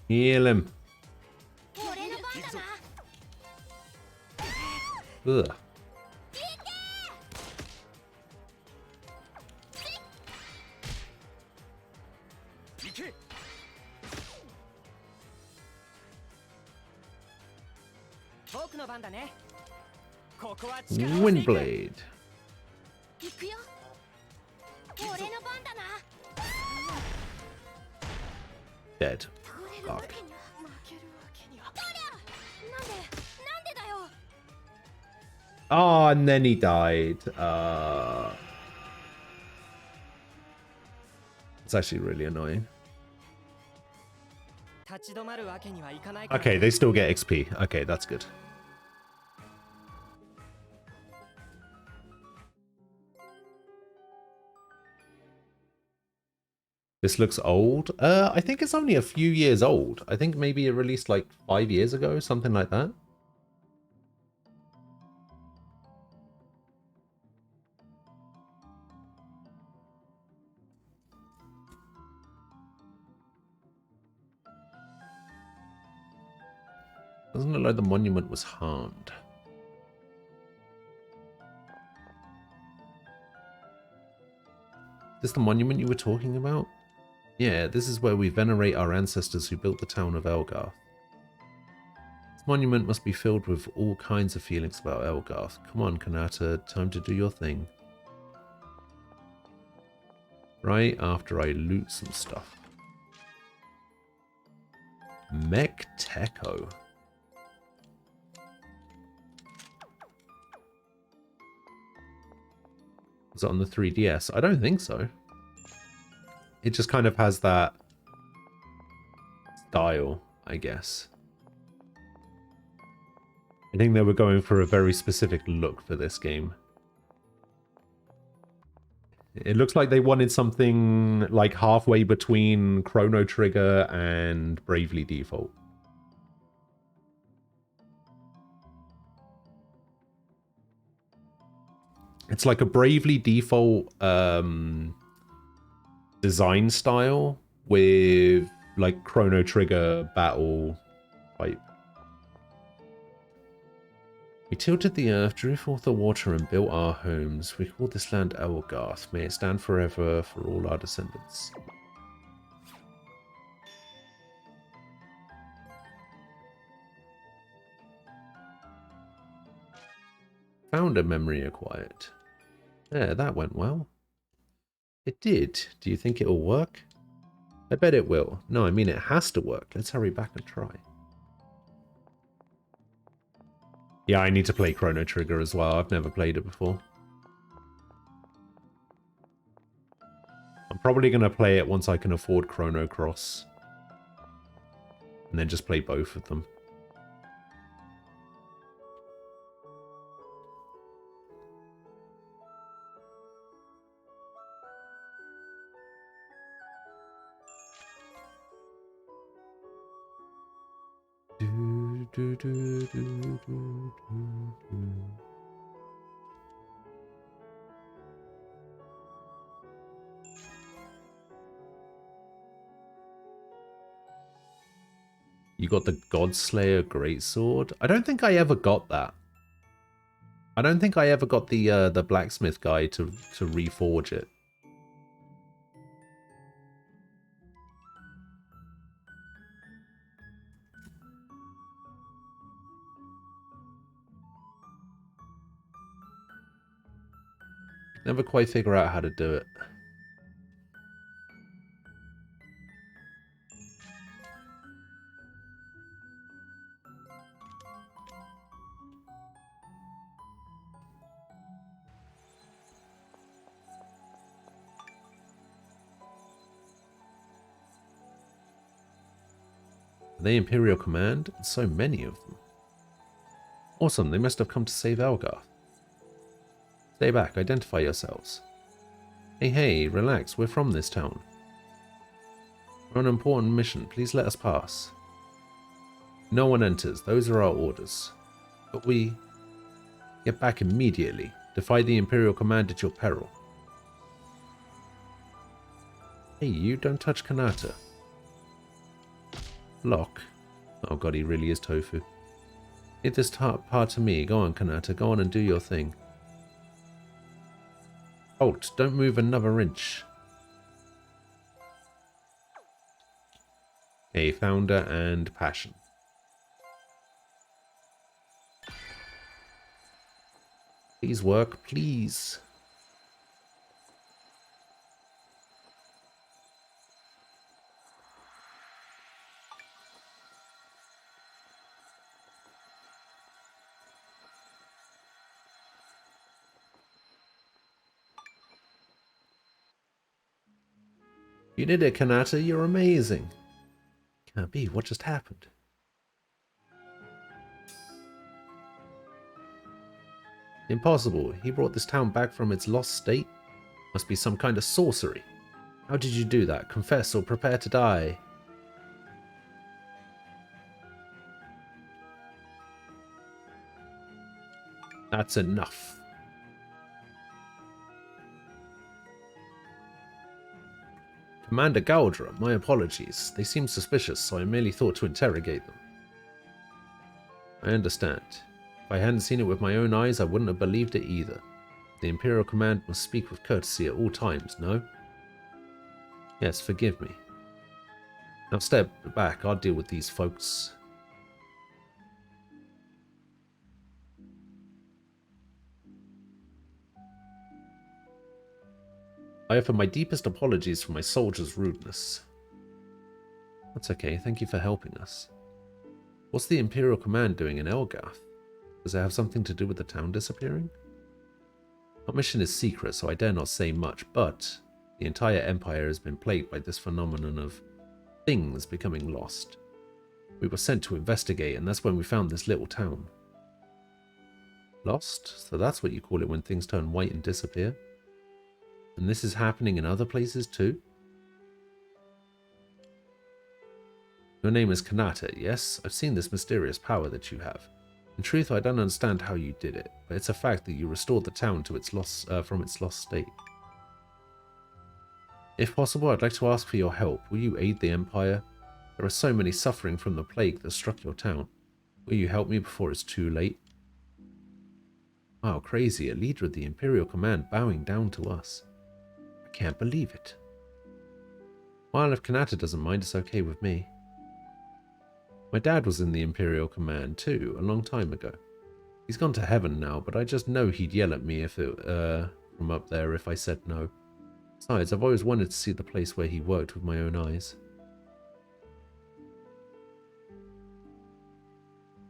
Heal him. Ugh. Windblade. Dead. Fuck. Oh, and then he died. It's actually really annoying. Okay, they still get XP. Okay, that's good. This looks old. I think it's only a few years old. I think maybe it released like 5 years ago, something like that. Doesn't look like the monument was harmed. Is this the monument you were talking about? Yeah, this is where we venerate our ancestors who built the town of Elgarth. This monument must be filled with all kinds of feelings about Elgarth. Come on, Kanata, time to do your thing. Right after I loot some stuff. Mech Techo. Was it on the 3DS? I don't think so. It just kind of has that style, I guess. I think they were going for a very specific look for this game. It looks like they wanted something like halfway between Chrono Trigger and Bravely Default. It's like a Bravely Default design style with like Chrono Trigger battle type. We tilted the earth, drew forth the water, and built our homes. We called this land Elgarth. May it stand forever for all our descendants. Found a memory acquired. There, that went well. It did. Do you think it'll work? I bet it will. No, I mean it has to work. Let's hurry back and try. Yeah, I need to play Chrono Trigger as well. I've never played it before. I'm probably going to play it once I can afford Chrono Cross. And then just play both of them. You got the Godslayer Greatsword? I don't think I ever got that. I don't think I ever got the blacksmith guy to reforge it. Never quite figure out how to do it. Are they Imperial Command? So many of them. Awesome, they must have come to save Elgarth. Stay back, identify yourselves. Hey, relax, we're from this town. We're on an important mission, please let us pass. No one enters, those are our orders. But we... Get back immediately. Defy the Imperial Command at your peril. Hey, you don't touch Kanata. Lock. Oh god, he really is tofu. Leave this part to me. Go on, Kanata, go on and do your thing. Halt, don't move another inch. A founder and passion. Please work, please. You did it, Kanata. You're amazing. Can't be. What just happened? Impossible. He brought this town back from its lost state. Must be some kind of sorcery. How did you do that? Confess or prepare to die. That's enough. Commander Galdra, my apologies. They seem suspicious, so I merely thought to interrogate them. I understand. If I hadn't seen it with my own eyes, I wouldn't have believed it either. The Imperial Command must speak with courtesy at all times, no? Yes, forgive me. Now step back, I'll deal with these folks. I offer my deepest apologies for my soldier's rudeness. That's okay, thank you for helping us. What's the Imperial Command doing in Elgarth? Does it have something to do with the town disappearing? Our mission is secret, so I dare not say much, but The entire empire has been plagued by this phenomenon of things becoming lost. We were sent to investigate, and that's when we found this little town. Lost? So that's what you call it when things turn white and disappear? And this is happening in other places too? Your name is Kanata, yes? I've seen this mysterious power that you have. In truth, I don't understand how you did it, but it's a fact that you restored the town to its from its lost state. If possible, I'd like to ask for your help. Will you aid the Empire? There are so many suffering from the plague that struck your town. Will you help me before it's too late? Wow, crazy. A leader of the Imperial Command bowing down to us. I can't believe it. Well, if Kanata doesn't mind, it's okay with me. My dad was in the Imperial Command too, a long time ago. He's gone to heaven now, but I just know he'd yell at me from up there if I said no. Besides, I've always wanted to see the place where he worked with my own eyes.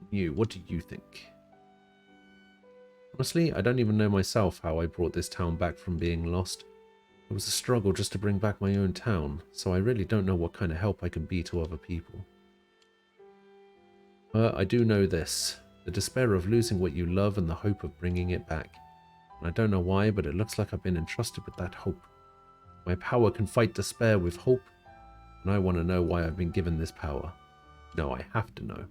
You, what do you think? Honestly, I don't even know myself how I brought this town back from being lost. It was a struggle just to bring back my own town, so I really don't know what kind of help I can be to other people. I do know this. The despair of losing what you love and the hope of bringing it back. And I don't know why, but it looks like I've been entrusted with that hope. My power can fight despair with hope, and I want to know why I've been given this power. No, I have to know.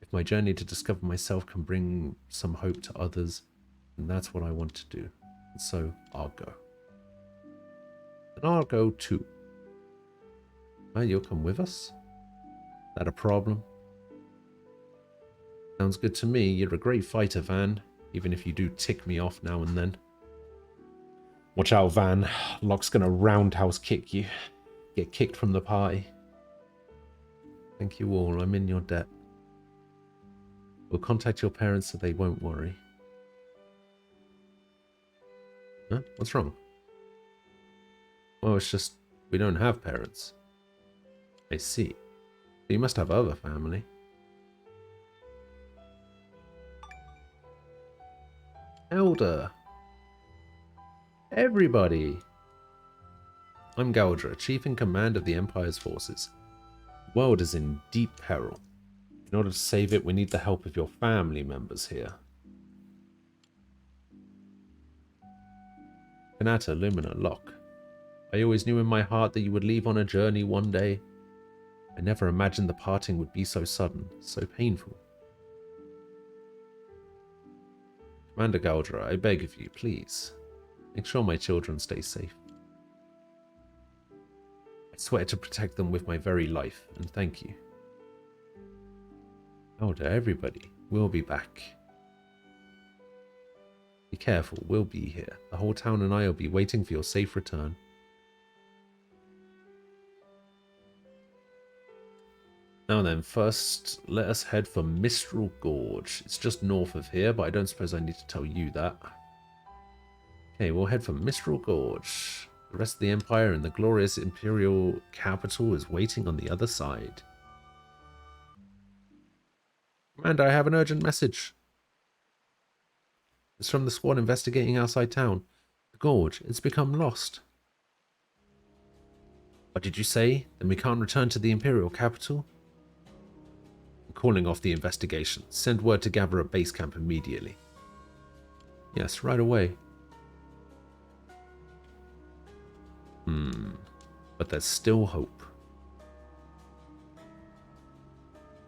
If my journey to discover myself can bring some hope to others, then that's what I want to do. And so, I'll go. And I'll go too. You'll come with us? Is that a problem? Sounds good to me. You're a great fighter, Van. Even if you do tick me off now and then. Watch out, Van. Locke's gonna roundhouse kick you. Get kicked from the party. Thank you all. I'm in your debt. We'll contact your parents so they won't worry. Huh? What's wrong? Well, it's just we don't have parents. I see. But you must have other family. Elder. Everybody. I'm Galdra, Chief in Command of the Empire's forces. The world is in deep peril. In order to save it, we need the help of your family members here. Kanata, Lumina, Locke. I always knew in my heart that you would leave on a journey one day. I never imagined the parting would be so sudden, so painful. Commander Galdra, I beg of you, please, make sure my children stay safe. I swear to protect them with my very life, and thank you. Elder, everybody, we'll be back. Be careful, we'll be here. The whole town and I will be waiting for your safe return. Now then, first, let us head for Mistral Gorge. It's just north of here, but I don't suppose I need to tell you that. Okay, we'll head for Mistral Gorge. The rest of the Empire and the glorious Imperial capital is waiting on the other side. Commander, I have an urgent message. It's from the squad investigating outside town. The gorge, it's become lost. What did you say? Then we can't return to the Imperial capital? I'm calling off the investigation. Send word to gather a base camp immediately. Yes, right away. But there's still hope.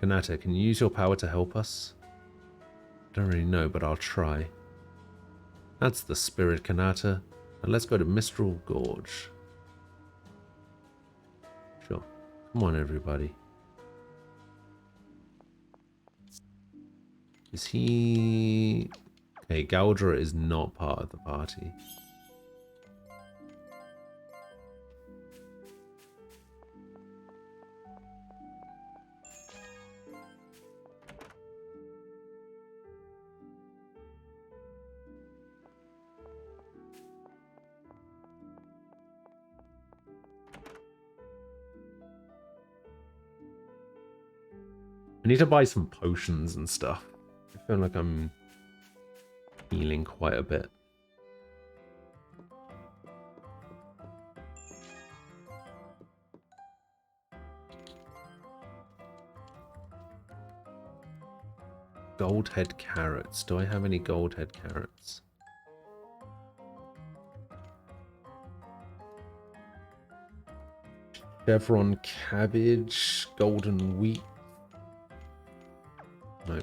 Kanata, can you use your power to help us? I don't really know, but I'll try. That's the spirit, Kanata. And let's go to Mistral Gorge. Sure. Come on, everybody. Is he... Okay, Galdra is not part of the party. I need to buy some potions and stuff. I feel like I'm healing quite a bit. Gold head carrots. Do I have any gold head carrots? Chevron cabbage, golden wheat. No.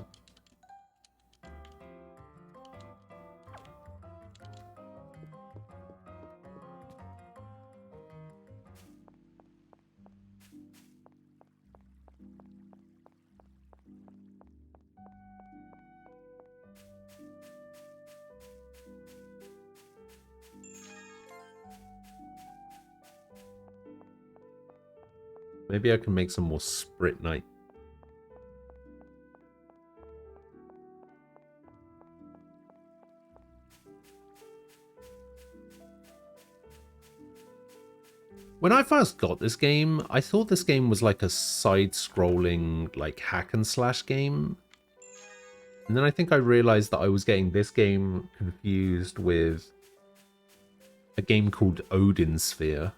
Maybe I can make some more Spritnite. When I first got this game, I thought this game was like a side-scrolling, like, hack and slash game. And then I think I realized that I was getting this game confused with a game called Odin Sphere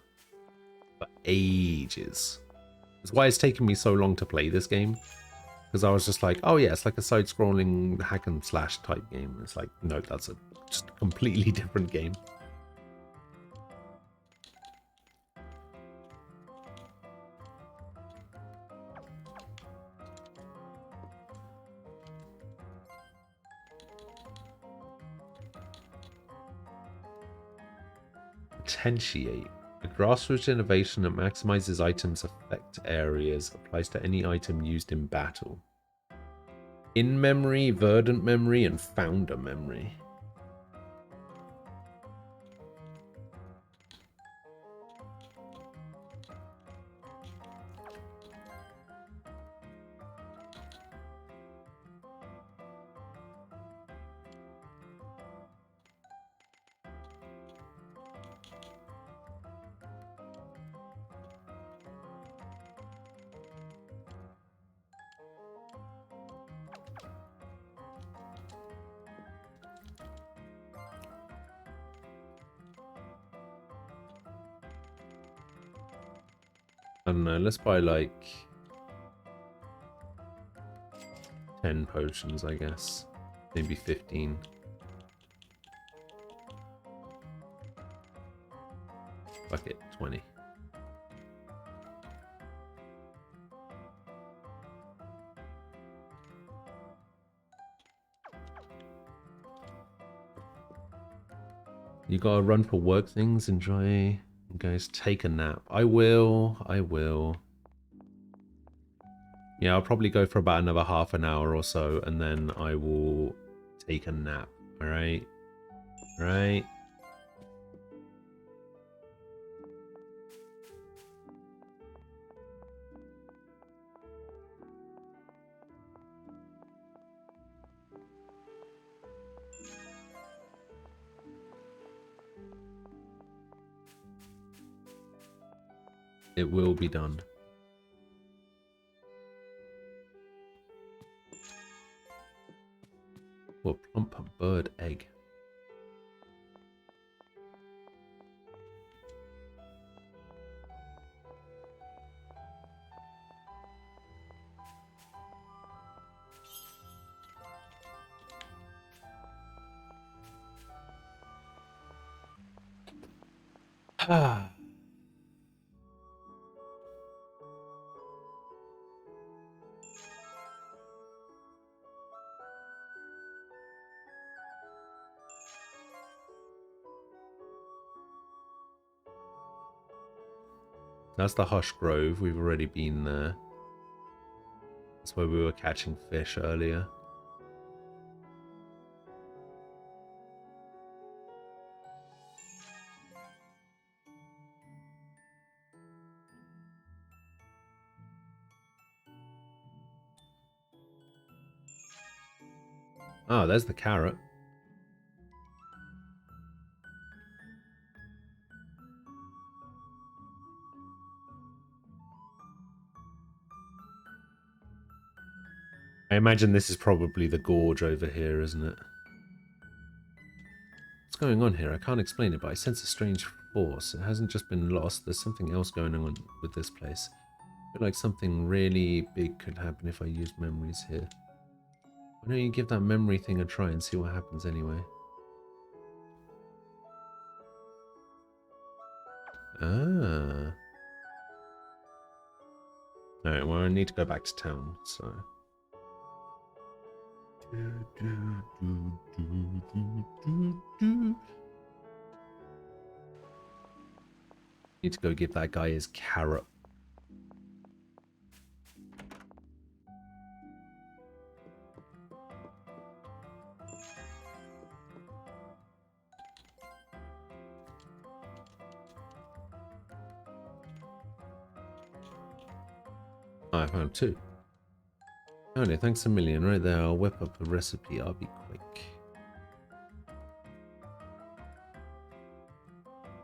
for ages. That's why it's taken me so long to play this game. Because I was just like, oh yeah, it's like a side-scrolling hack and slash type game. It's like, no, that's just a completely different game. Potentiate. A grassroots innovation that maximizes items' effect areas applies to any item used in battle. In memory, verdant memory, and founder memory. I don't know, let's buy like 10 potions, I guess. Maybe 15. Fuck it, 20. You gotta run for work things, enjoy. Guys, take a nap. I will. Yeah, I'll probably go for about another half an hour or so, and then I will take a nap. Alright? Alright? It will be done. What plump bird egg? Ah. That's the Hush Grove. We've already been there. That's where we were catching fish earlier. Oh, there's the carrot. I imagine this is probably the gorge over here, isn't it? What's going on here? I can't explain it, but I sense a strange force. It hasn't just been lost. There's something else going on with this place. I feel like something really big could happen if I used memories here. Why don't you give that memory thing a try and see what happens anyway? Ah. Alright, well I need to go back to town, so... Need to go give that guy his carrot. Oh, I found 2. Oh no, thanks a million. Right there, I'll whip up a recipe. I'll be quick.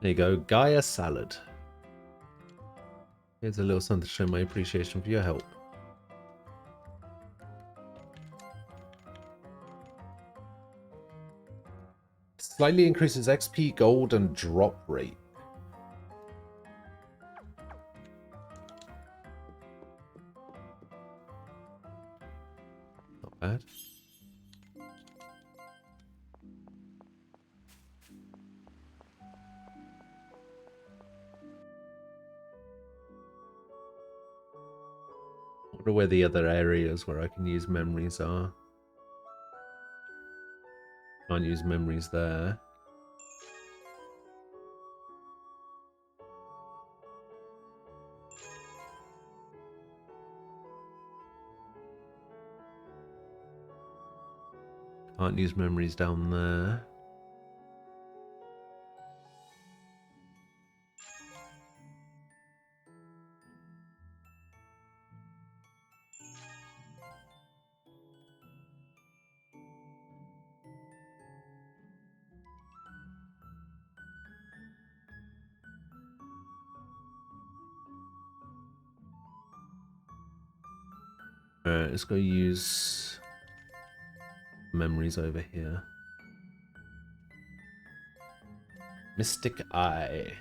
There you go, Gaia salad. Here's a little something to show my appreciation for your help. Slightly increases XP, gold, and drop rate. Not bad. I wonder where the other areas where I can use memories are. Can't use memories there. Can't use memories down there. Alright, let's go use memories over here. Mystic Eye.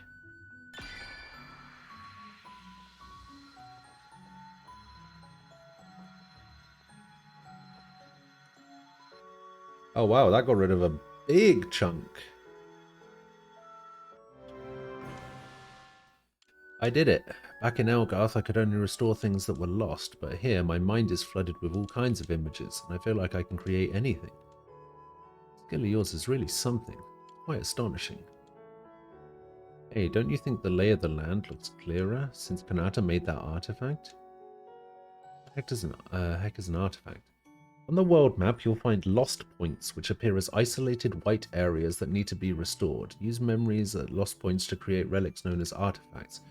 Oh wow, that got rid of a big chunk. I did it. Back in Elgarth, I could only restore things that were lost, but here my mind is flooded with all kinds of images, and I feel like I can create anything. Skill of yours is really something. Quite astonishing. Hey, don't you think the lay of the land looks clearer since Kanata made that artifact? Heck is an artifact. On the world map, you'll find lost points, which appear as isolated white areas that need to be restored. Use memories at lost points to create relics known as artifacts.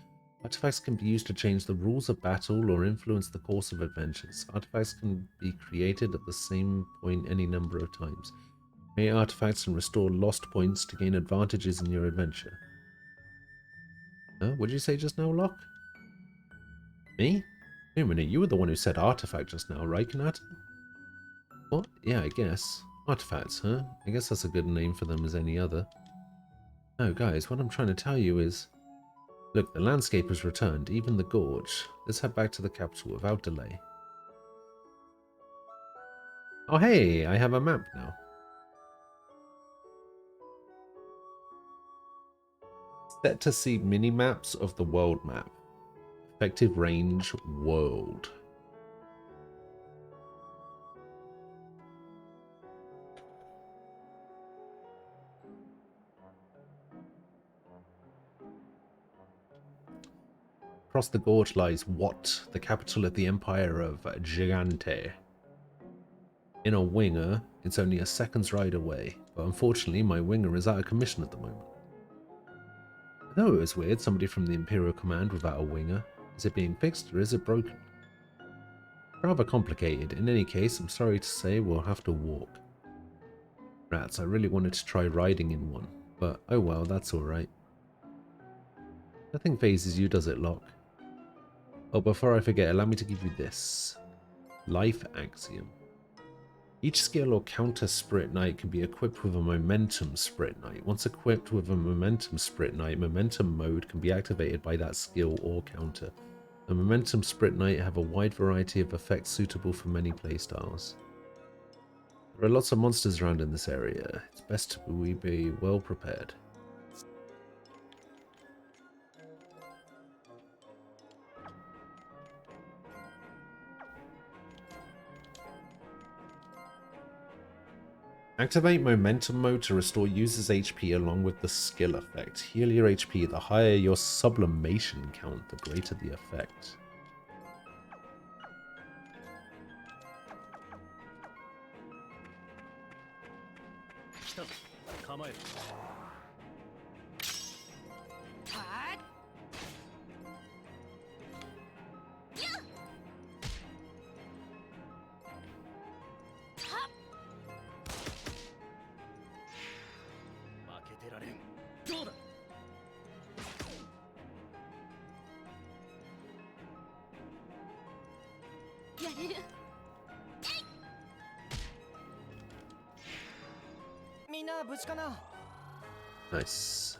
Artifacts can be used to change the rules of battle or influence the course of adventures. Artifacts can be created at the same point any number of times. Create artifacts and restore lost points to gain advantages in your adventure. What did you say just now, Locke? Me? Wait a minute, you were the one who said artifact just now, right, Kanata? What? Yeah, I guess. Artifacts, huh? I guess that's a good name for them as any other. No, guys, what I'm trying to tell you is... Look, the landscape has returned, even the gorge. Let's head back to the capital without delay. Oh hey, I have a map now. Set to see mini-maps of the world map. Effective range, world. Across the gorge lies Wat, the capital of the Empire of Gigante. In a winger, it's only a second's ride away, but unfortunately my winger is out of commission at the moment. I know it was weird, somebody from the Imperial Command without a winger. Is it being fixed or is it broken? Rather complicated. In any case, I'm sorry to say we'll have to walk. Rats, I really wanted to try riding in one, but oh well, that's alright. Nothing phases you, does it, Locke? Oh, before I forget, allow me to give you this. Life Axiom. Each skill or counter Spirit Knight can be equipped with a Momentum Spirit Knight. Once equipped with a Momentum Spirit Knight, Momentum mode can be activated by that skill or counter. The Momentum Spirit Knight have a wide variety of effects suitable for many playstyles. There are lots of monsters around in this area. It's best we be well prepared. Activate momentum mode to restore users' HP along with the skill effect. Heal your HP. The higher your sublimation count, the greater the effect. Nice.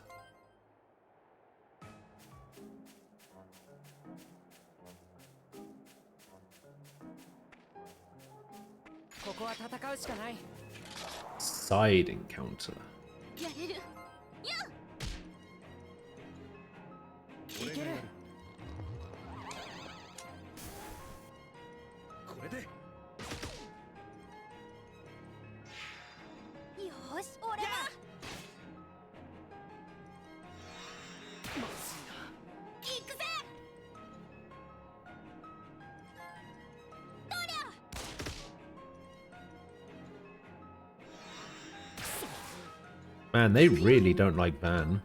Side encounter. Man, they really don't like Van.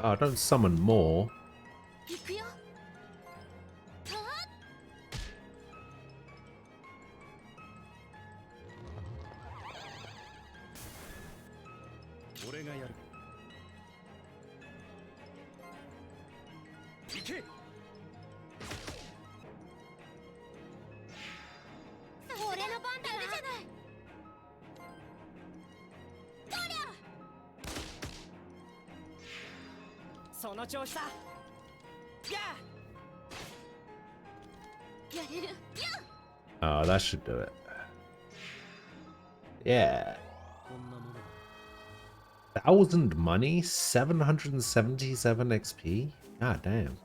Oh, don't summon more. Oh, that should do it. Yeah. 1,000 money, 777 XP. God damn.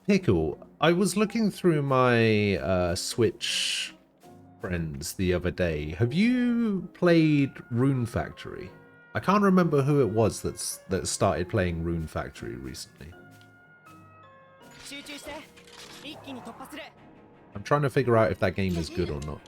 Pickle, I was looking through my Switch friends the other day. Have you played Rune Factory? I can't remember who it was that started playing Rune Factory recently. I'm trying to figure out if that game is good or not.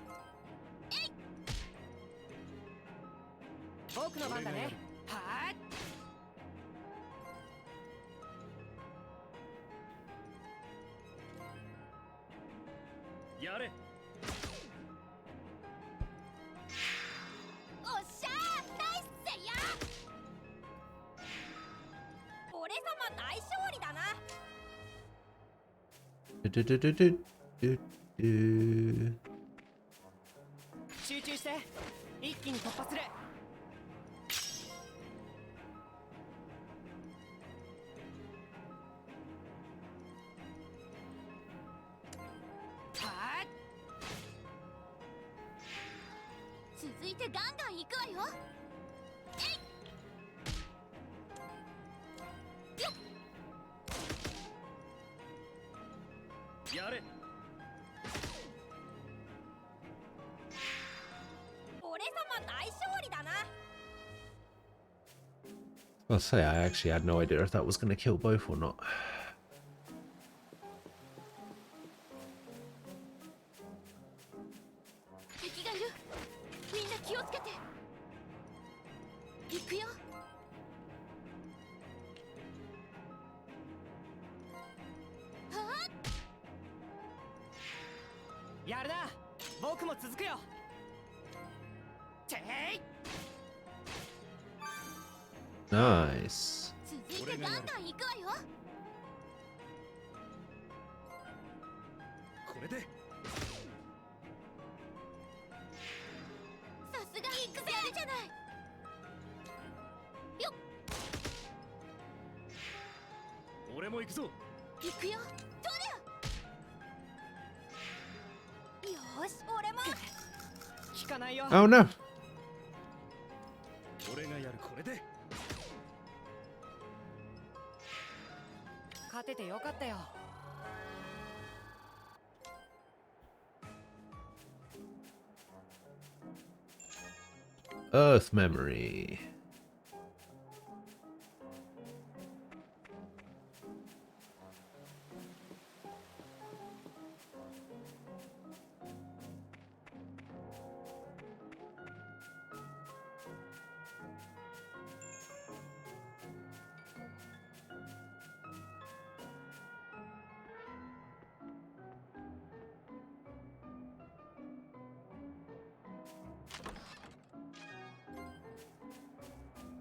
I'll say I actually had no idea if that was going to kill both or not. やるな。僕も続くよ。てい。 Nice. 続いてガンガン行くわよ。これでさすがに行くぜやるじゃない。よっ。俺も行くぞ。行くよ。どれ。よーし、俺も。聞かないよ。 Oh no. 俺がやる。これで勝ててよかったよ。 Earth memory.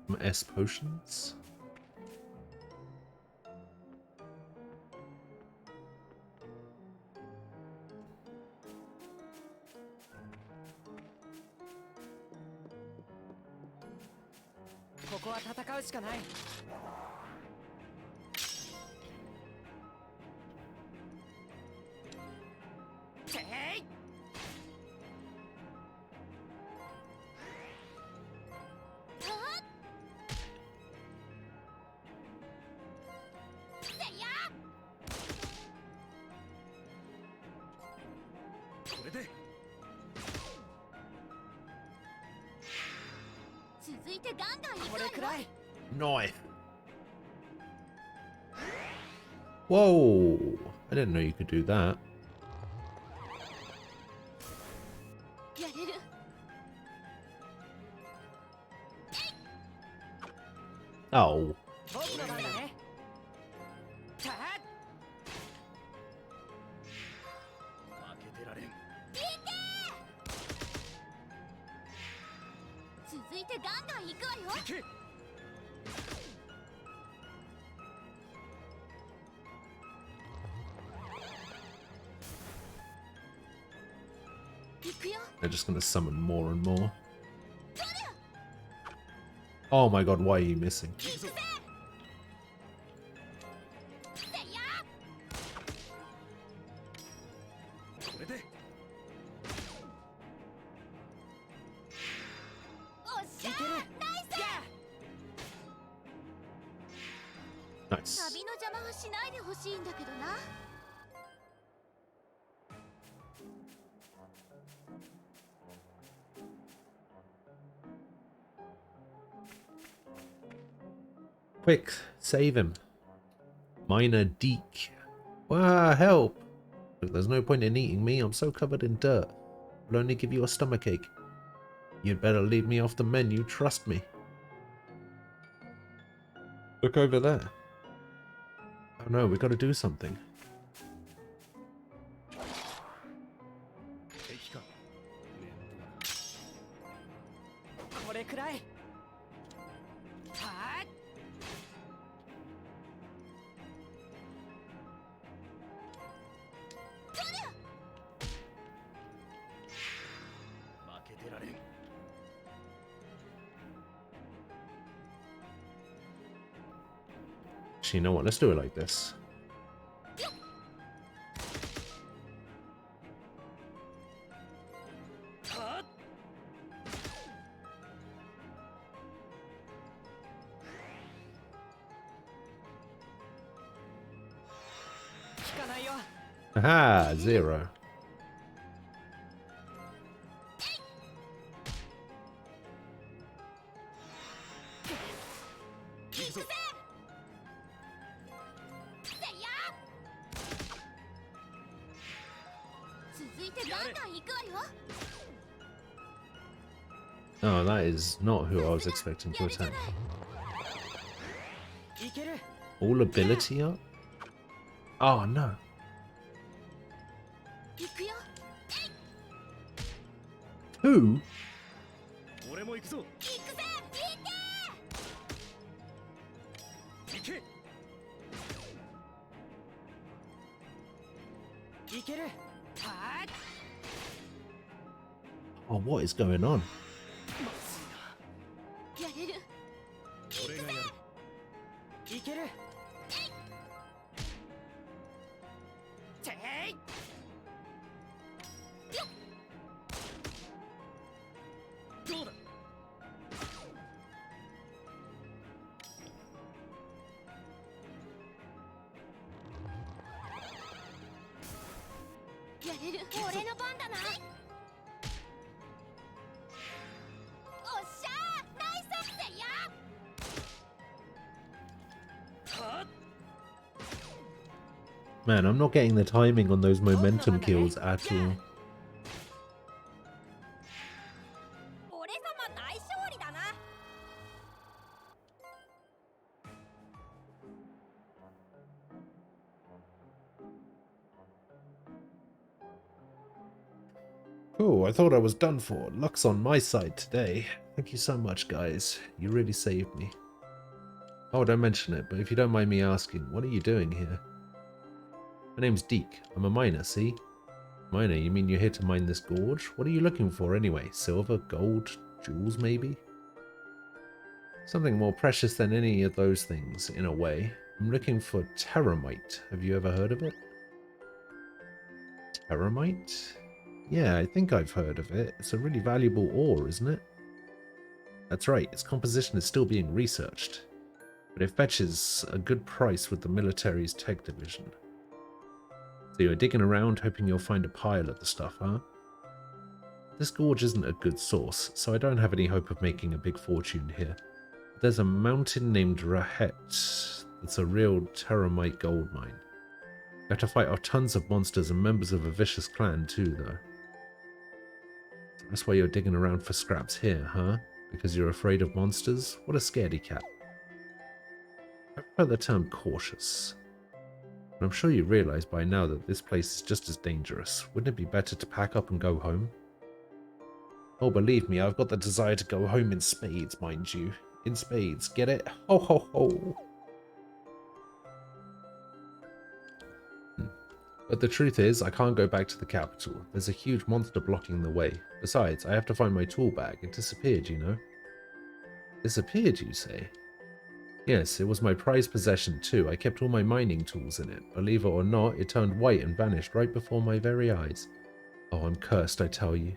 Some S potions. ここは戦うしかない。てい。 これで続いてガンガン行こくわよ。れくらい。 Knife. Whoa. I didn't know you could do that. やれる。 Oh. 僕の番だね。たっ。負けてられん。続いてガンガン行くわよ。行け。 行くよ。 They're just gonna summon more and more. Oh my god, why are you missing? 行くぞ。これでおっしゃいける。ー。 Nice. 旅の邪魔はしないでほしいんだけどな。 Quick, save him. Minor Deke. Wow, help! Look, there's no point in eating me. I'm so covered in dirt. I'll only give you a stomachache. You'd better leave me off the menu. Trust me. Look over there. Oh no, we gotta do something. 敵か。これくらい。はっ。 負けてられん。 Actually, you know what? Let's do it like this. はっ。 聞かないよ。 Aha, 0. 行くぞ。続いてガンガン行くわよ。 Oh, that is not who I was expecting to やるじゃ attack. ない。 いける。 All ability up? Oh no. 行くよ。えい。Who? 俺も行くぞ。行くぜ行け。いける。はーい。 Oh, what is going on? やれる俺がやる。いける。てい。どうだ。やれる俺の番だな。おっしゃーナイスせいや。 はっ。 Man, I'm not getting the timing on those momentum kills at all. 俺様大勝利だな。 Oh, I thought I was done for. Luck's on my side today. Thank you so much, guys. You really saved me. Oh, don't mention it, but if you don't mind me asking, what are you doing here? My name's Deke. I'm a miner, see? Miner, you mean you're here to mine this gorge? What are you looking for anyway? Silver, gold, jewels maybe? Something more precious than any of those things, in a way. I'm looking for terramite. Have you ever heard of it? Terramite? Yeah, I think I've heard of it. It's a really valuable ore, isn't it? That's right, its composition is still being researched. But it fetches a good price with the military's tech division. So you're digging around hoping you'll find a pile of the stuff, huh? This gorge isn't a good source, so I don't have any hope of making a big fortune here. But there's a mountain named Rahet that's a real terramite gold mine. You have to fight off tons of monsters and members of a vicious clan too, though. That's why you're digging around for scraps here, huh? Because you're afraid of monsters? What a scaredy cat. I prefer the term cautious. But I'm sure you realize by now that this place is just as dangerous. Wouldn't it be better to pack up and go home? Oh, believe me, I've got the desire to go home in spades, mind you. In spades, get it? Ho ho ho! But the truth is, I can't go back to the capital. There's a huge monster blocking the way. Besides, I have to find my tool bag. It disappeared, you know. Disappeared, you say? Yes, it was my prized possession too. I kept all my mining tools in it. Believe it or not, it turned white and vanished right before my very eyes. Oh, I'm cursed, I tell you.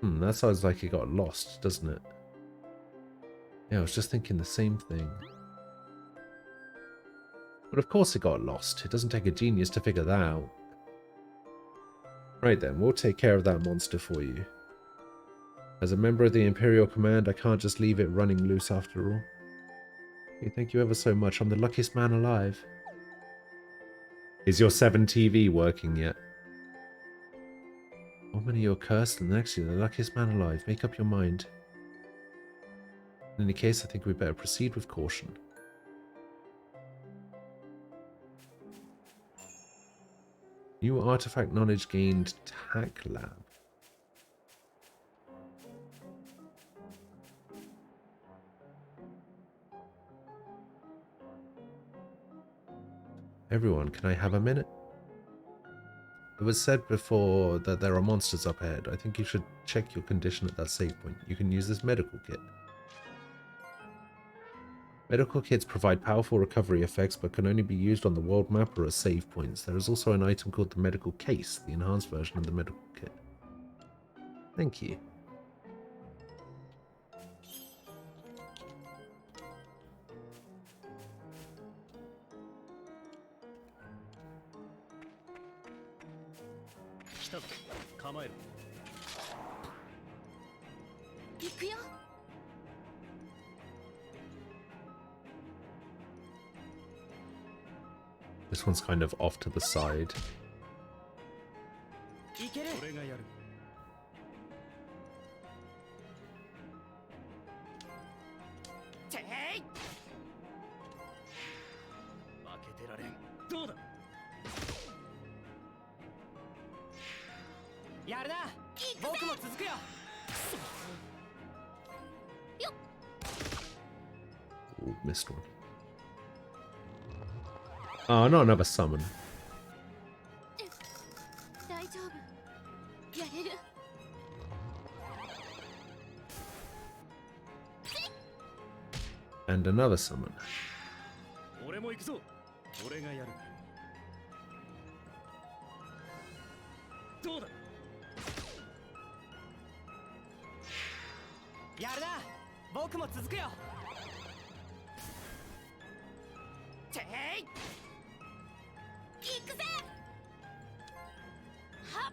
That sounds like it got lost, doesn't it? Yeah, I was just thinking the same thing. But of course it got lost. It doesn't take a genius to figure that out. Right then, we'll take care of that monster for you. As a member of the Imperial Command, I can't just leave it running loose after all. Okay, thank you ever so much. I'm the luckiest man alive. Is your 7 TV working yet? How many you're cursed and actually the luckiest man alive? Make up your mind. In any case, I think we better proceed with caution. New artifact knowledge gained, TAC lab. Everyone, can I have a minute? It was said before that there are monsters up ahead. I think you should check your condition at that save point. You can use this medical kit. Medical kits provide powerful recovery effects but can only be used on the world map or at save points. There is also an item called the medical case, the enhanced version of the medical kit. Thank you. This one's kind of off to the side. 僕も続くよ Ooh, missed one. Oh, not another summon. 大丈夫やれる And another summon. 俺も行くぞ俺がやるどうだやるな僕も続くよてい行くぜはっ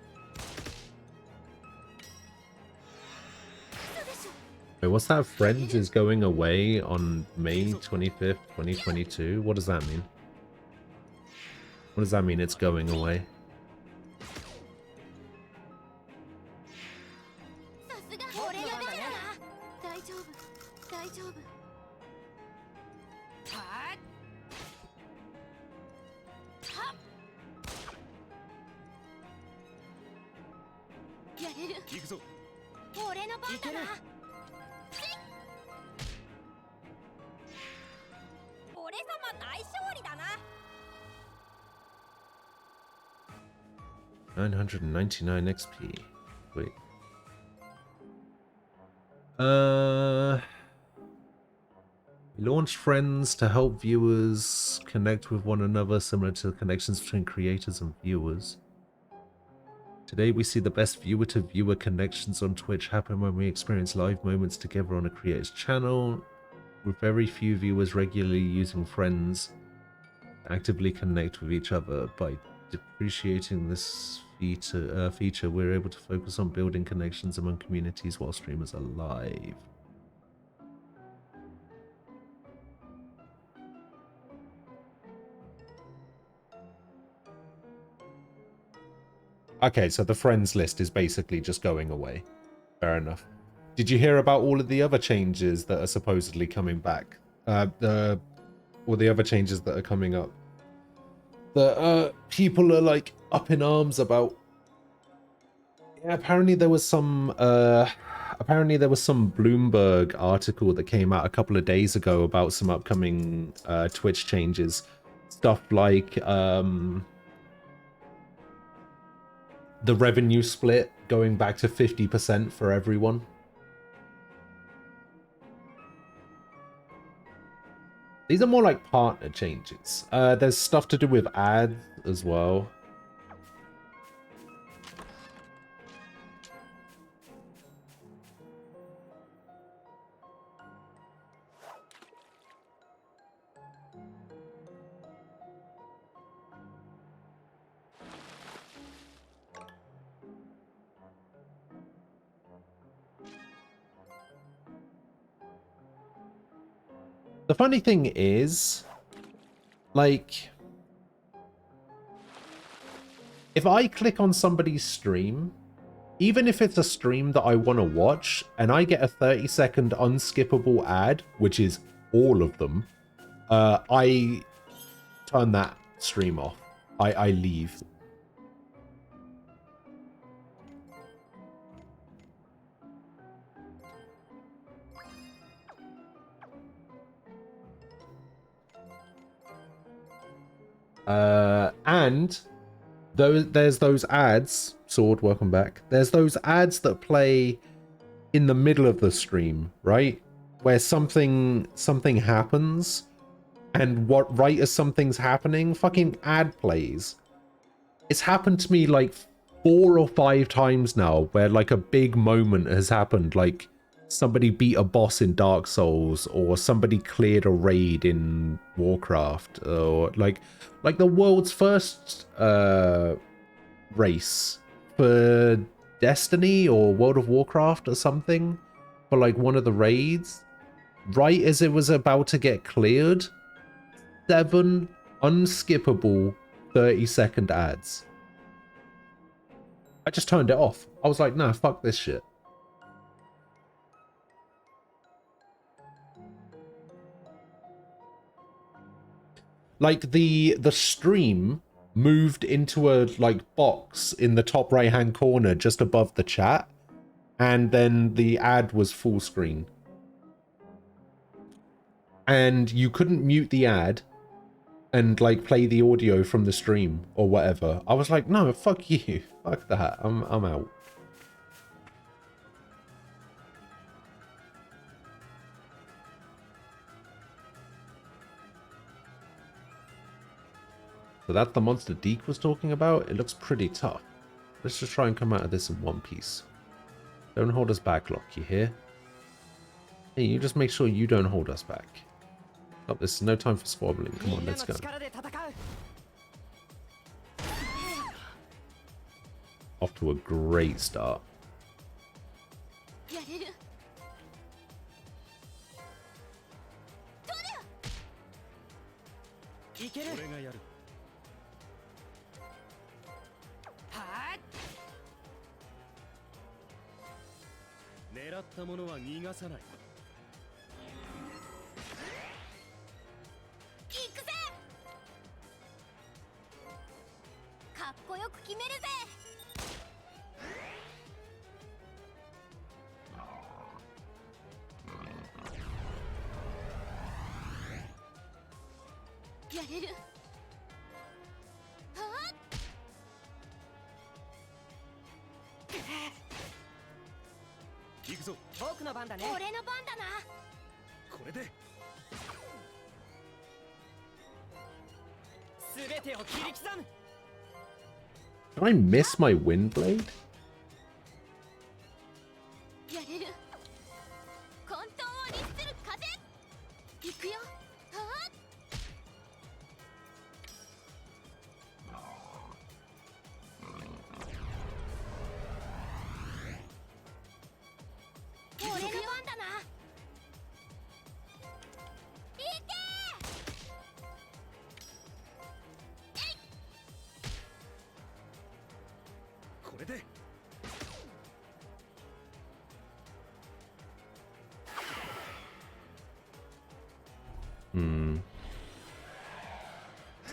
嘘でしょ Wait, what's that? Friends is going away on May 25th, 2022? What does that mean? What does that mean it's going away? さすが俺の番だな大丈夫大丈夫はっはっやれる行くぞ俺の番だな俺様大勝利だな 999 XP. Wait. We launched Friends to help viewers connect with one another, similar to the connections between creators and viewers. Today we see the best viewer-to-viewer connections on Twitch happen when we experience live moments together on a creator's channel, with very few viewers regularly using Friends to actively connect with each other. By depreciating this feature, we're able to focus on building connections among communities while streamers are live. Okay, so the friends list is basically just going away. Fair enough. Did you hear about all of the other changes that are supposedly coming back? All the other changes that are coming up. That people are like up in arms about. Yeah, apparently there was some Bloomberg article that came out a couple of days ago about some upcoming Twitch changes. Stuff like the revenue split going back to 50% for everyone. These are more like partner changes. There's stuff to do with ads as well. The funny thing is, like, if I click on somebody's stream, even if it's a stream that I want to watch, and I get a 30-second unskippable ad, which is all of them, I turn that stream off. I leave. And there's those ads, Sword, welcome back. There's those ads that play in the middle of the stream, right? Where something happens, and right as something's happening, fucking ad plays. It's happened to me like 4 or 5 times now, where like a big moment has happened, like somebody beat a boss in Dark Souls, or somebody cleared a raid in Warcraft, or like the world's first race for Destiny or World of Warcraft or something, for like one of the raids. Right as it was about to get cleared, 7 unskippable 30-second ads. I just turned it off. I was like, nah, fuck this shit. Like the stream moved into a like box in the top right hand corner just above the chat, and then the ad was full screen. And you couldn't mute the ad and like play the audio from the stream or whatever. I was like, no, fuck you. Fuck that. I'm out. So that's the monster Deke was talking about. It looks pretty tough. Let's just try and come out of this in one piece. Don't hold us back, Locke, you hear? Hey, you just make sure you don't hold us back. Oh, this is no time for squabbling. Come on, let's go. Off to a great start. Did I miss my wind blade?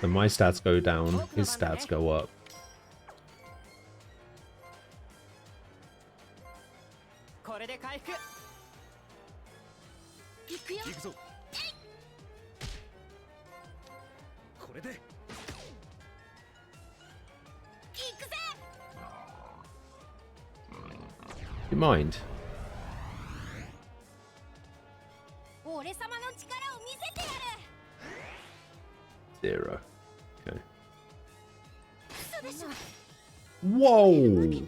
So my stats go down, his stats go up. You mind? Zero. Okay. Whoa!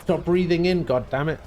Stop breathing in, goddammit.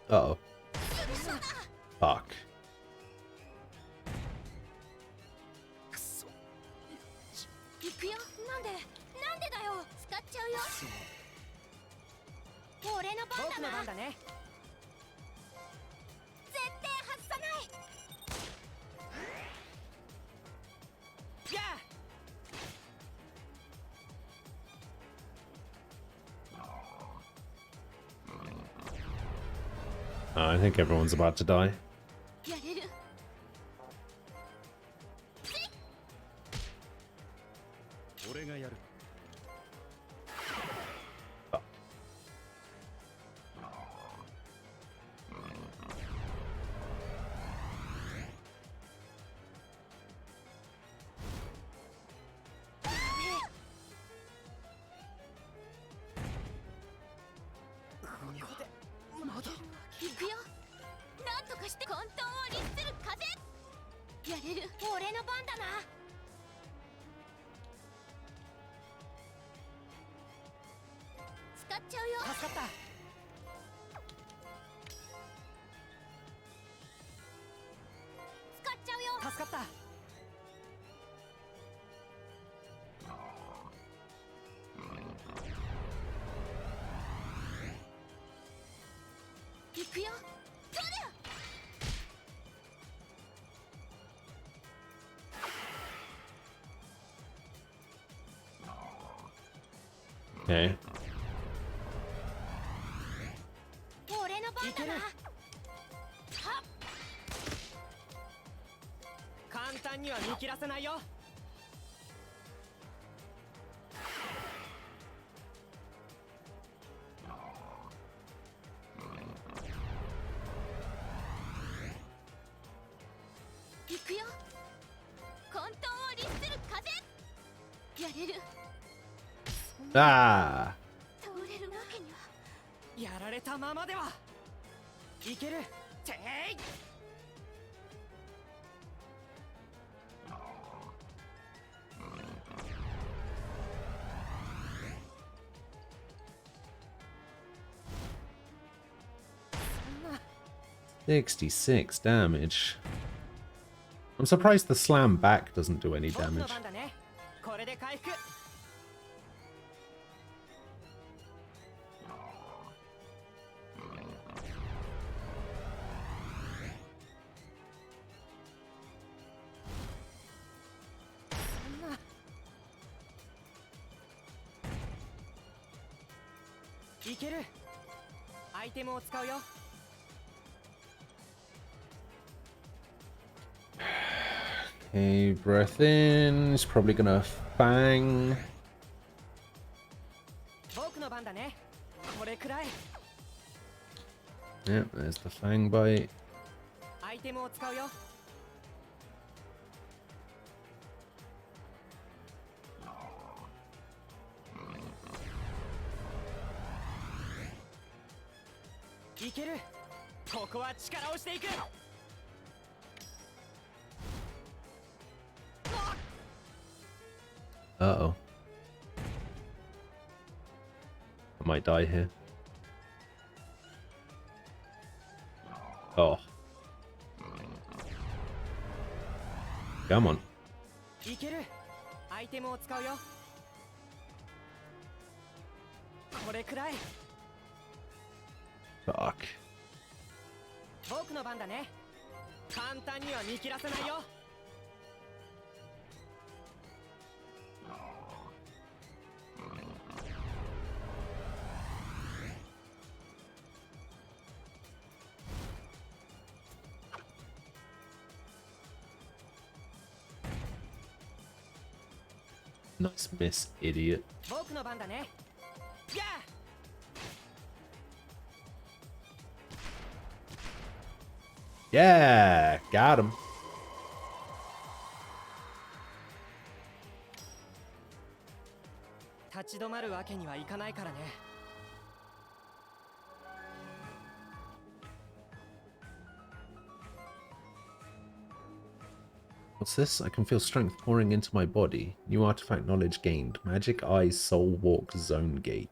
Uh-oh. Fuck. I think everyone's about to die. やれる。俺がやる。行くよ。なんとかして混沌を律する風。やれる。俺の番だな。使っちゃうよ。助かった。使っちゃうよ。助かった。行くよ。そうだよ。Okay. 俺の番だな。簡単には見切らせないよ。行くよ。混沌を律する風。やれる。 Ah! 通れるわけには。やられたままではいける。てい。$66 damage. I'm surprised the slam back doesn't do any 僕の damage. 番だね。これで回復。いける。アイテムを使うよ。Okay, breath in. He's probably gonna bang. 僕の番だね。これくらい。 Yep, there's the fang bite. アイテムを使うよ。いける。ここは力をしていく。 Uh-oh. I might die here. Oh. Come on. いける。アイテムを使うよ。これくらい。 Fuck. 僕の番だね。簡単には見切らせないよ。 Nice miss, idiot. 僕の番だね。やあ。 Yeah! Got him. 立ち止まるわけにはいかないからね。 What's this? I can feel strength pouring into my body. New artifact knowledge gained. Magic Eyes Soul Walk Zone Gate.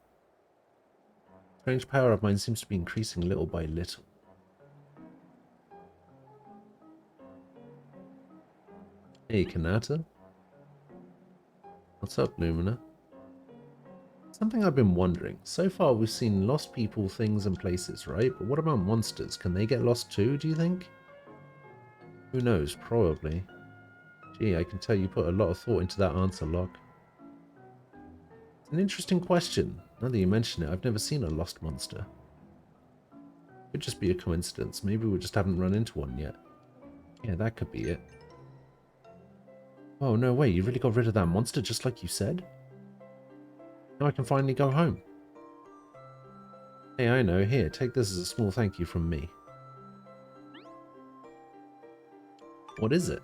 Strange power of mine seems to be increasing little by little. Hey, Kanata. What's up, Lumina? Something I've been wondering. So far we've seen lost people, things, and places, right? But what about monsters? Can they get lost too, do you think? Who knows? Probably. Gee, I can tell you put a lot of thought into that answer, Locke. It's an interesting question. Now that you mention it, I've never seen a lost monster. Could just be a coincidence. Maybe we just haven't run into one yet. Yeah, that could be it. Oh, no, wait, you really got rid of that monster just like you said? Now I can finally go home. Hey, I know. Here, take this as a small thank you from me. What is it?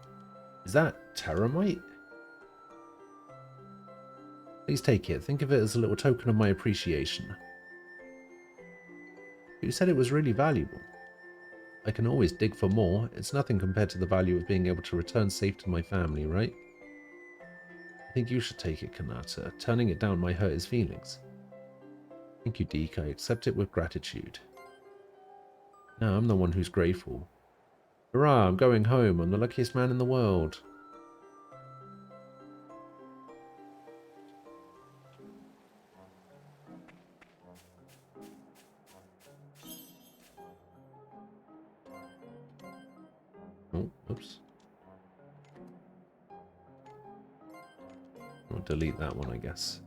Is that Terramite? Please take it. Think of it as a little token of my appreciation. You said it was really valuable. I can always dig for more. It's nothing compared to the value of being able to return safe to my family, right? I think you should take it, Kanata. Turning it down might hurt his feelings. Thank you, Deke. I accept it with gratitude. No, I'm the one who's grateful. Hurrah, I'm going home. I'm the luckiest man in the world. Oh, oops. I'll delete that one, I guess.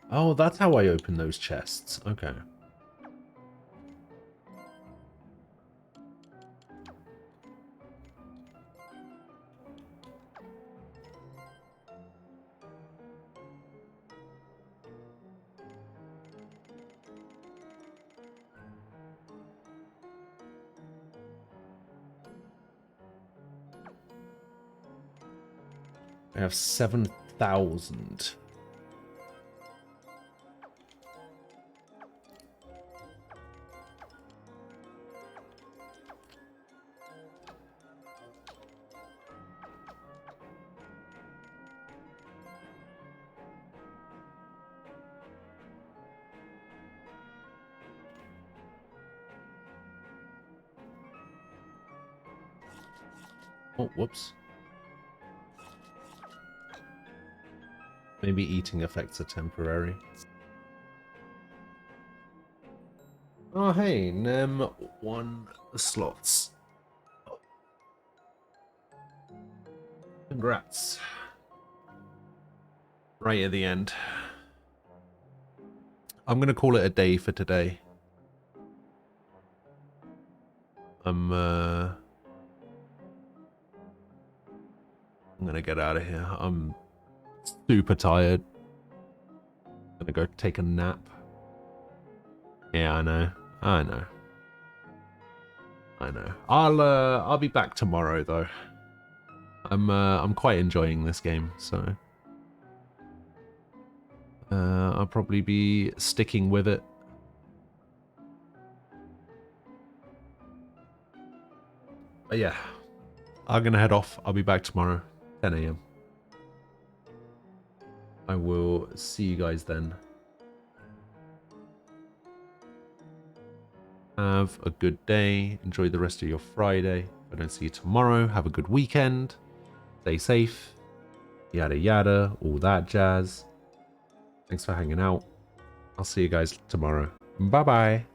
Oh, that's how I open those chests. Okay. I have 7,000. Oh, whoops. Maybe eating effects are temporary. Oh, hey, Nem 1 slots. Congrats. Right at the end. I'm going to call it a day for today. I'm going to get out of here. I'm super tired. Gonna go take a nap. Yeah, I know. I know. I know. I'll be back tomorrow though. I'm quite enjoying this game, so I'll probably be sticking with it. But yeah, I'm gonna head off. I'll be back tomorrow, 10 AM. I will see you guys then. Have a good day. Enjoy the rest of your Friday. If I don't see you tomorrow, have a good weekend. Stay safe. Yada yada, all that jazz. Thanks for hanging out. I'll see you guys tomorrow. Bye bye.